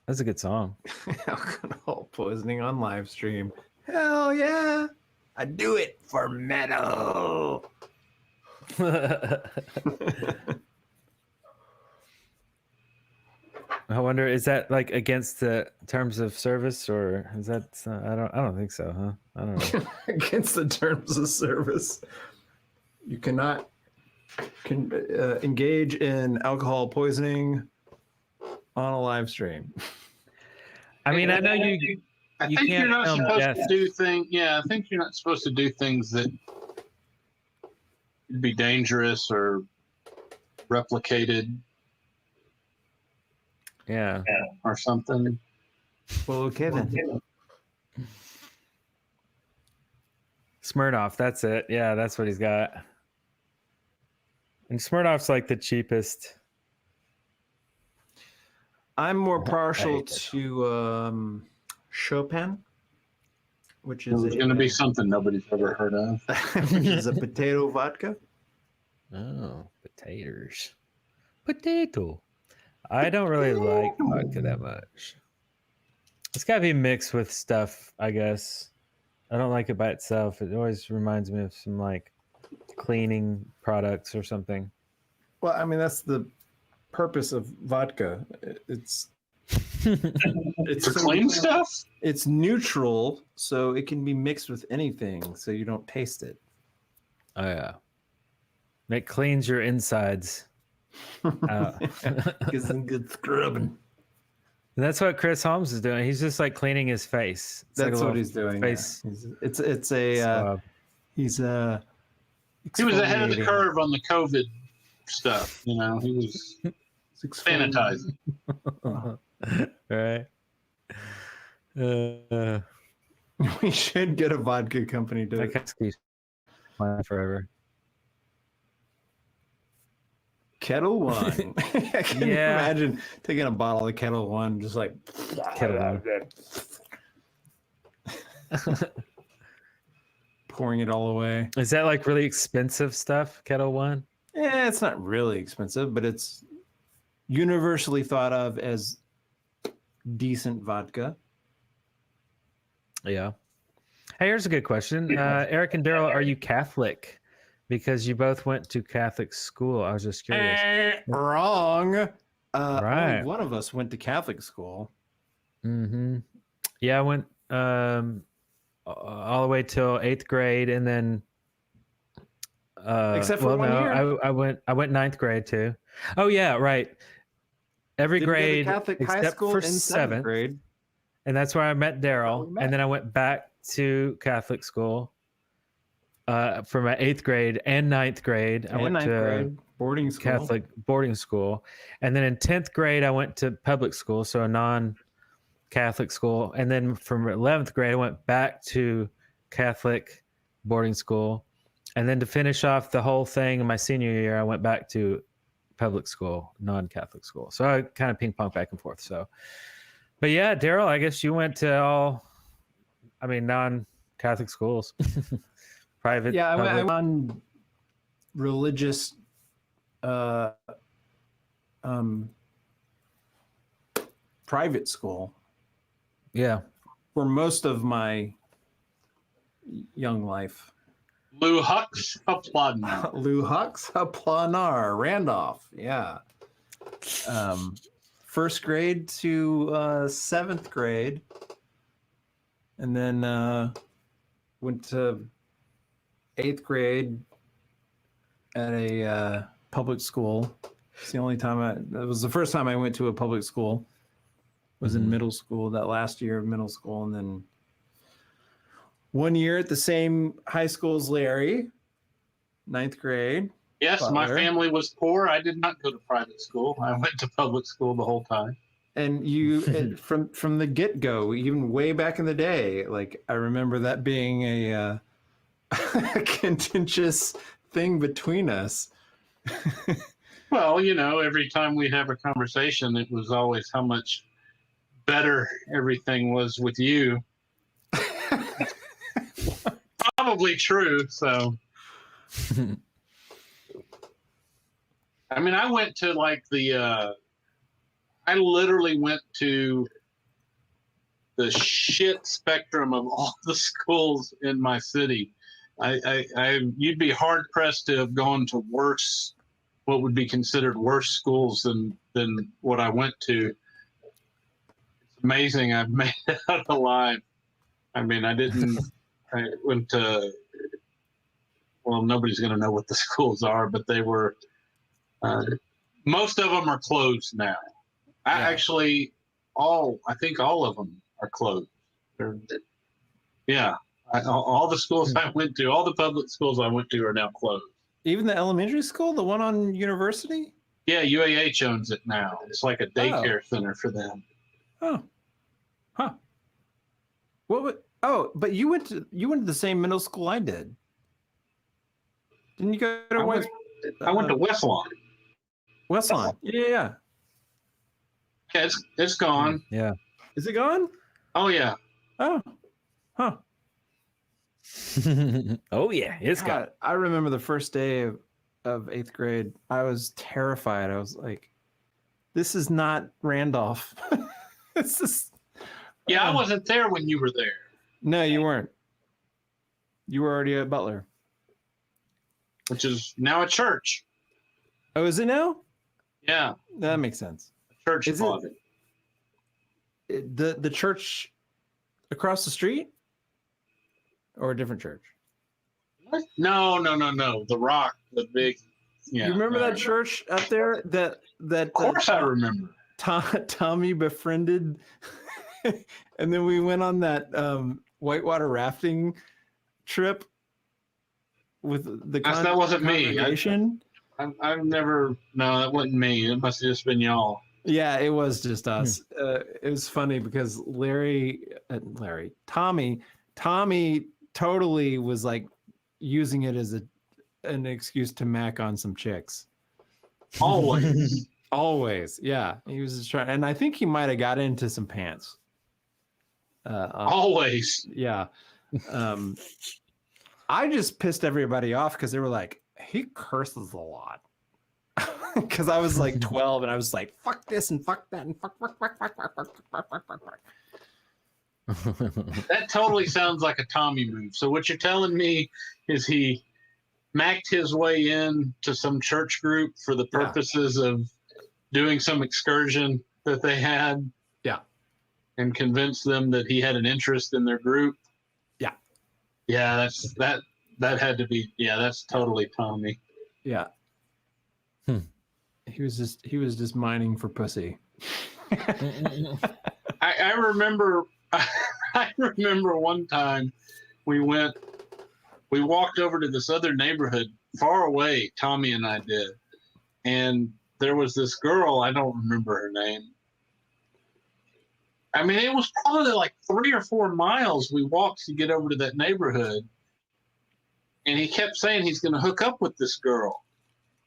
That's a good song. Alcohol poisoning on live stream. Hell yeah. I do it for metal. I wonder, is that like against the terms of service, or is that? I don't think so, huh? I don't know. Against the terms of service. You cannot engage in alcohol poisoning on a live stream. I mean, I know you. I think you're not supposed to do things. Yeah, I think you're not supposed to do things that would be dangerous or replicated. Yeah. Or something. Well, okay then. Smirnoff, that's it. Yeah, that's what he's got. And Smirnoff's like the cheapest. I'm more partial to Chopin, which is going to be something nobody's ever heard of. Which is a potato vodka. Oh, potatoes. Potato. I don't really like vodka that much. It's got to be mixed with stuff, I guess. I don't like it by itself. It always reminds me of some like cleaning products or something. Well, I mean, that's the purpose of vodka. It's for clean stuff. It's neutral, so it can be mixed with anything, so you don't taste it. Oh yeah, it cleans your insides. Gives them good scrubbing. And that's what Chris Holmes is doing. He's just like cleaning his face. It's That's like what he's doing. Face. Yeah. He was ahead of the curve on the COVID stuff. You know, he was sanitizing. Right. We should get a vodka company to excuse forever. Kettle One. I can imagine taking a bottle of Kettle One, just like Kettle One. Pouring it all away. Is that like really expensive stuff, Kettle One? Yeah, it's not really expensive, but it's universally thought of as decent vodka. Yeah. Hey, here's a good question. Eric and Darrell, are you Catholic? Because you both went to Catholic school. I was just curious. Wrong. Right. Only one of us went to Catholic school. Mm-hmm. Yeah, I went all the way till 8th grade, and then except for 1 year. I went 9th grade too. Oh yeah, right. Every grade Catholic high except school for in 7th grade. And that's where I met Darrell. And then I went back to Catholic school for my 8th grade and 9th grade. I went to boarding school. Catholic boarding school. And then in 10th grade, I went to public school, so a non-Catholic school. And then from 11th grade, I went back to Catholic boarding school. And then to finish off the whole thing in my senior year, I went back to public school, non-Catholic school. So I kind of ping pong back and forth. So, but yeah, Darrell, I guess you went to non-Catholic schools, private. Yeah, I went on religious, private school. Yeah. For most of my young life. Lou Hux Aplanar. Lou Hux Aplanar, Randolph. Yeah. 1st grade to 7th grade. And then went to 8th grade at a public school. It's the only time that was the first time I went to a public school. Was in middle school, that last year of middle school, and then 1 year at the same high school as Larry, 9th grade. Yes, my family was poor. I did not go to private school. I went to public school the whole time. And you, from the get-go, even way back in the day, like I remember that being a contentious thing between us. Well, you know, every time we have a conversation, it was always how much better everything was with you. Probably true. So, I mean, I went to like I literally went to the shit spectrum of all the schools in my city. You'd be hard pressed to have gone to what would be considered worse schools than what I went to. It's amazing I've made it out alive. I mean, I went to well, nobody's going to know what the schools are, but they were. Most of them are closed now. I think all of them are closed. All the schools I went to, all the public schools I went to are now closed. Even the elementary school, the one on University? Yeah, UAH owns it now. It's like a daycare center for them. Oh. Huh. But you went to the same middle school I did. Didn't you go to I went to Westlawn. Westlawn. Yeah. Yeah, it's gone. Yeah. Is it gone? Oh yeah. Oh. Huh. Oh yeah, it's gone. I remember the first day of 8th grade. I was terrified. I was like, this is not Randolph. This is. Yeah, I wasn't there when you were there. No, you weren't. You were already at Butler. Which is now a church. Oh, is it now? Yeah. That makes sense. Church is it the church across the street? Or a different church? What? No. The Rock, the big. Yeah. You remember that church up there? That. Of course, I remember. Tommy befriended, and then we went on that whitewater rafting trip with the that wasn't me. I've never. No, that wasn't me. It must have just been y'all. Yeah, it was just us. It was funny because Tommy totally was like using it as an excuse to mac on some chicks. Always. Always. Yeah. He was just trying, and I think he might have got into some pants. Always. Yeah. I just pissed everybody off because they were like, he curses a lot. Because I was like 12 and I was like, fuck this and fuck that and fuck. That totally sounds like a Tommy move. So what you're telling me is he macked his way in to some church group for the purposes of doing some excursion that they had. Yeah. And convinced them that he had an interest in their group. Yeah. Yeah, that had to be, that's totally Tommy. Yeah. He was just mining for pussy. I remember one time we walked over to this other neighborhood far away, Tommy and I did. And there was this girl, I don't remember her name. I mean, it was probably like 3 or 4 miles we walked to get over to that neighborhood. And he kept saying he's going to hook up with this girl.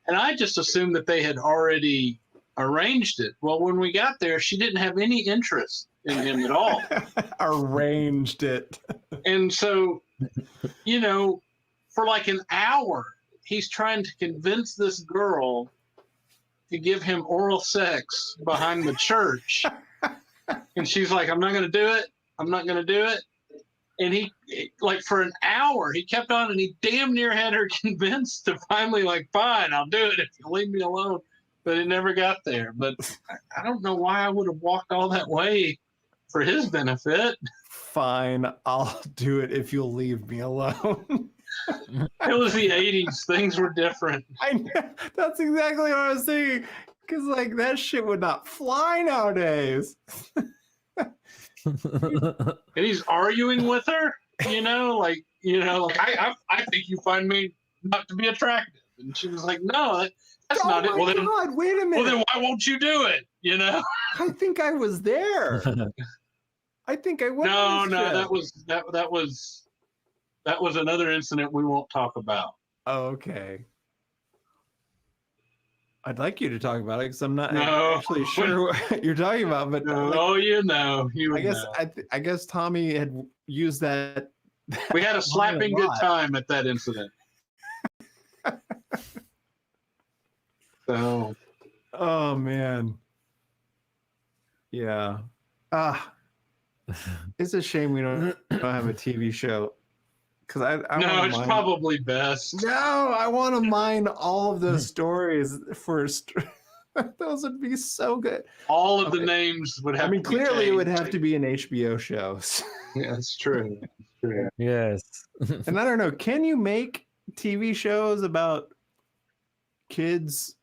And I just assumed that they had already arranged it. Well, when we got there, she didn't have any interest in him at all. Arranged it. And so, for like an hour, he's trying to convince this girl to give him oral sex behind the church. And she's like, I'm not going to do it. I'm not going to do it. And he, like, for an hour, he kept on, and he damn near had her convinced to finally, like, fine, I'll do it if you leave me alone. But it never got there. But I don't know why I would have walked all that way for his benefit. Fine, I'll do it if you'll leave me alone. It was the 80s. Things were different. I know. That's exactly what I was thinking. Because, like, that shit would not fly nowadays. And he's arguing with her, I think you find me not to be attractive. And she was like, no, that's not it. Well, then, wait a minute. Well, then why won't you do it? I think I was there. I think I was. No, that was another incident we won't talk about. Oh, okay. I'd like you to talk about it because I'm not actually sure what you're talking about. But I guess Tommy had used that. We had a slapping good time at that incident. So. Oh man. Yeah. It's a shame we don't have a TV show. Because it's probably best. No, I want to mine all of those stories first. Those would be so good. All of the names would have. Clearly, it would have to be an HBO show. Yeah, that's true. Yes. And I don't know. Can you make TV shows about kids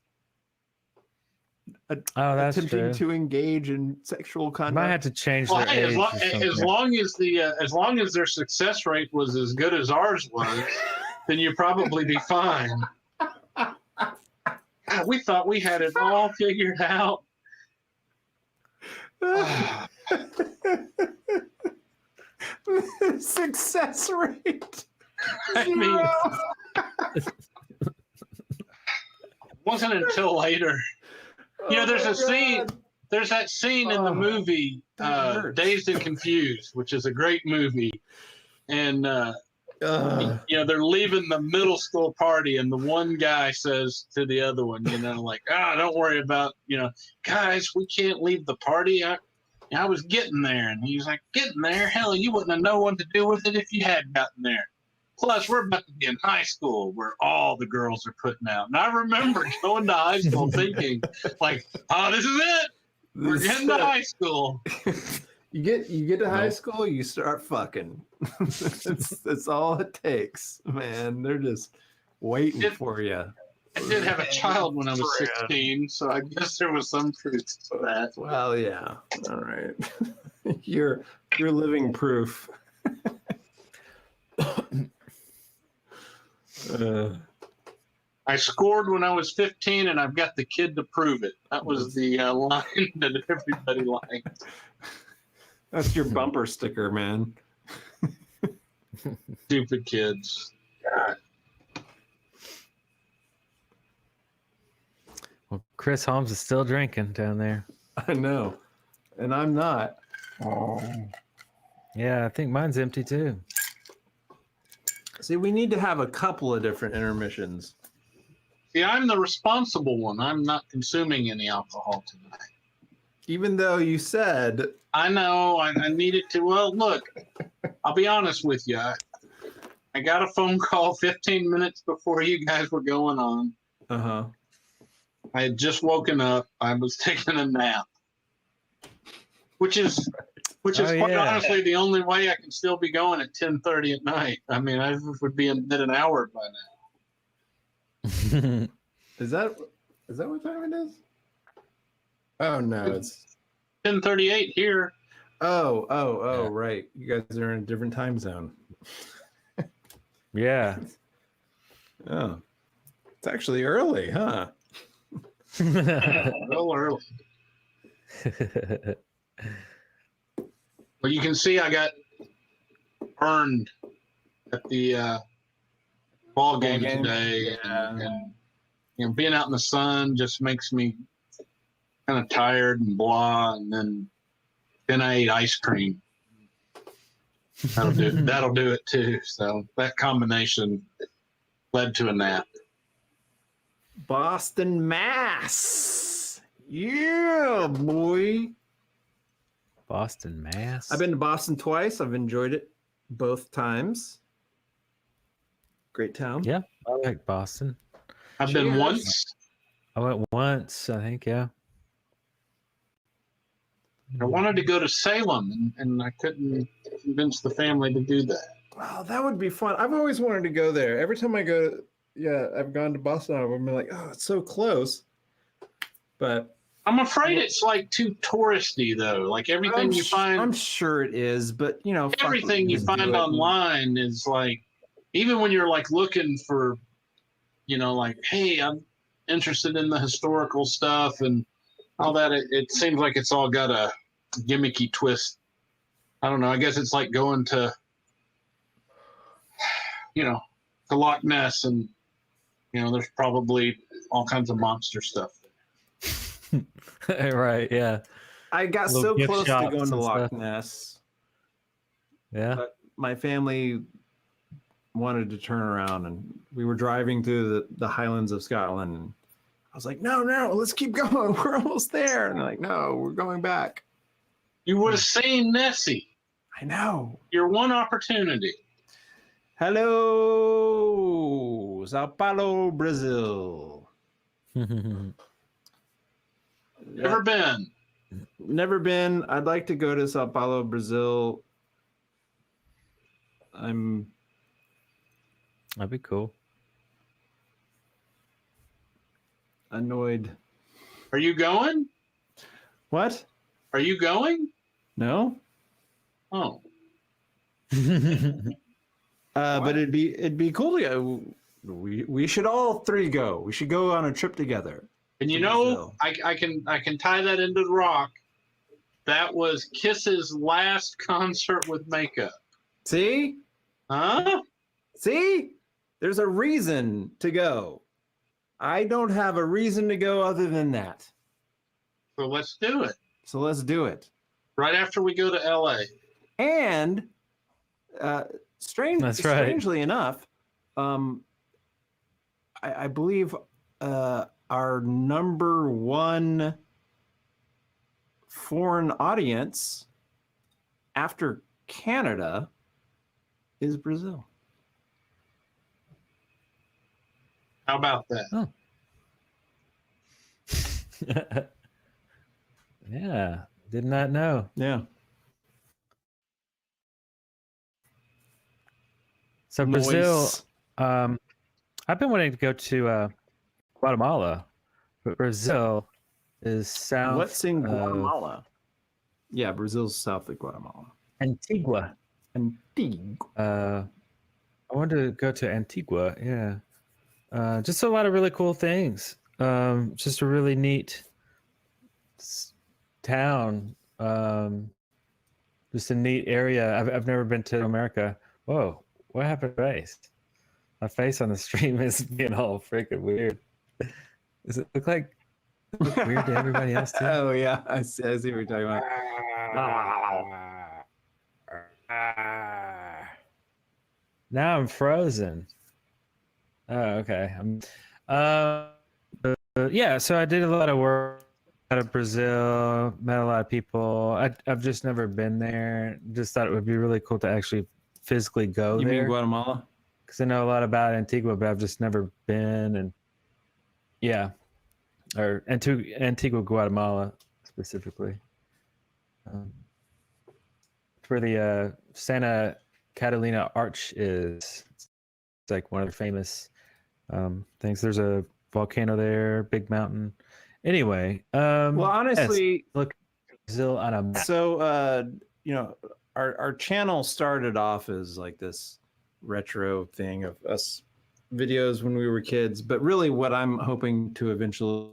attempting true. to engage in sexual conduct? Might have to change Well, their hey, age. as long as their success rate was as good as ours was, then you'd probably be fine. God, we thought we had it all figured out. Success rate. I mean, it wasn't until later. You know, there's that scene in the movie Dazed and Confused, which is a great movie. And, you know, they're leaving the middle school party, and the one guy says to the other one, you know, like, don't worry about, you know, guys, we can't leave the party. I was getting there. And he's like, getting there? Hell, you wouldn't have known what to do with it if you had gotten there. Plus, we're about to be in high school where all the girls are putting out. And I remember going to high school thinking, like, this is it. We're getting to high school. You get to high school, you start fucking. That's all it takes, man. They're just waiting for you. I did have a child when I was 16, so I guess there was some truth to that. Well, yeah. All right. You're living proof. I scored when I was 15, and I've got the kid to prove it. That was the line that everybody liked. That's your bumper sticker, man. Stupid kids. God. Well, Chris Holmes is still drinking down there. I know. And I'm not. Oh. Yeah, I think mine's empty too. See, we need to have a couple of different intermissions. See, I'm the responsible one. I'm not consuming any alcohol tonight. Even though you said... I know. I needed to. Well, look, I'll be honest with you. I got a phone call 15 minutes before you guys were going on. Uh-huh. I had just woken up. I was taking a nap, which is quite honestly the only way I can still be going at 10:30 at night. I mean, I would be in bed an hour by now. Is that what time it is? Oh no, it's 10:38 here. Oh, right. You guys are in a different time zone. Yeah. Oh, it's actually early, huh? Real early. Well, you can see I got burned at the ball game today, and you know, being out in the sun just makes me kind of tired and blah. And then I ate ice cream. That'll do it too. So that combination led to a nap. Boston, Mass. Yeah, boy. Boston, Mass. I've been to Boston twice. I've enjoyed it both times. Great town. Yeah, I like Boston. I've been once. I went once, I think, yeah. I wanted to go to Salem, and I couldn't convince the family to do that. Wow, that would be fun. I've always wanted to go there. Every time I go, I've gone to Boston, I've been like, oh, it's so close. But I'm afraid it's like too touristy, though. Like everything you find. I'm sure it is, but you know, everything you find online is like, even when you're like looking for, you know, like, hey, I'm interested in the historical stuff and all that. It seems like it's all got a gimmicky twist. I don't know. I guess it's like going to, you know, to Loch Ness, and you know, there's probably all kinds of monster stuff. Right, yeah. I got so close to going to Loch Ness. Yeah. But my family wanted to turn around, and we were driving through the Highlands of Scotland, and I was like, no, let's keep going. We're almost there. And they're like, no, we're going back. You would have seen Nessie. I know. Your one opportunity. Hello, Sao Paulo, Brazil. Never been. Never been. I'd like to go to Sao Paulo, Brazil. That'd be cool. annoyed. Are you going? What? Are you going? No. Oh. But it'd be cool to go. We should all three go. We should go on a trip together. And you know, I can tie that into the rock. That was Kiss's last concert with makeup. See? Huh? See? There's a reason to go. I don't have a reason to go other than that. So let's do it. Right after we go to LA. And strangely enough, I believe our number one foreign audience after Canada is Brazil. How about that? Oh. Yeah, did not know. Yeah. So Brazil, I've been wanting to go to Guatemala, but Brazil is south. What's in Guatemala? Yeah, Brazil's south of Guatemala. Antigua. I wanted to go to Antigua. Yeah. Just a lot of really cool things. Just a really neat town. Just a neat area. I've never been to America. Whoa, what happened to my face? My face on the stream is being all freaking weird. Does it look weird to everybody else too? Oh yeah, I see what you're talking about. Now I'm frozen. Oh, okay. Yeah, so I did a lot of work out of Brazil, met a lot of people. I've just never been there. Just thought it would be really cool to actually physically go there. You mean Guatemala? Because I know a lot about Antigua, but I've just never been. And yeah, or Antigua, Guatemala specifically. Where the Santa Catalina Arch is. It's like one of the famous things. There's a volcano there, big mountain. Anyway, well, honestly, look, Brazil on a map. So our channel started off as like this retro thing of us videos when we were kids, but really what I'm hoping to eventually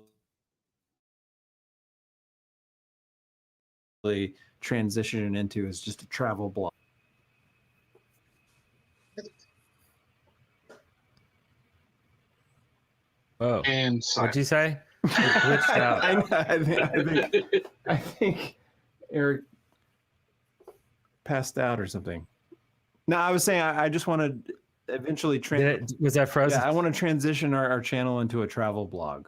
transition into is just a travel blog. Oh, and what'd you say? Glitched out. I think Eric passed out or something. No, I was saying I just want to eventually was that frozen? Yeah, I want to transition our channel into a travel blog.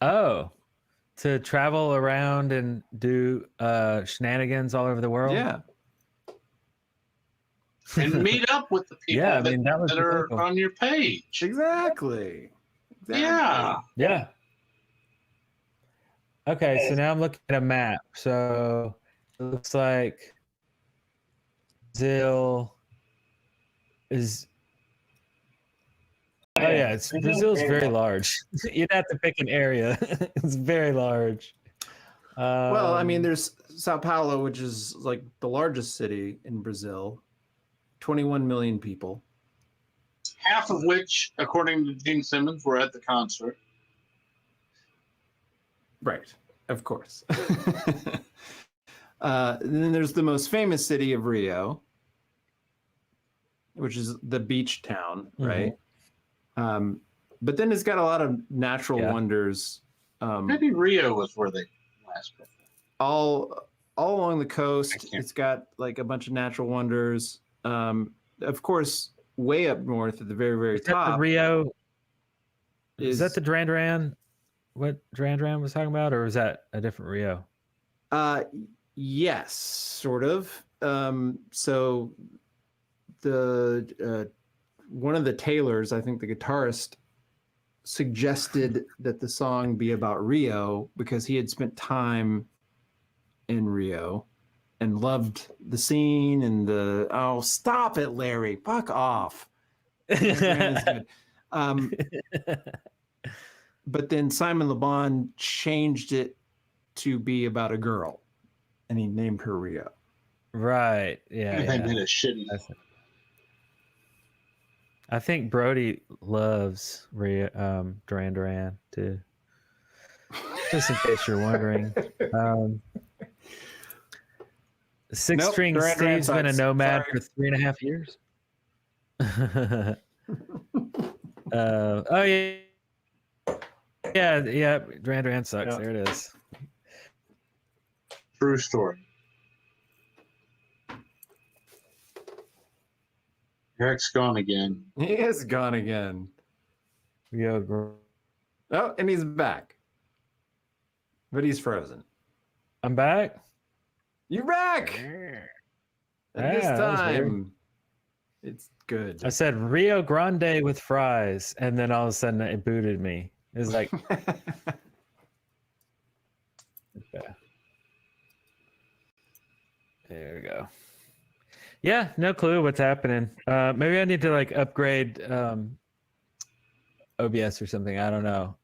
Oh, to travel around and do shenanigans all over the world? Yeah. And meet up with the people that are on your page. Exactly. Yeah. Yeah. Okay, so now I'm looking at a map. So it looks like Brazil is. Oh yeah, Brazil is very large. You'd have to pick an area. It's very large. Well, I mean, there's Sao Paulo, which is like the largest city in Brazil, 21 million people. Half of which, according to Gene Simmons, were at the concert. Right, of course. Then there's the most famous city of Rio, which is the beach town, right? But then it's got a lot of natural wonders. Maybe Rio was where they last performed. All along the coast, it's got like a bunch of natural wonders. Of course, way up north at the very, very top. The Rio. Is that the Duran Duran? What Duran Duran was talking about, or was that a different Rio? Yes, sort of. So the one of the Taylors, I think the guitarist, suggested that the song be about Rio because he had spent time in Rio and loved the scene and the stop it, Larry, fuck off. Is good. But then Simon Le Bon changed it to be about a girl, and he named her Rio. Right. Yeah. They made a shitty. I think Brody loves Duran Duran too. Just in case you're wondering. Six String Duran Duran Steve's been a sucks. nomad Sorry. for 3.5 years. Oh yeah. Yeah. Duran Duran sucks. Yeah. There it is. True story. Eric's gone again. He is gone again. Yeah. Oh, and he's back. But he's frozen. I'm back. You're back. And this Yeah, that was weird. time, it's good. I said Rio Grande with fries, and then all of a sudden it booted me. It was like, okay. There we go. Yeah, no clue what's happening. Maybe I need to like upgrade OBS or something. I don't know,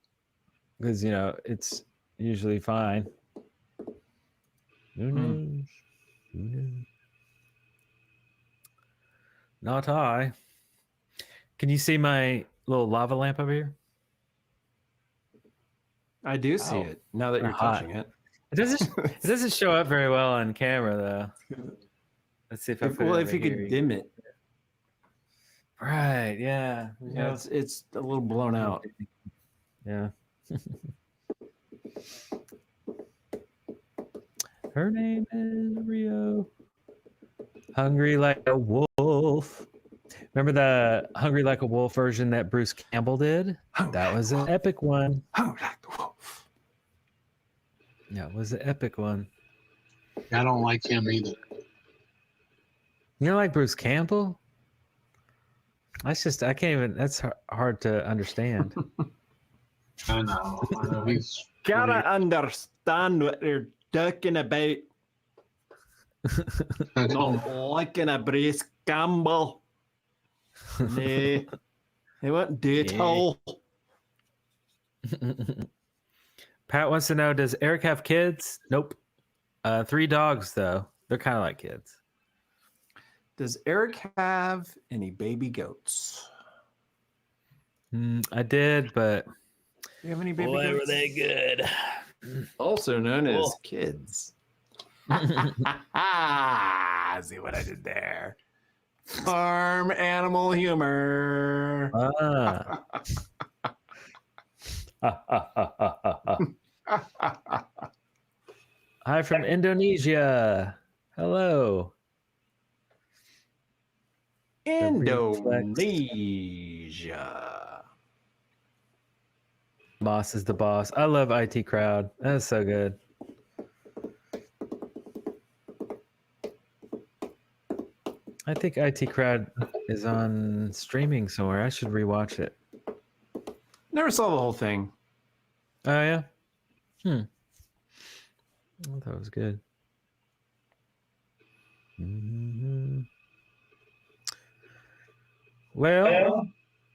because it's usually fine. Who knows? Who knows? Not I. Can you see my little lava lamp over here? I do see it now that you're hot. touching it. It doesn't show up very well on camera though. Let's see if I put it If you over could here. dim it. Right, yeah. Yeah, it's a little blown out. Yeah. Her name is Rio. Hungry Like a Wolf. Remember the Hungry Like a Wolf version that Bruce Campbell did? That was an epic one. Hungry like the wolf. Yeah, it was an epic one. I don't like him either. You don't like Bruce Campbell? I can't even, that's hard to understand. I know. He's Gotta understand what they're talking about. I don't. Not liking a Bruce Campbell. Nah, they won't do it all. Pat wants to know, does Eric have kids? Nope. 3 dogs though. They're kind of like kids. Does Eric have any baby goats? I did, but Do you have any baby boy, goats? were they good. Also known as Cool. kids. See what I did there? Farm animal humor. Hi from Indonesia. Hello. Indonesia. Boss is the boss. I love IT Crowd. That's so good. I think IT Crowd is on streaming somewhere. I should rewatch it. Never saw the whole thing. Oh yeah. I thought it was good. Well,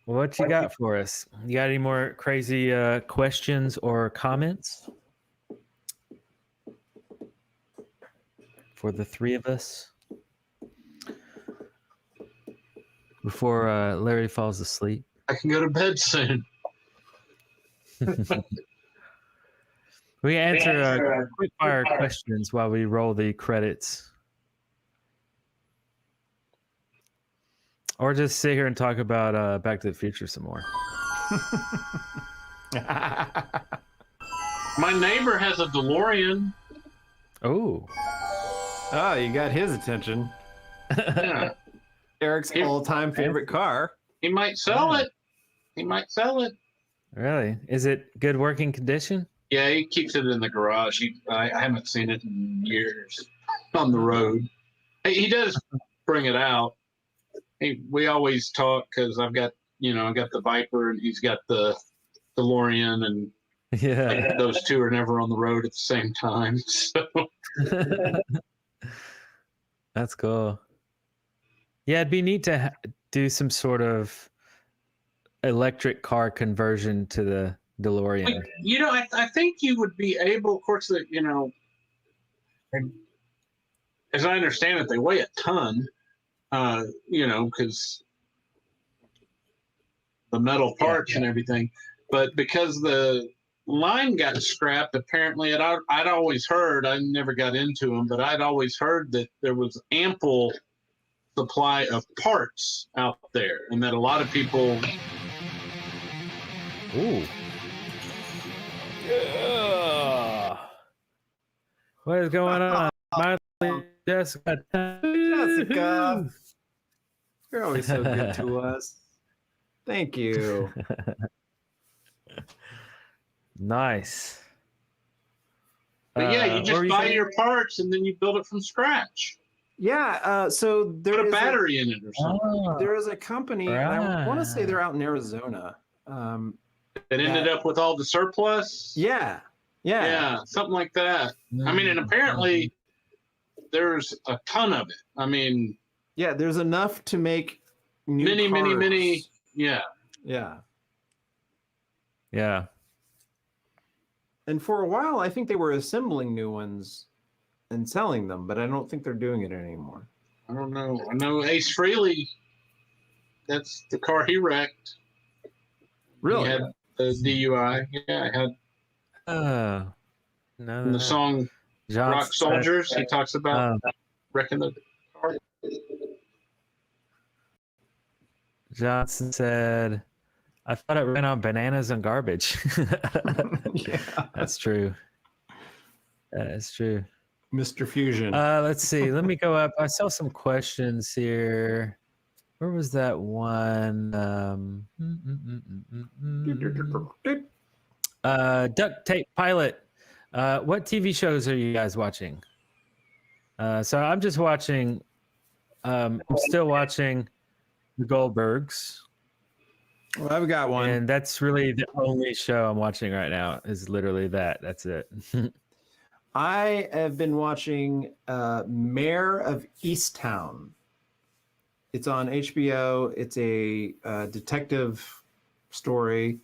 what you got for us? You got any more crazy questions or comments for the 3 of us before Larry falls asleep? I can go to bed soon. We answer quick fire questions while we roll the credits. Or just sit here and talk about Back to the Future some more. My neighbor has a DeLorean. Oh. Oh, you got his attention. Yeah. Eric's all-time favorite car. He might sell it. He might sell it. Really? Is it good working condition? Yeah, he keeps it in the garage. I haven't seen it in years on the road. He does bring it out. We always talk because I've got the Viper and he's got the DeLorean, and Yeah. those two are never on the road at the same time. So That's cool. Yeah, it'd be neat to do some sort of electric car conversion to the DeLorean. You know, I think you would be able, of course, that, you know, as I understand it, they weigh a ton, you know, because the metal parts and everything. But because the line got scrapped, apparently, I'd always heard, I never got into them, but I'd always heard that there was ample supply of parts out there, and that a lot of people. Ooh. Yeah. What is going on? Jessica. Jessica. You're always so good to us. Thank you. Nice. But yeah, you just buy your parts and then you build it from scratch. Yeah, so there Put a is battery in it or something. There is a company, and I want to say they're out in Arizona. It ended up with all the surplus. Yeah, something like that. I mean, and apparently there's a ton of it. I mean, yeah, there's enough to make many. Yeah. And for a while, I think they were assembling new ones and selling them, but I don't think they're doing it anymore. I don't know. I know Ace Frehley. That's the car he wrecked. Really? He had the DUI. Yeah, I had. No. In the song "Rock Soldiers," he talks about wrecking the car. Johnson said, "I thought it ran on bananas and garbage." Yeah, that's true. That is true. Mr. Fusion. Let's see. Let me go up. I saw some questions here. Where was that one? Duct Tape Pilot. What TV shows are you guys watching? So I'm just watching. I'm still watching The Goldbergs. Well, I've got one. And that's really the only show I'm watching right now is literally that. That's it. I have been watching Mayor of Easttown. It's on HBO. It's a detective story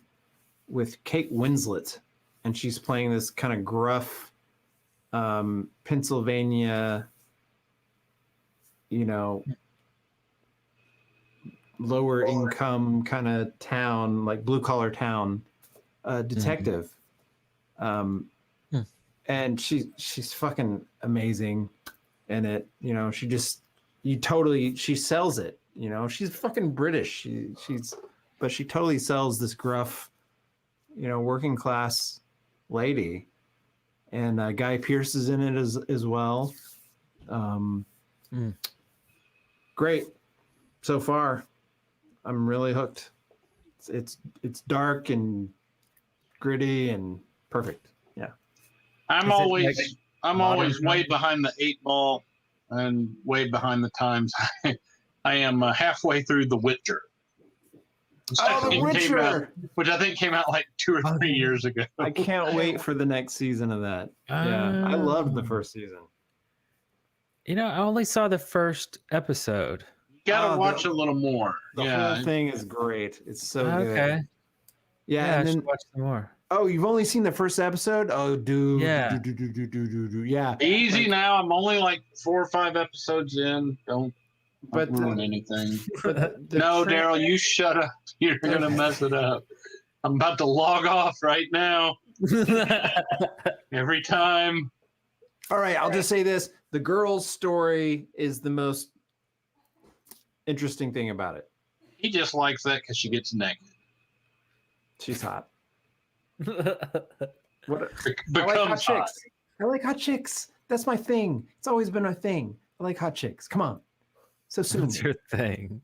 with Kate Winslet, and she's playing this kind of gruff Pennsylvania, lower income kind of town, like blue collar town detective. And she's fucking amazing in it. She sells it. She's fucking British. But she totally sells this gruff, working class lady. And Guy Pearce is in it as well. Great so far. I'm really hooked. It's dark and gritty and perfect. Yeah. I'm always way behind the 8 ball and way behind the times. I am halfway through The Witcher. The Witcher, which I think came out like 2 or 3 years ago. I can't wait for the next season of that. I loved the first season. I only saw the first episode. You gotta watch a little more. The whole thing is great. It's so good. Okay. Yeah, and I then should watch some more. Oh, you've only seen the first episode? Oh, dude. Yeah. Yeah. Easy now. I'm only like 4 or 5 episodes in. Don't ruin anything. No, Darrell, you shut up. You're gonna mess it up. I'm about to log off right now. Every time. All right, I'll just say this. The girl's story is the most interesting thing about it. He just likes that because she gets naked. She's hot. Becomes hot. I like hot chicks. That's my thing. It's always been my thing. I like hot chicks. Come on. So soon. That's your thing.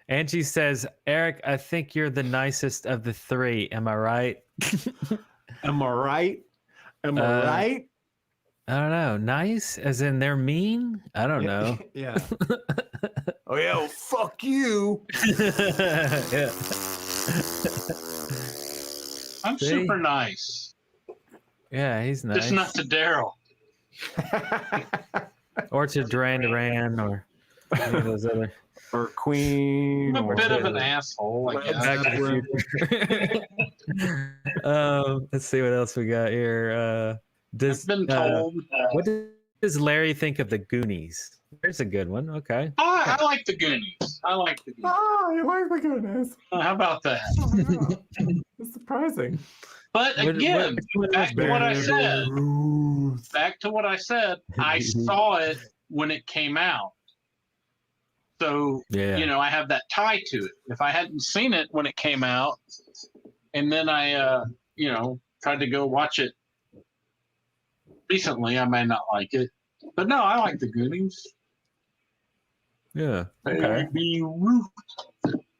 Angie says, Eric, I think you're the nicest of the 3. Am I right? Am I right? Am I right? I don't know. Nice? As in they're mean? I don't know. Yeah. Oh, yeah. Well, fuck you. Yeah. I'm super nice. Yeah, he's nice. Just not to Darrell. Or to Duran Duran or Any of those other. Or Queen. I'm a bit of an asshole, I guess. Back to the Future. Let's see what else we got here. I've been told. What does Larry think of the Goonies? There's a good one. Okay. I like the Goonies. I like the Goonies. Oh, you like the Goonies. How about that? Oh, yeah. It's surprising. But again, back to what I said. I saw it when it came out. So, I have that tie to it. If I hadn't seen it when it came out, and then I, tried to go watch it recently, I may not like it. But no, I like the Goonies. Yeah. Okay. Baby Ruth.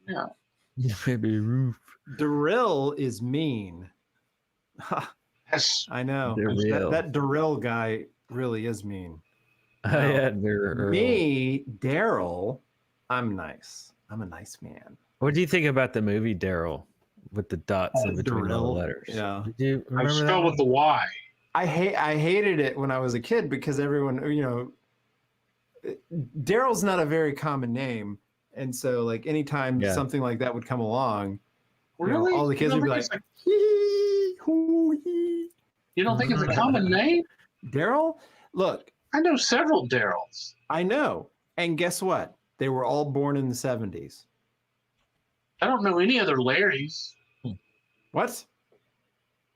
Yeah. Baby Ruth. Darrell is mean. Yes. I know. That Darrell guy really is mean. Me, Darrell, I'm nice. I'm a nice man. What do you think about the movie Darrell with the dots in between all the letters? Yeah. Did you I remember spelled with the Y. I hated it when I was a kid because everyone, Darrell's not a very common name. And so like anytime something like that would come along, really? All the kids would be like, hee, hoo, hee. You don't think it's a common name? Darrell? Look. I know several Darrells. I know. And guess what? They were all born in the 70s. I don't know any other Larrys. What?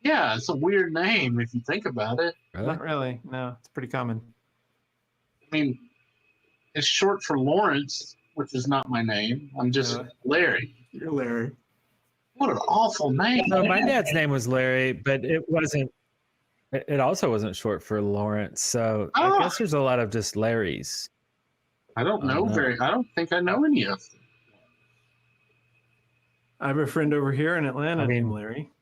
Yeah, it's a weird name if you think about it. Really? Not really. No, it's pretty common. I mean, it's short for Lawrence, which is not my name. I'm just Larry. You're Larry. What an awful name. No, my dad's name was Larry, but it wasn't. It also wasn't short for Lawrence. So I guess there's a lot of just Larrys. I don't know I don't think I know any of them. I have a friend over here in Atlanta named Larry.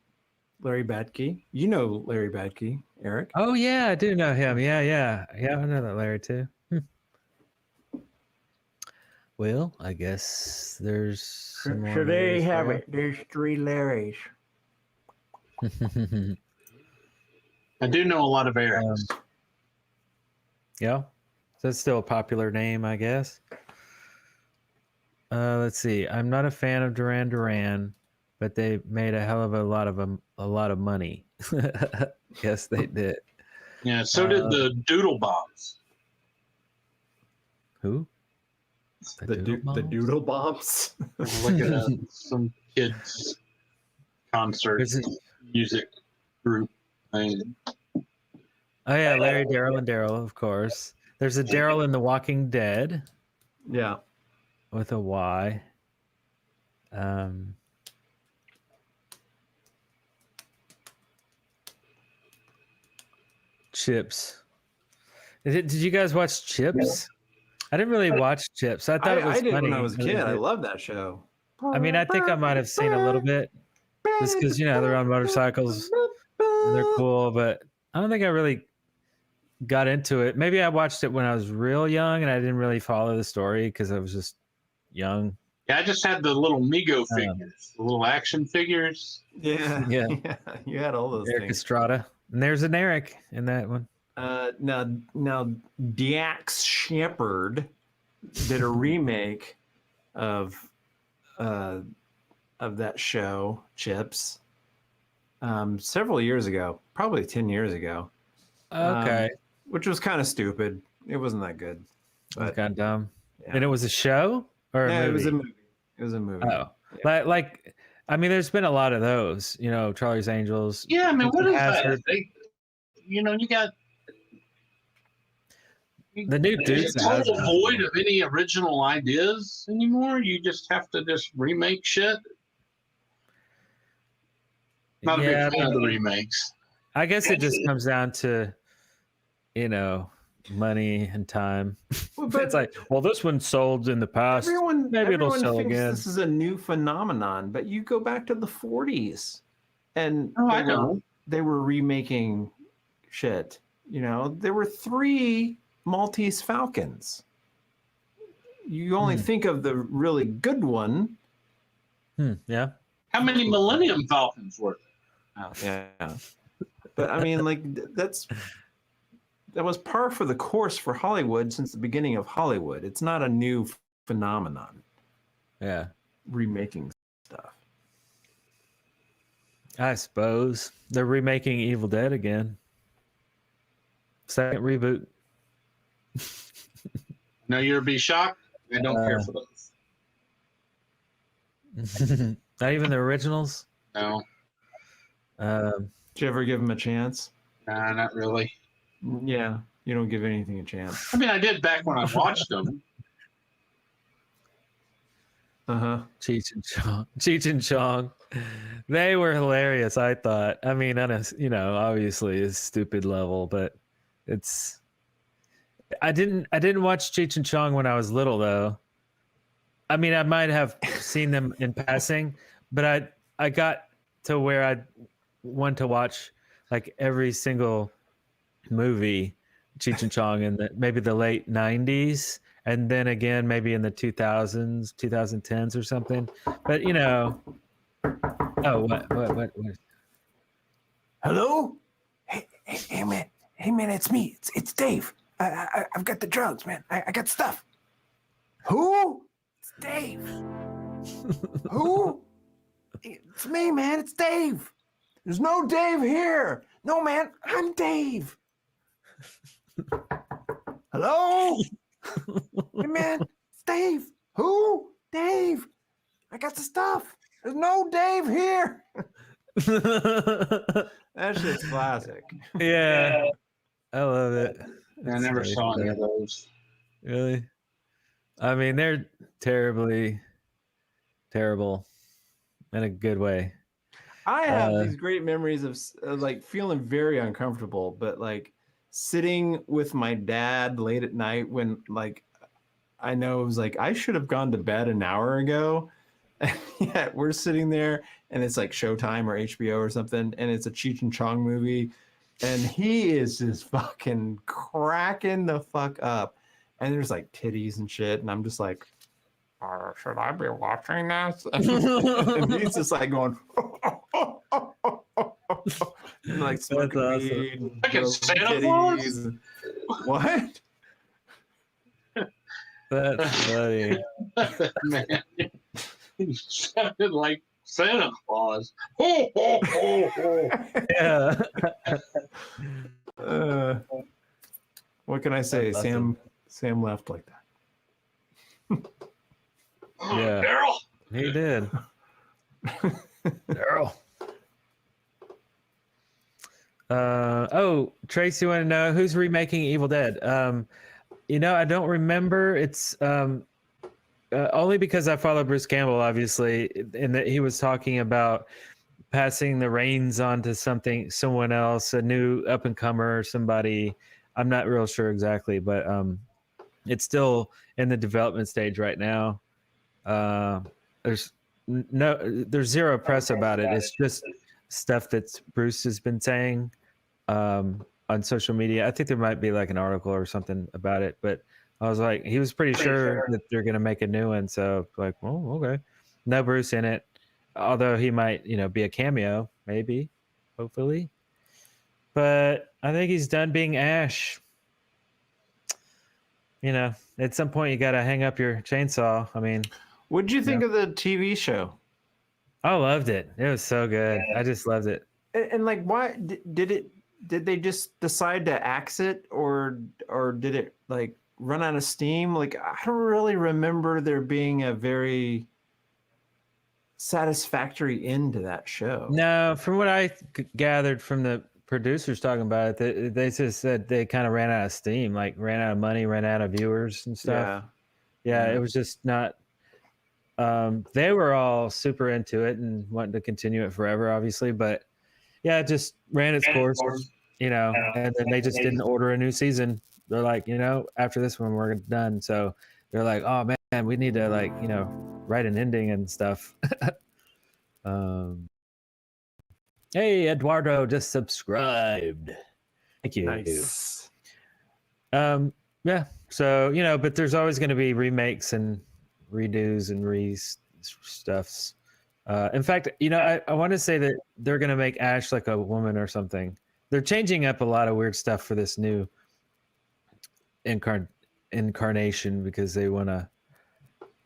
Larry Badke. You know Larry Badke, Eric. Oh yeah, I do know him. Yeah, I know that Larry too. Well, I guess there's some more So there you have there. it. There's 3 Larrys. I do know a lot of Erics. Yeah, so that's still a popular name, I guess. Let's see. I'm not a fan of Duran Duran, but they made a hell of a lot of money. Yes, they did. Yeah, so did the Doodle Bombs. Who? The Doodle Bombs. Look at some kids' concert music group thing. Oh yeah, Larry, Darrell, and Darrell, of course. There's a Darrell in The Walking Dead. Yeah. With a Y. Chips. Did you guys watch Chips? I didn't really watch Chips. I thought it was I did funny when I was a kid. I loved that show. I mean, I think I might have seen a little bit, just because they're on motorcycles and they're cool. But I don't think I really got into it. Maybe I watched it when I was real young and I didn't really follow the story because I was just young. Yeah, I just had the little Mego figures, the little action figures. Yeah. You had all those Eric things. Estrada, and there's an Eric in that one. Now Dax Shepard did a remake of that show, Chips, several years ago, probably 10 years ago. Okay. Which was kind of stupid. It wasn't that good. It was kind of dumb. Yeah. And it was a show or a movie? It was a movie. It was a movie. Oh, like I mean, there's been a lot of those. Charlie's Angels. Yeah, I mean, what is that? You got the new Dukes. It's total void of any original ideas anymore. You just have to just remake shit. Not a big fan of the remakes. I guess it just comes down to, money and time. But it's like, well, this one sold in the past. Maybe it'll sell thinks again. This is a new phenomenon, but you go back to the 40s, and they were remaking shit. There were 3 Maltese Falcons. You only think of the really good one. Yeah. How many Millennium Falcons were there? Yeah. But I mean, like par for the course for Hollywood since the beginning of Hollywood. It's not a new phenomenon. Yeah. Remaking stuff. I suppose they're remaking Evil Dead again. Second reboot. No, you'll be shocked. I don't care for those. Not even the originals? No. Did you ever give them a chance? Nah, not really. Yeah, you don't give anything a chance. I mean, I did back when I watched them. Cheech and Chong. They were hilarious, I thought. I mean, on a, obviously a stupid level, but I didn't watch Cheech and Chong when I was little though. I mean, I might have seen them in passing, but I got to where I want to watch like every single movie Cheech and Chong in maybe the late 90s, and then again maybe in the 2000s, 2010s or something. But what? Hello? Hey man, it's me. It's Dave. I've got the drugs, man. I got stuff. Who? It's Dave. Who? It's me, man. It's Dave. There's no Dave here. No, man. I'm Dave. Hello? Hey, man. It's Dave. Who? Dave. I got the stuff. There's no Dave here. That shit's classic. Yeah. I love it. I never saw any of those. Really? I mean, they're terribly terrible in a good way. I have these great memories of like feeling very uncomfortable, but like sitting with my dad late at night when like I know it was like I should have gone to bed an hour ago. Yeah, we're sitting there and it's like Showtime or HBO or something, and it's a Cheech and Chong movie, and he is just fucking cracking the fuck up, and there's like titties and shit, and I'm just like, should I be watching this? And he's just like going, and like smoking weed. Like Santa Claus? What? That's funny. Man, he sounded like Santa Claus. Yeah. What can I say? Sam left like that. Yeah. Darrell. He did. Darrell. Trace, you want to know who's remaking Evil Dead? I don't remember. It's only because I follow Bruce Campbell, obviously, and that he was talking about passing the reins on to someone else, a new up and comer or somebody. I'm not real sure exactly, but it's still in the development stage right now. There's zero press about it. It's just stuff that Bruce has been saying on social media. I think there might be like an article or something about it, but I was like, he was pretty sure that they're going to make a new one. So like, well, okay. No Bruce in it, although he might, be a cameo, maybe, hopefully. But I think he's done being Ash. At some point you got to hang up your chainsaw. I mean, what'd you think of the TV show? I loved it. It was so good. I just loved it. And like, why did they just decide to axe it, or did it like run out of steam? Like, I don't really remember there being a very satisfactory end to that show. No, from what I gathered from the producers talking about it, they just said they kind of ran out of steam, like ran out of money, ran out of viewers and stuff. Yeah, it was just not. They were all super into it and wanting to continue it forever, obviously, but yeah, it just ran its course, and then they just didn't order a new season. They're like, after this one, we're done. So they're like, oh man, we need to write an ending and stuff. Hey, Eduardo just subscribed. Thank you. Nice. Yeah. So, but there's always going to be remakes and redos and stuffs. In fact, I want to say that they're going to make Ash like a woman or something. They're changing up a lot of weird stuff for this new incarnation because they want to,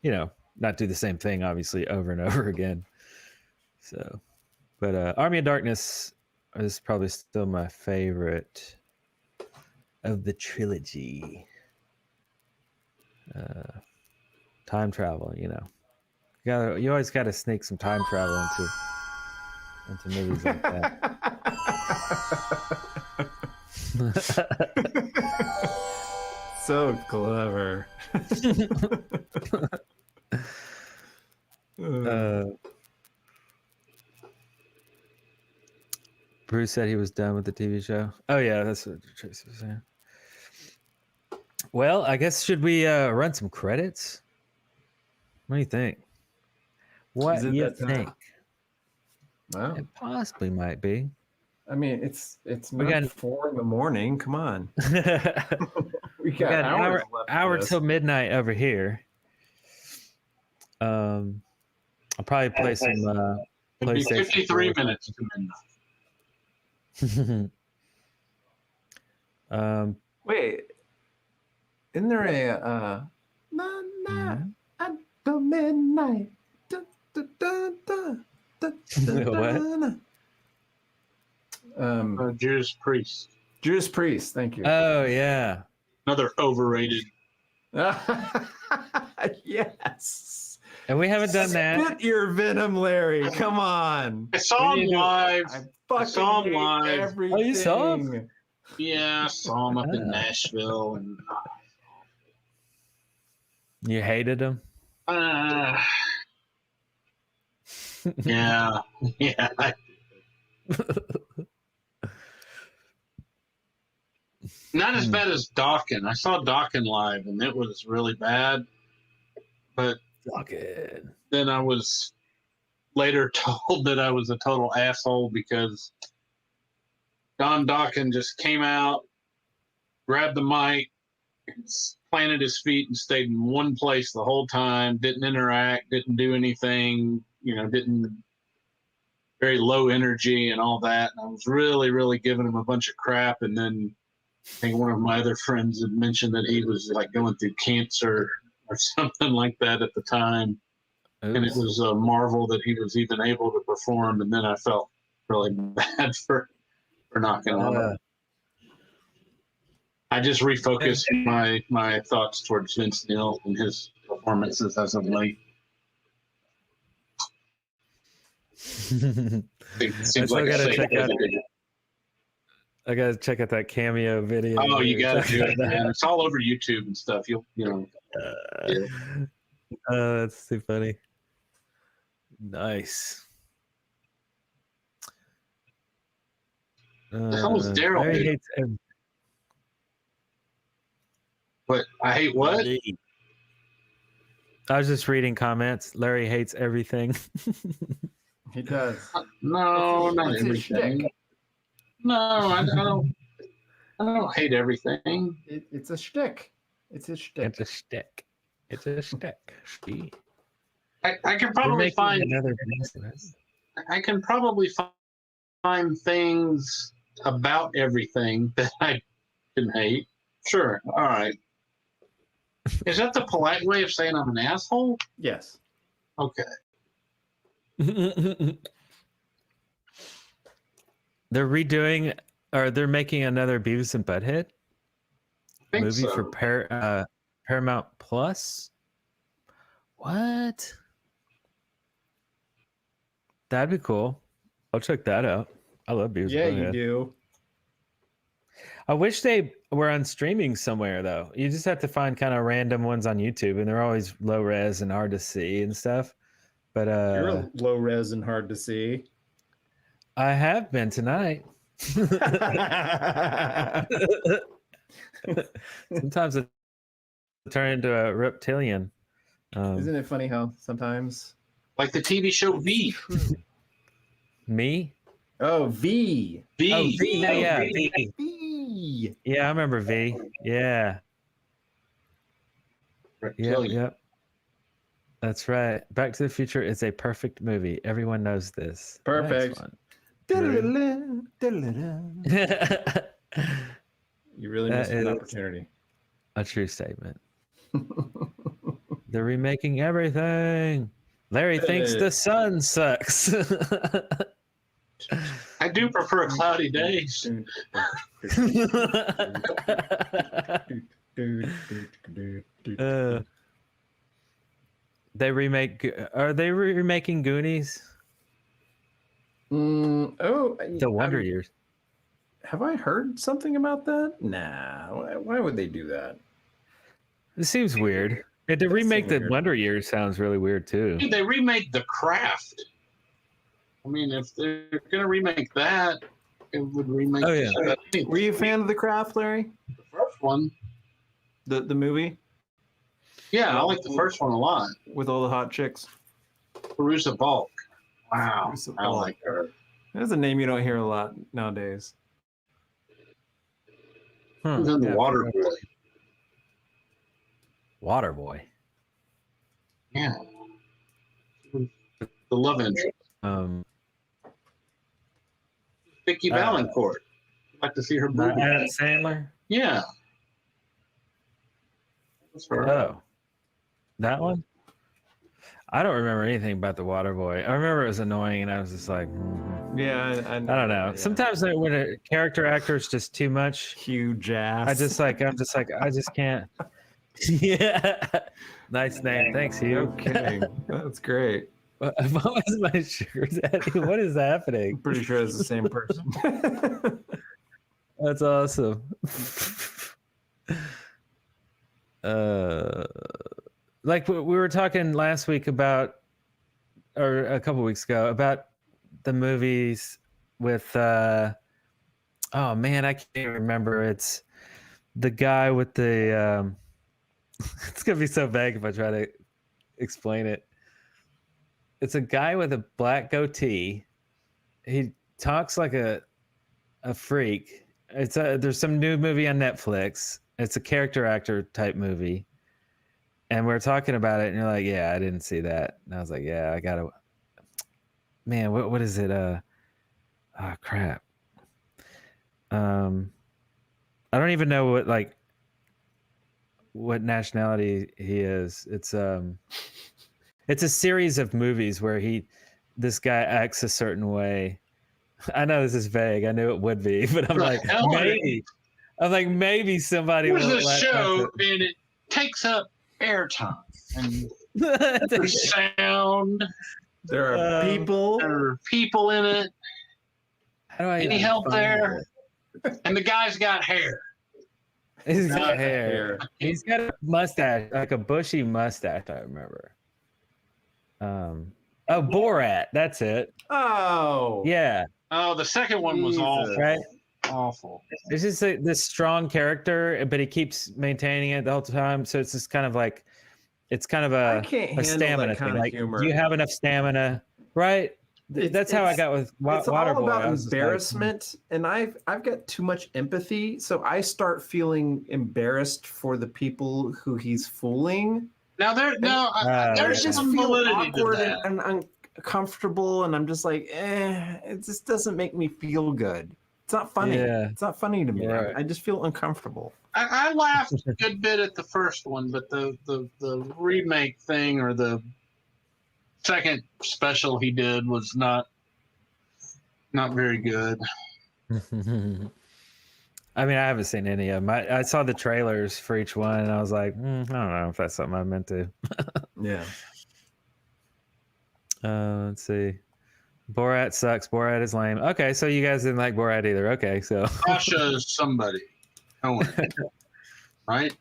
you know, not do the same thing, obviously, over and over again. So, but Army of Darkness is probably still my favorite of the trilogy. Time travel, you know, you always got to sneak some time travel into movies like that. So clever. Bruce said he was done with the TV show. Oh yeah, that's what Tracy was saying. Well, I guess should we run some credits? What do you think? What do you think? Wow. It possibly might be. I mean, it's not 4 a.m. Come on. we got an hours hour till midnight over here. I'll probably play some It'd be 53 minutes to midnight. Wait, isn't there a at the midnight? What? Judas Priest. Judas Priest, thank you. Oh yeah. Another overrated. Yes. And we haven't done that. Spit your venom, Larry. Come on. I saw him live. I saw him live. Everything. Oh, you saw him? Yeah, I saw him up in Nashville, and you hated him. Yeah. Not as bad as Dawkins. I saw Dawkins live, and it was really bad. But Dawkins. Then I was later told that I was a total asshole because Don Dawkins just came out, grabbed the mic, planted his feet, and stayed in one place the whole time. Didn't interact, didn't do anything. You know, didn't. Very low energy and all that. And I was really, really giving him a bunch of crap. And then I think one of my other friends had mentioned that he was like going through cancer or something like that at the time. Oops. And it was a marvel that he was even able to perform. And then I felt really bad for knocking on him. I just refocused my thoughts towards Vince Neil and his performances as of late. I gotta check out that cameo video. Oh, you gotta do it, man. It's all over YouTube and stuff. You know. That's too funny. Nice. The hell was Darrell? Larry hates what? I hate what? I was just reading comments. Larry hates everything. He does. No, not everything. No, I don't hate everything. It's a shtick. It's a shtick. It's a shtick. It's a shtick. I can probably find another. I can probably find things about everything that I can hate. Sure. All right. Is that the polite way of saying I'm an asshole? Yes. Okay. They're redoing, or they're making another Beavis and Butthead movie so. for Paramount Plus. What? That'd be cool. I'll check that out. I love Beavis. Yeah, and Butthead. You do. I wish they were on streaming somewhere though. You just have to find kind of random ones on YouTube, and they're always low res and hard to see and stuff. But you're low res and hard to see. I have been tonight. Sometimes I turn into a reptilian. Isn't it funny how sometimes, like the TV show V? Me? Oh, V. V. Oh, V. Yeah, V. V. Yeah, I remember V. Yeah. Yep. That's right. Back to the Future is a perfect movie. Everyone knows this. Perfect. You really missed an opportunity. A true statement. They're remaking everything. Larry thinks the sun sucks. I do prefer cloudy days. They remake. Are they remaking Goonies? The Wonder Years. Have I heard something about that? Nah. Why would they do that? It seems weird. And to remake the Wonder Years sounds really weird too. They remade The Craft. I mean, if they're gonna remake that, it would remake. Oh yeah. Were you a fan of The Craft, Larry? The first one. The movie? Yeah, I like the first one a lot. With all the hot chicks. Carusa Balk. Wow, I like her. That's a name you don't hear a lot nowadays. Who's in the Water Boy? Water Boy. Yeah. The love interest. Vicky Valancourt. I'd like to see her movie. Adam Sandler? Yeah. Oh. That one? I don't remember anything about the Water Boy. I remember it was annoying, and I was just like, yeah, I don't know. Yeah. Sometimes when a character actor is just too much, huge ass. I'm just like, I just can't. Yeah. Nice name. Thanks, Hugh. Okay. That's great. What was my sugar daddy? What is happening? I'm pretty sure it's the same person. That's awesome. Like we were talking last week about, or a couple weeks ago, about the movies with oh man, I can't even remember. It's the guy with the it's gonna be so vague if I try to explain it. It's a guy with a black goatee. He talks like a freak. There's some new movie on Netflix. It's a character actor type movie. And we're talking about it, and you're like, yeah, I didn't see that. And I was like, yeah, I gotta. Man, what is it? Crap. I don't even know what nationality he is. It's a series of movies where this guy acts a certain way. I know this is vague. I knew it would be, but I'm like, maybe. I'm like, maybe somebody will. There's a show, and it takes up airtime and there's sound. There are people. There are people in it. How do I Any help there? And the guy's got hair. He's got hair. He's got a mustache, like a bushy mustache. I remember. Borat. That's it. Oh. Yeah. Oh, the second one was awful. Right. Awful. It's just this strong character, but he keeps maintaining it the whole time. So it's just kind of like, it's kind of a stamina thing. Like, do you have enough stamina? Right. That's how I got with Waterboy. It's all about embarrassment, and I've got too much empathy, so I start feeling embarrassed for the people who he's fooling. Now there's just feel awkward and uncomfortable, and I'm just like, it just doesn't make me feel good. It's not funny. Yeah. It's not funny to me. Right. I just feel uncomfortable. I laughed a good bit at the first one, but the remake thing or the second special he did was not very good. I mean, I haven't seen any of them. I saw the trailers for each one, and I was like, I don't know if that's something I meant to. Yeah. Let's see. Borat sucks. Borat is lame. Okay, so you guys didn't like Borat either. Okay, so Pasha is somebody. Right?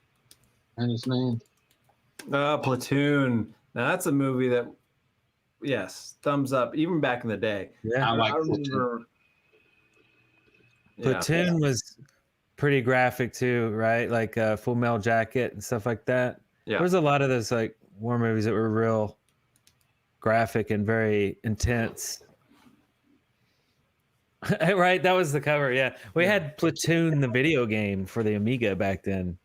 And his name? Platoon. Now that's a movie that, yes, thumbs up. Even back in the day. Yeah, I like Platoon. Platoon was pretty graphic too, right? Like Full Metal Jacket and stuff like that. Yeah. There was a lot of those like war movies that were real graphic and very intense. Right, that was the cover. Yeah, we had Platoon, the video game for the Amiga back then,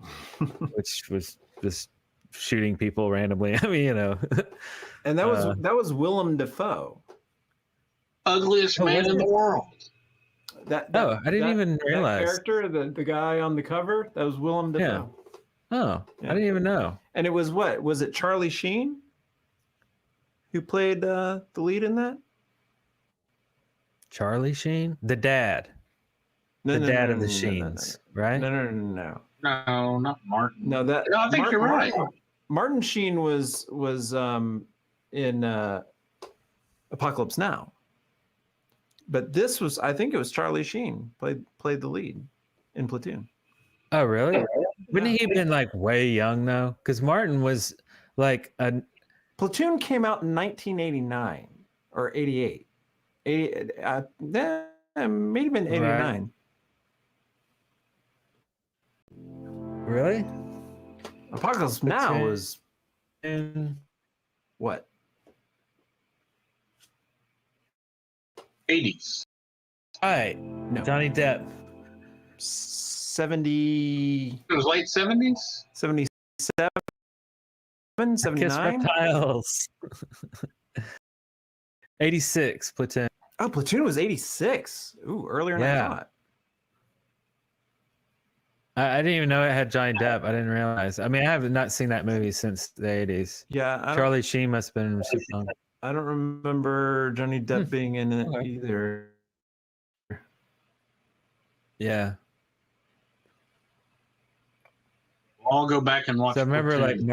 which was just shooting people randomly. I mean, and that was Willem Dafoe, ugliest man in the world. I didn't even realize that character, the guy on the cover. That was Willem Dafoe. Oh, I didn't even know. And it was what? Was it Charlie Sheen who played the lead in that? Charlie Sheen, the dad, of the Sheens, right? No. No, not Martin. No, that. No, I think you're right. Martin Sheen was in Apocalypse Now, but this was, I think it was Charlie Sheen played the lead in Platoon. Oh, really? Wouldn't he have been like way young though? Because Martin was like a. Platoon came out in 1989 or 88. That may have been 89. Right. Really? Apocalypse Now was in what? 80s. All right. No. Johnny Depp. 70. It was late 70s? 77, 79. Kiss Reptiles. 86. Platoon. Oh, Platoon was 86. Ooh, earlier than I thought. I didn't even know it had Johnny Depp. I didn't realize. I mean, I have not seen that movie since the 80s. Yeah. Charlie Sheen must have been super young. I don't remember Johnny Depp being in it either. Yeah. I'll go back and watch. So I remember Platoon. like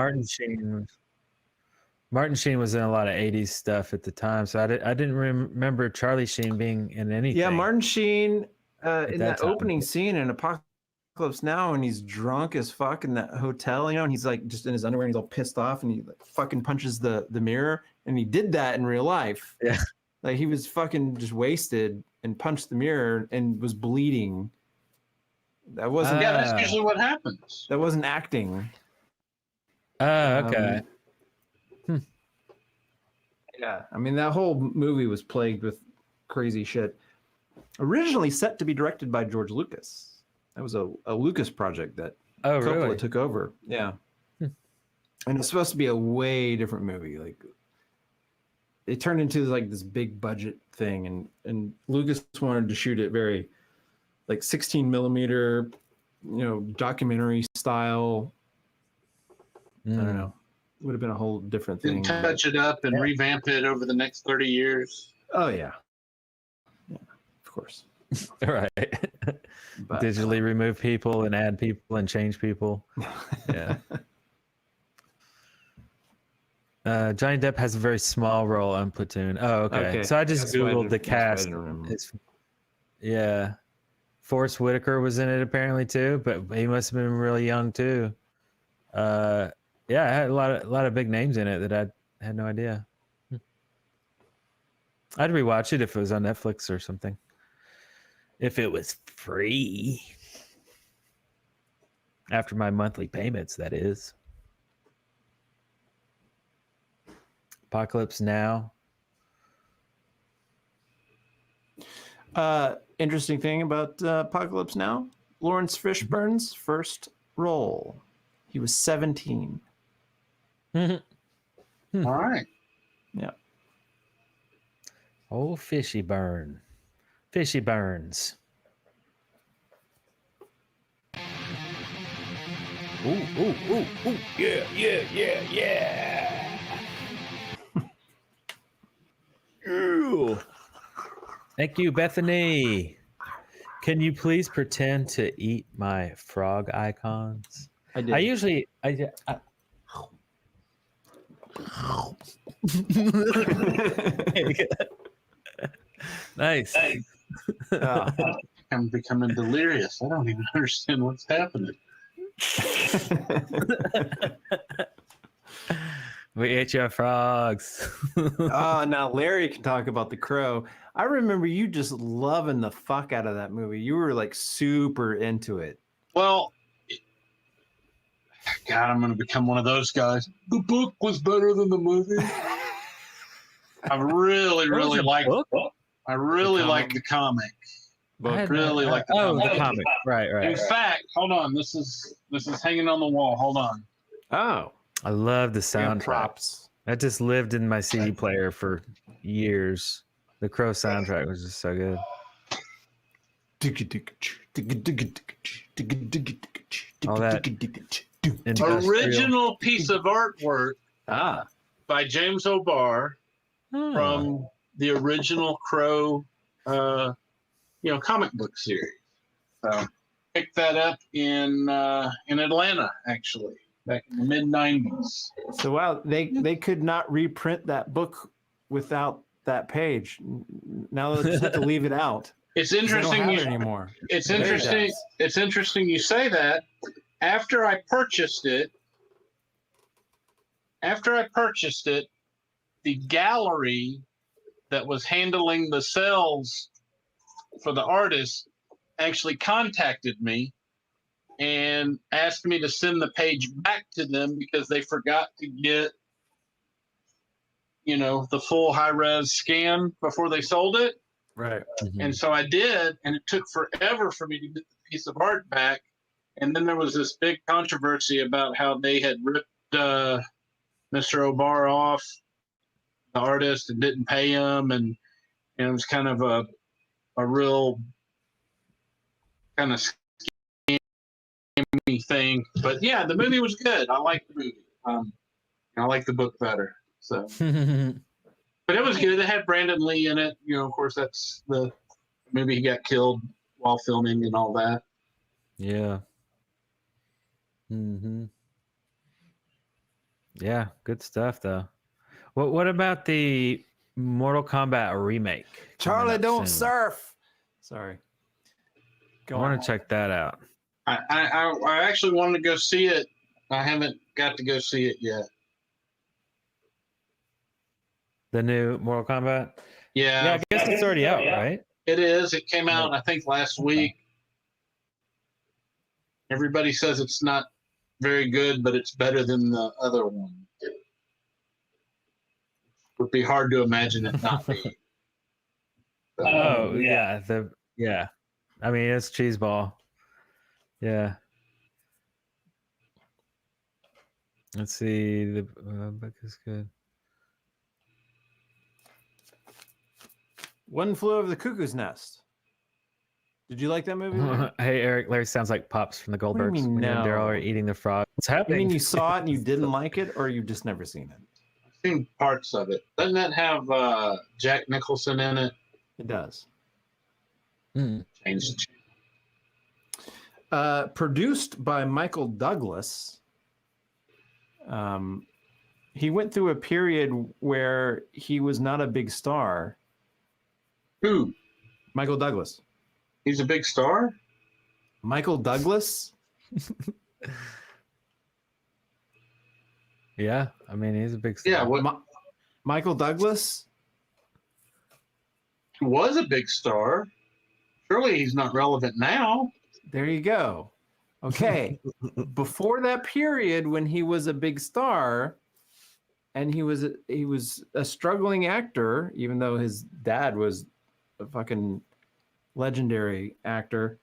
Martin Sheen was in a lot of 80s stuff at the time. So I didn't remember Charlie Sheen being in anything. Yeah, Martin Sheen in that time. opening scene in Apocalypse Now, and he's drunk as fuck in that hotel, and he's like just in his underwear and he's all pissed off and he like fucking punches the mirror, and he did that in real life. Yeah. Like he was fucking just wasted and punched the mirror and was bleeding. That wasn't Yeah, that's usually what happens. That wasn't acting. Oh, okay. Yeah, I mean that whole movie was plagued with crazy shit. Originally set to be directed by George Lucas. That was a Lucas project that Coppola took over. Yeah. And it's supposed to be a way different movie. Like it turned into like this big budget thing, and Lucas wanted to shoot it very like 16 millimeter, documentary style. I don't know. Would have been a whole different thing. Touch it up and revamp it over the next 30 years. Oh yeah. Yeah, of course. Right. But, digitally remove people and add people and change people. Yeah. Johnny Depp has a very small role on Platoon. Oh, okay. So I just Googled the cast. Yeah. Forrest Whitaker was in it apparently too, but he must have been really young too. Yeah, it had a lot of big names in it that I had no idea. I'd rewatch it if it was on Netflix or something. If it was free. After my monthly payments, that is. Apocalypse Now. Interesting thing about Apocalypse Now, Lawrence Fishburne's first role. He was 17. All right. Yeah. Oh, Fishy Burns. Ooh, yeah. Ew. Thank you, Bethany. Can you please pretend to eat my frog icons? I did. I usually nice. I'm becoming delirious. I don't even understand what's happening. We ate your frogs. Oh, now Larry can talk about The Crow. I remember you just loving the fuck out of that movie. You were like super into it. Well, God, I'm going to become one of those guys. The book was better than the movie. I really liked it. I really liked the comic. But really like the comic. The comic. Right. In fact, hold on. This is hanging on the wall. Hold on. Oh. I love the soundtrack. Props. That just lived in my CD player for years. The Crow soundtrack was just so good. All that original piece of artwork by James O'Barr from the original Crow, comic book series. So picked that up in Atlanta, actually, back in the mid-90s. So wow, they could not reprint that book without that page. Now they'll just have to leave it out. It's interesting. They don't have it anymore. It's interesting. It's interesting you say that. After I purchased it, the gallery that was handling the sales for the artist actually contacted me and asked me to send the page back to them because they forgot to get, the full high-res scan before they sold it. Right. Mm-hmm. And so I did, and it took forever for me to get the piece of art back. And then there was this big controversy about how they had ripped Mr. O'Barr off, the artist, and didn't pay him. And it was kind of a real kind of scammy thing. But yeah, the movie was good. I liked the movie. I like the book better. So, but it was good. It had Brandon Lee in it. Of course, that's the movie he got killed while filming and all that. Yeah. Mm-hmm. Yeah, good stuff though. What about the Mortal Kombat remake? Charlie, don't surf. Sorry. I want to check that out. I actually wanted to go see it. I haven't got to go see it yet. The new Mortal Kombat? Yeah, I guess it's already out, right? It is. It came out, I think, last week. Everybody says it's not very good, but it's better than the other one. It would be hard to imagine it not being. Oh, yeah. I mean, it's cheeseball. Yeah. Let's see. The book is good. One Flew Over the Cuckoo's Nest. Did you like that movie? Hey, Eric. Larry sounds like Pops from the Goldbergs. What do you mean, when no? Darrell are eating the frog. What's happening? You mean you saw it and you didn't like it, or you've just never seen it? I've seen parts of it. Doesn't that have Jack Nicholson in it? It does. Changed. Produced by Michael Douglas. He went through a period where he was not a big star. Who? Michael Douglas. He's a big star? Michael Douglas? Yeah, I mean, he's a big star. Yeah, Michael Douglas? He was a big star. Surely he's not relevant now. There you go. Okay. Before that period when he was a big star and he was a struggling actor, even though his dad was a fucking legendary actor,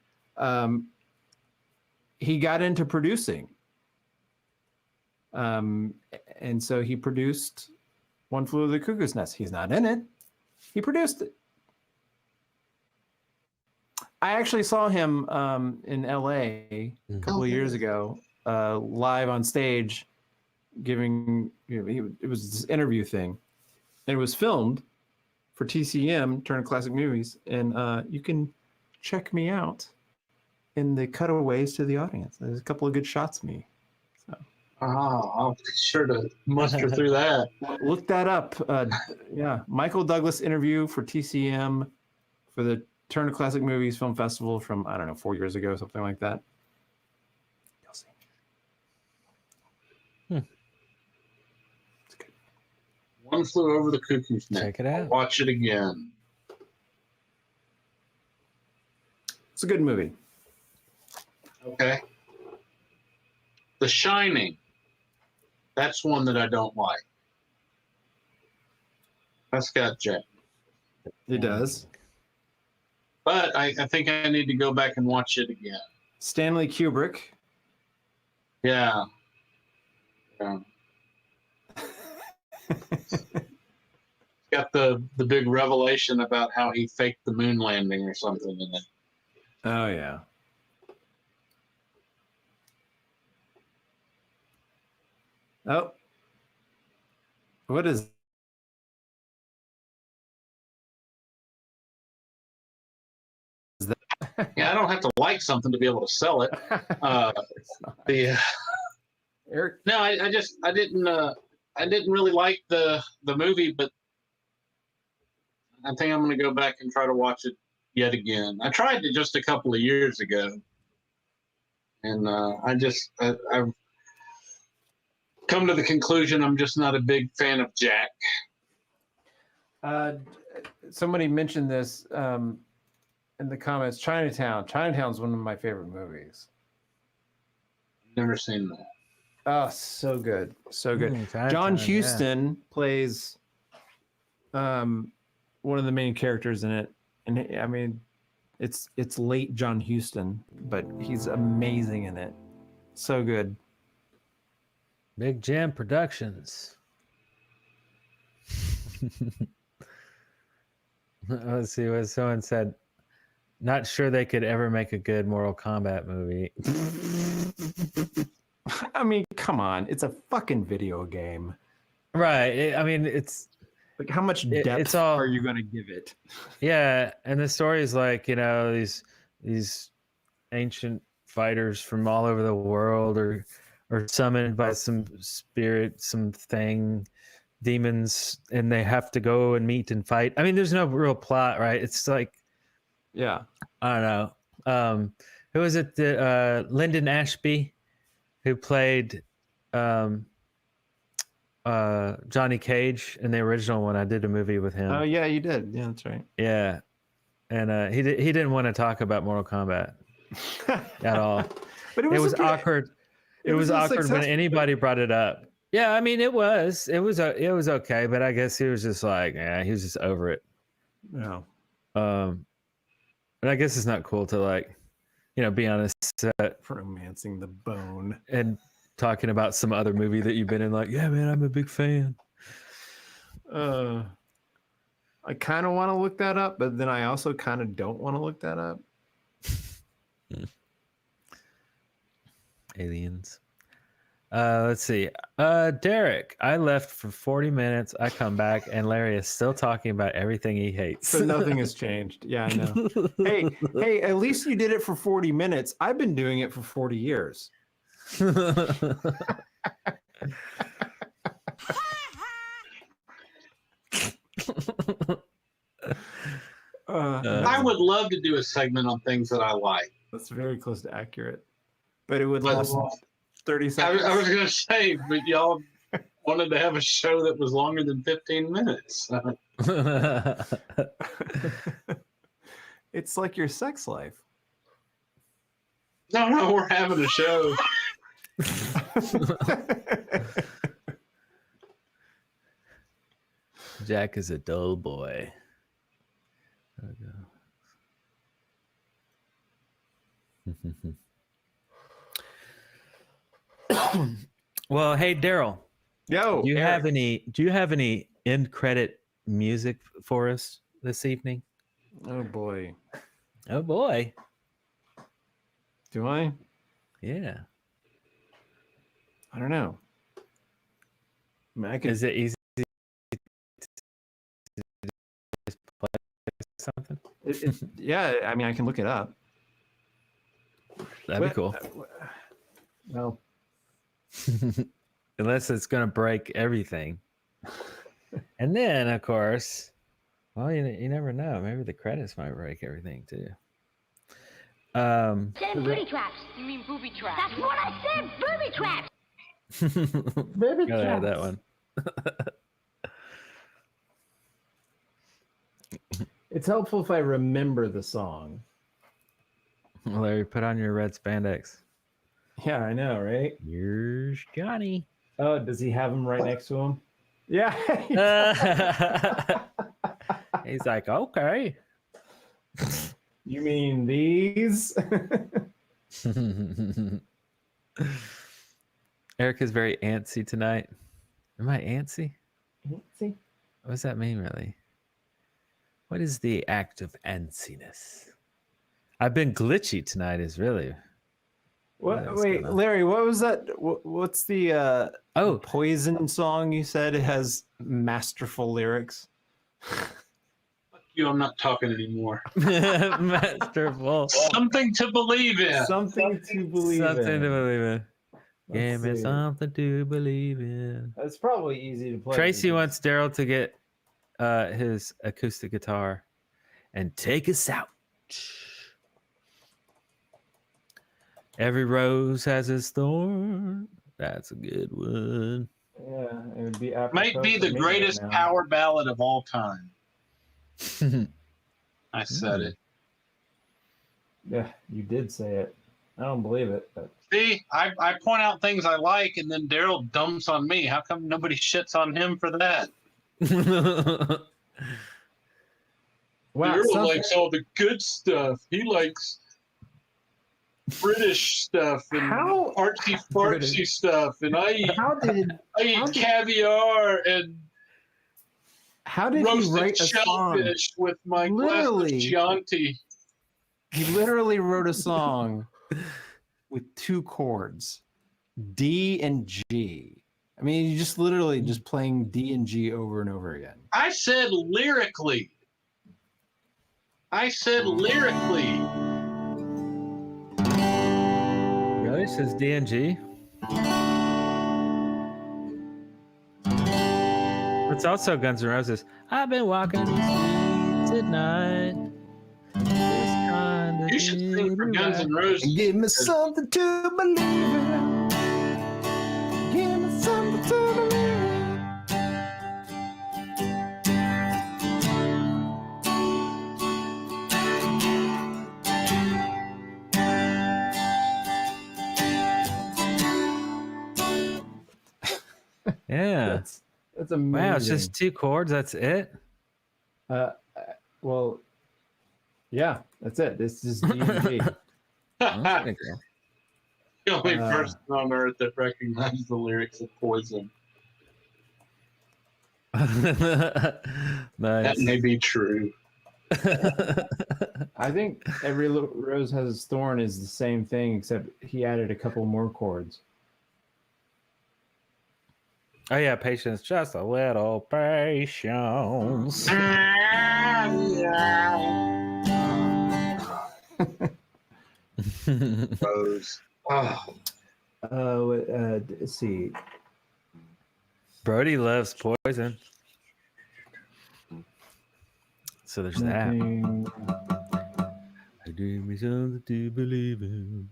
he got into producing. And so he produced One Flew Over the Cuckoo's Nest. He's not in it. He produced it. I actually saw him in LA a couple of years ago, live on stage, giving, it was this interview thing. And it was filmed for TCM, Turner Classic Movies. And you can check me out in the cutaways to the audience. There's a couple of good shots of me. So. I'll be sure to muster through that. Look that up. Yeah, Michael Douglas interview for TCM for the Turner Classic Movies Film Festival from, 4 years ago, something like that. You'll see. It's good. One Flew Over the Cuckoo's Nest. Check it out. I'll watch it again. It's a good movie. Okay. The Shining. That's one that I don't like. That's got Jack. It does. But I think I need to go back and watch it again. Stanley Kubrick. Yeah. Got the big revelation about how he faked the moon landing or something in it. Oh, yeah. Oh. What is that? Yeah, I don't have to like something to be able to sell it. Eric? No, I didn't really like the movie, but I think I'm going to go back and try to watch it yet again. I tried it just a couple of years ago, and I've come to the conclusion I'm just not a big fan of Jack. Somebody mentioned this in the comments. Chinatown. Chinatown's one of my favorite movies. Never seen that. Oh, so good, so good. John Huston plays one of the main characters in it, and I mean, it's late John Huston, but he's amazing in it. So good. Big Jam Productions. Let's see what someone said. Not sure they could ever make a good Mortal Kombat movie. I mean, come on. It's a fucking video game. Right. I mean, it's like, how much depth are you going to give it? Yeah. And the story is like, you know, these ancient fighters from all over the world or summoned by some spirit, something, demons, and they have to go and meet and fight. I mean, there's no real plot, right? It's like, yeah, I don't know. Who was it? Lyndon Ashby, who played Johnny Cage in the original one. I did a movie with him. Oh yeah, you did. Yeah, that's right. Yeah, and he didn't want to talk about Mortal Kombat at all. But it was awkward. It was awkward when anybody brought it up. Yeah, I mean, it was okay, but I guess he was just like, yeah, he was just over it. Yeah. And I guess it's not cool to, like, you know, be on a set romancing the bone and talking about some other movie that you've been in. Like, yeah, man, I'm a big fan. I kind of want to look that up, but then I also kind of don't want to look that up. Aliens. Let's see. Derek, I left for 40 minutes. I come back and Larry is still talking about everything he hates. So nothing has changed. Yeah, I know. hey, at least you did it for 40 minutes. I've been doing it for 40 years. I would love to do a segment on things that I like. That's very close to accurate. But it would last 30 seconds. I was going to say, but y'all wanted to have a show that was longer than 15 minutes. It's like your sex life. No, we're having a show. Jack is a dull boy. Well, hey Darrell. Yo, do you have any end credit music for us this evening? Oh boy. Oh boy. Do I? Yeah. I don't know. I mean, Is it easy to just play something? Yeah, I mean, I can look it up. That'd be cool. Well, unless it's going to break everything. And then, of course, well, you never know. Maybe the credits might break everything too. Said booby traps. You mean booby traps? That's what I said. Booby traps. Booby Gotta add traps. that one. It's helpful if I remember the song. Larry, put on your red spandex. Yeah, I know, right? Here's Johnny. Oh, does he have him right next to him? Yeah. He's like, okay. You mean these? Eric is very antsy tonight. Am I antsy? Antsy? What does that mean, really? What is the act of antsiness? I've been glitchy tonight, is really. What? Wait, Larry, what was that? What's the Poison song you said? It has masterful lyrics. You, I'm not talking anymore. Masterful. Something to believe in. Something to believe in. Something to believe in. Let's Give me see. something to believe in. It's probably easy to play. Tracy wants Darrell to get his acoustic guitar and take us out. Every rose has its thorn. That's a good one. Yeah, it would be. Might be the greatest power ballad of all time. I said it. Yeah, you did say it. I don't believe it. But... See, I point out things I like, and then Darrell dumps on me. How come nobody shits on him for that? Wow, Darrell likes all the good stuff. He likes British stuff and artsy fartsy stuff, and I eat caviar and how did he write a song with my glass of Chianti? He literally wrote a song with 2 chords, D and G. I mean, you just literally just playing D and G over and over again. I said lyrically. Really? It says D and G? It's also Guns N' Roses. I've been walking the streets at night. You should sing for Guns N' Roses. Give me something to believe in. Give me something to believe in. Yeah. That's amazing. Wow, it's just 2 chords. That's it. Well, yeah, that's it. This is D and G. The only person on earth that recognized the lyrics of Poison. Nice. That may be true. I think Every Rose Has Its Thorn is the same thing, except he added a couple more chords. Oh yeah, patience, just a little patience. Rose. Let's see. Brody loves Poison. So there's that. I do me something to believe in.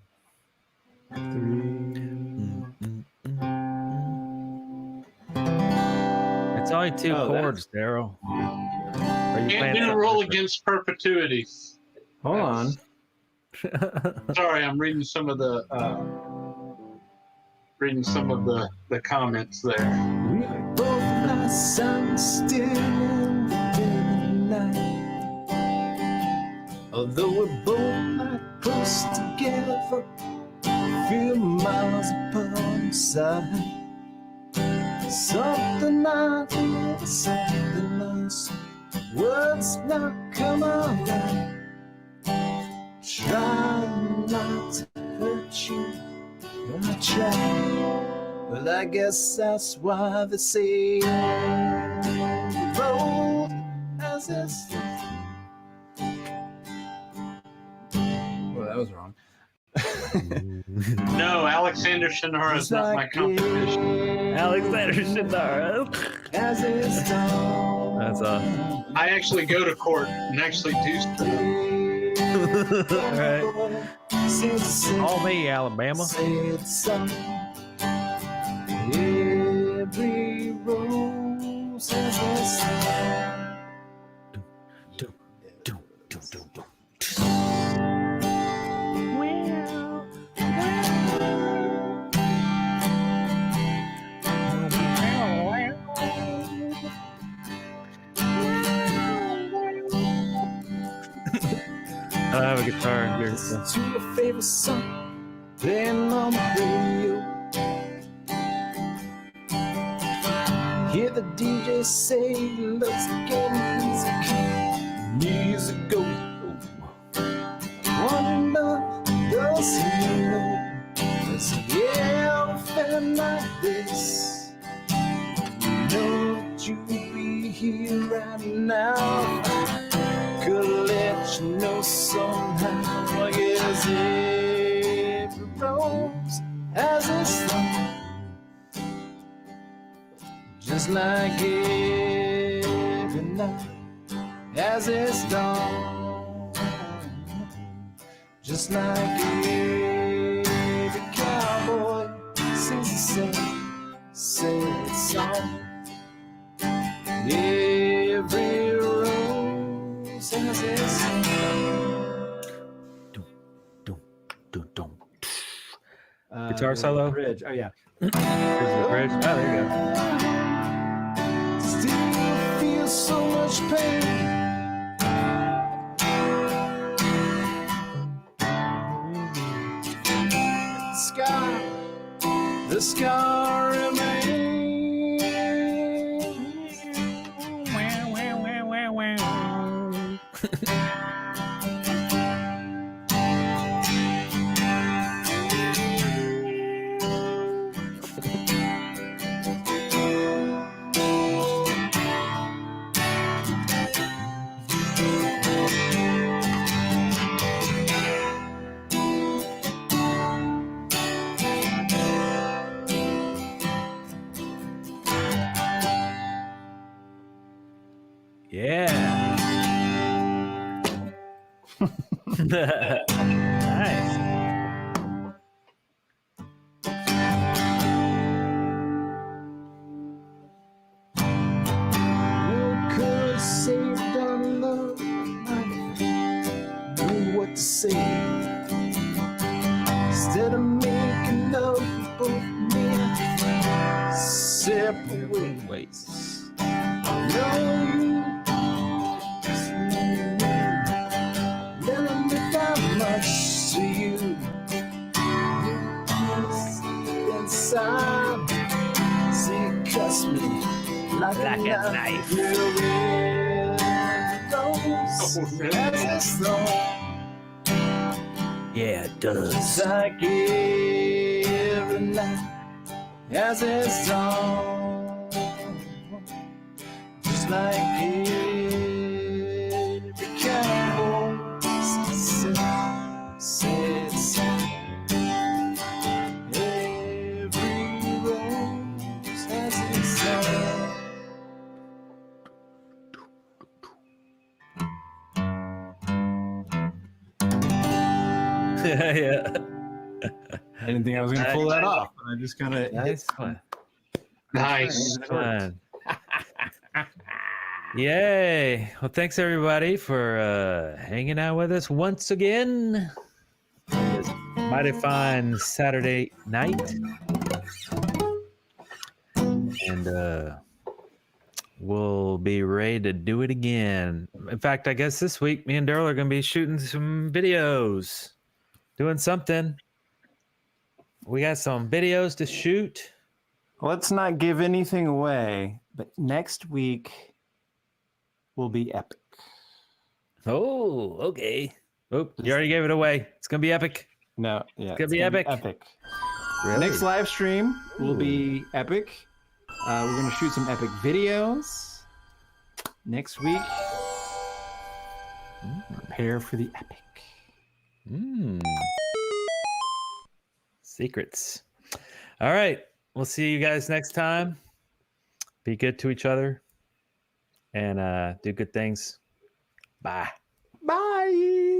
It's only 2 chords, Darrell. Can't do a roll against perpetuity. Hold on. Sorry, I'm reading some of the comments there. We both lie sun still in the night. Although we're both not close together, few miles apart inside. Something I did, something else. Words not come out right. Try not to hurt you, I try. Well, I guess that's why they say the road has its. Well, that was wrong. No, Alexander Shannara is not my competition. Alexander Shannara. That's awesome. I actually go to court and actually do stuff. All right. Call me, Alabama. Every rose has its I have a guitar here. So. to your favorite song, playing on the radio. Hear the DJ say let's get music. Music go. Wanna know, does he know? So yeah, feeling like this, know that you'd be here right now. Could let you know somehow. I guess every rose has its thorn, just like every night has its dawn, just like every cowboy sings a sad song. Every rose has its song. Guitar solo? Bridge. Oh, yeah. Here's the bridge. Oh, there you go. Still feel so much pain. The scar remains. Yeah. Nice. What could I say, darling love? I knew what to say. Instead of making love, we both made separate ways. No, you never meant that much to you. Inside, see you cuss me like a knife. Yeah, it does. It's like every night has its dawn, just like every cowboy said song. Every rose has its song. Yeah. I didn't think I was going to pull that off, but I just kind of Nice one. Nice. Fun. Yay. Well, thanks everybody for hanging out with us once again. This mighty fine Saturday night. And we'll be ready to do it again. In fact, I guess this week me and Darrell are going to be shooting some videos. Doing something. We got some videos to shoot. Let's not give anything away, but next week will be epic. Oh, okay. Oh, you already gave it away. It's gonna be epic. No, yeah, It's gonna be epic. Epic. Really? Next live stream will be epic. We're gonna shoot some epic videos next week. Prepare for the epic. Secrets. All right. We'll see you guys next time. Be good to each other and do good things. Bye. Bye.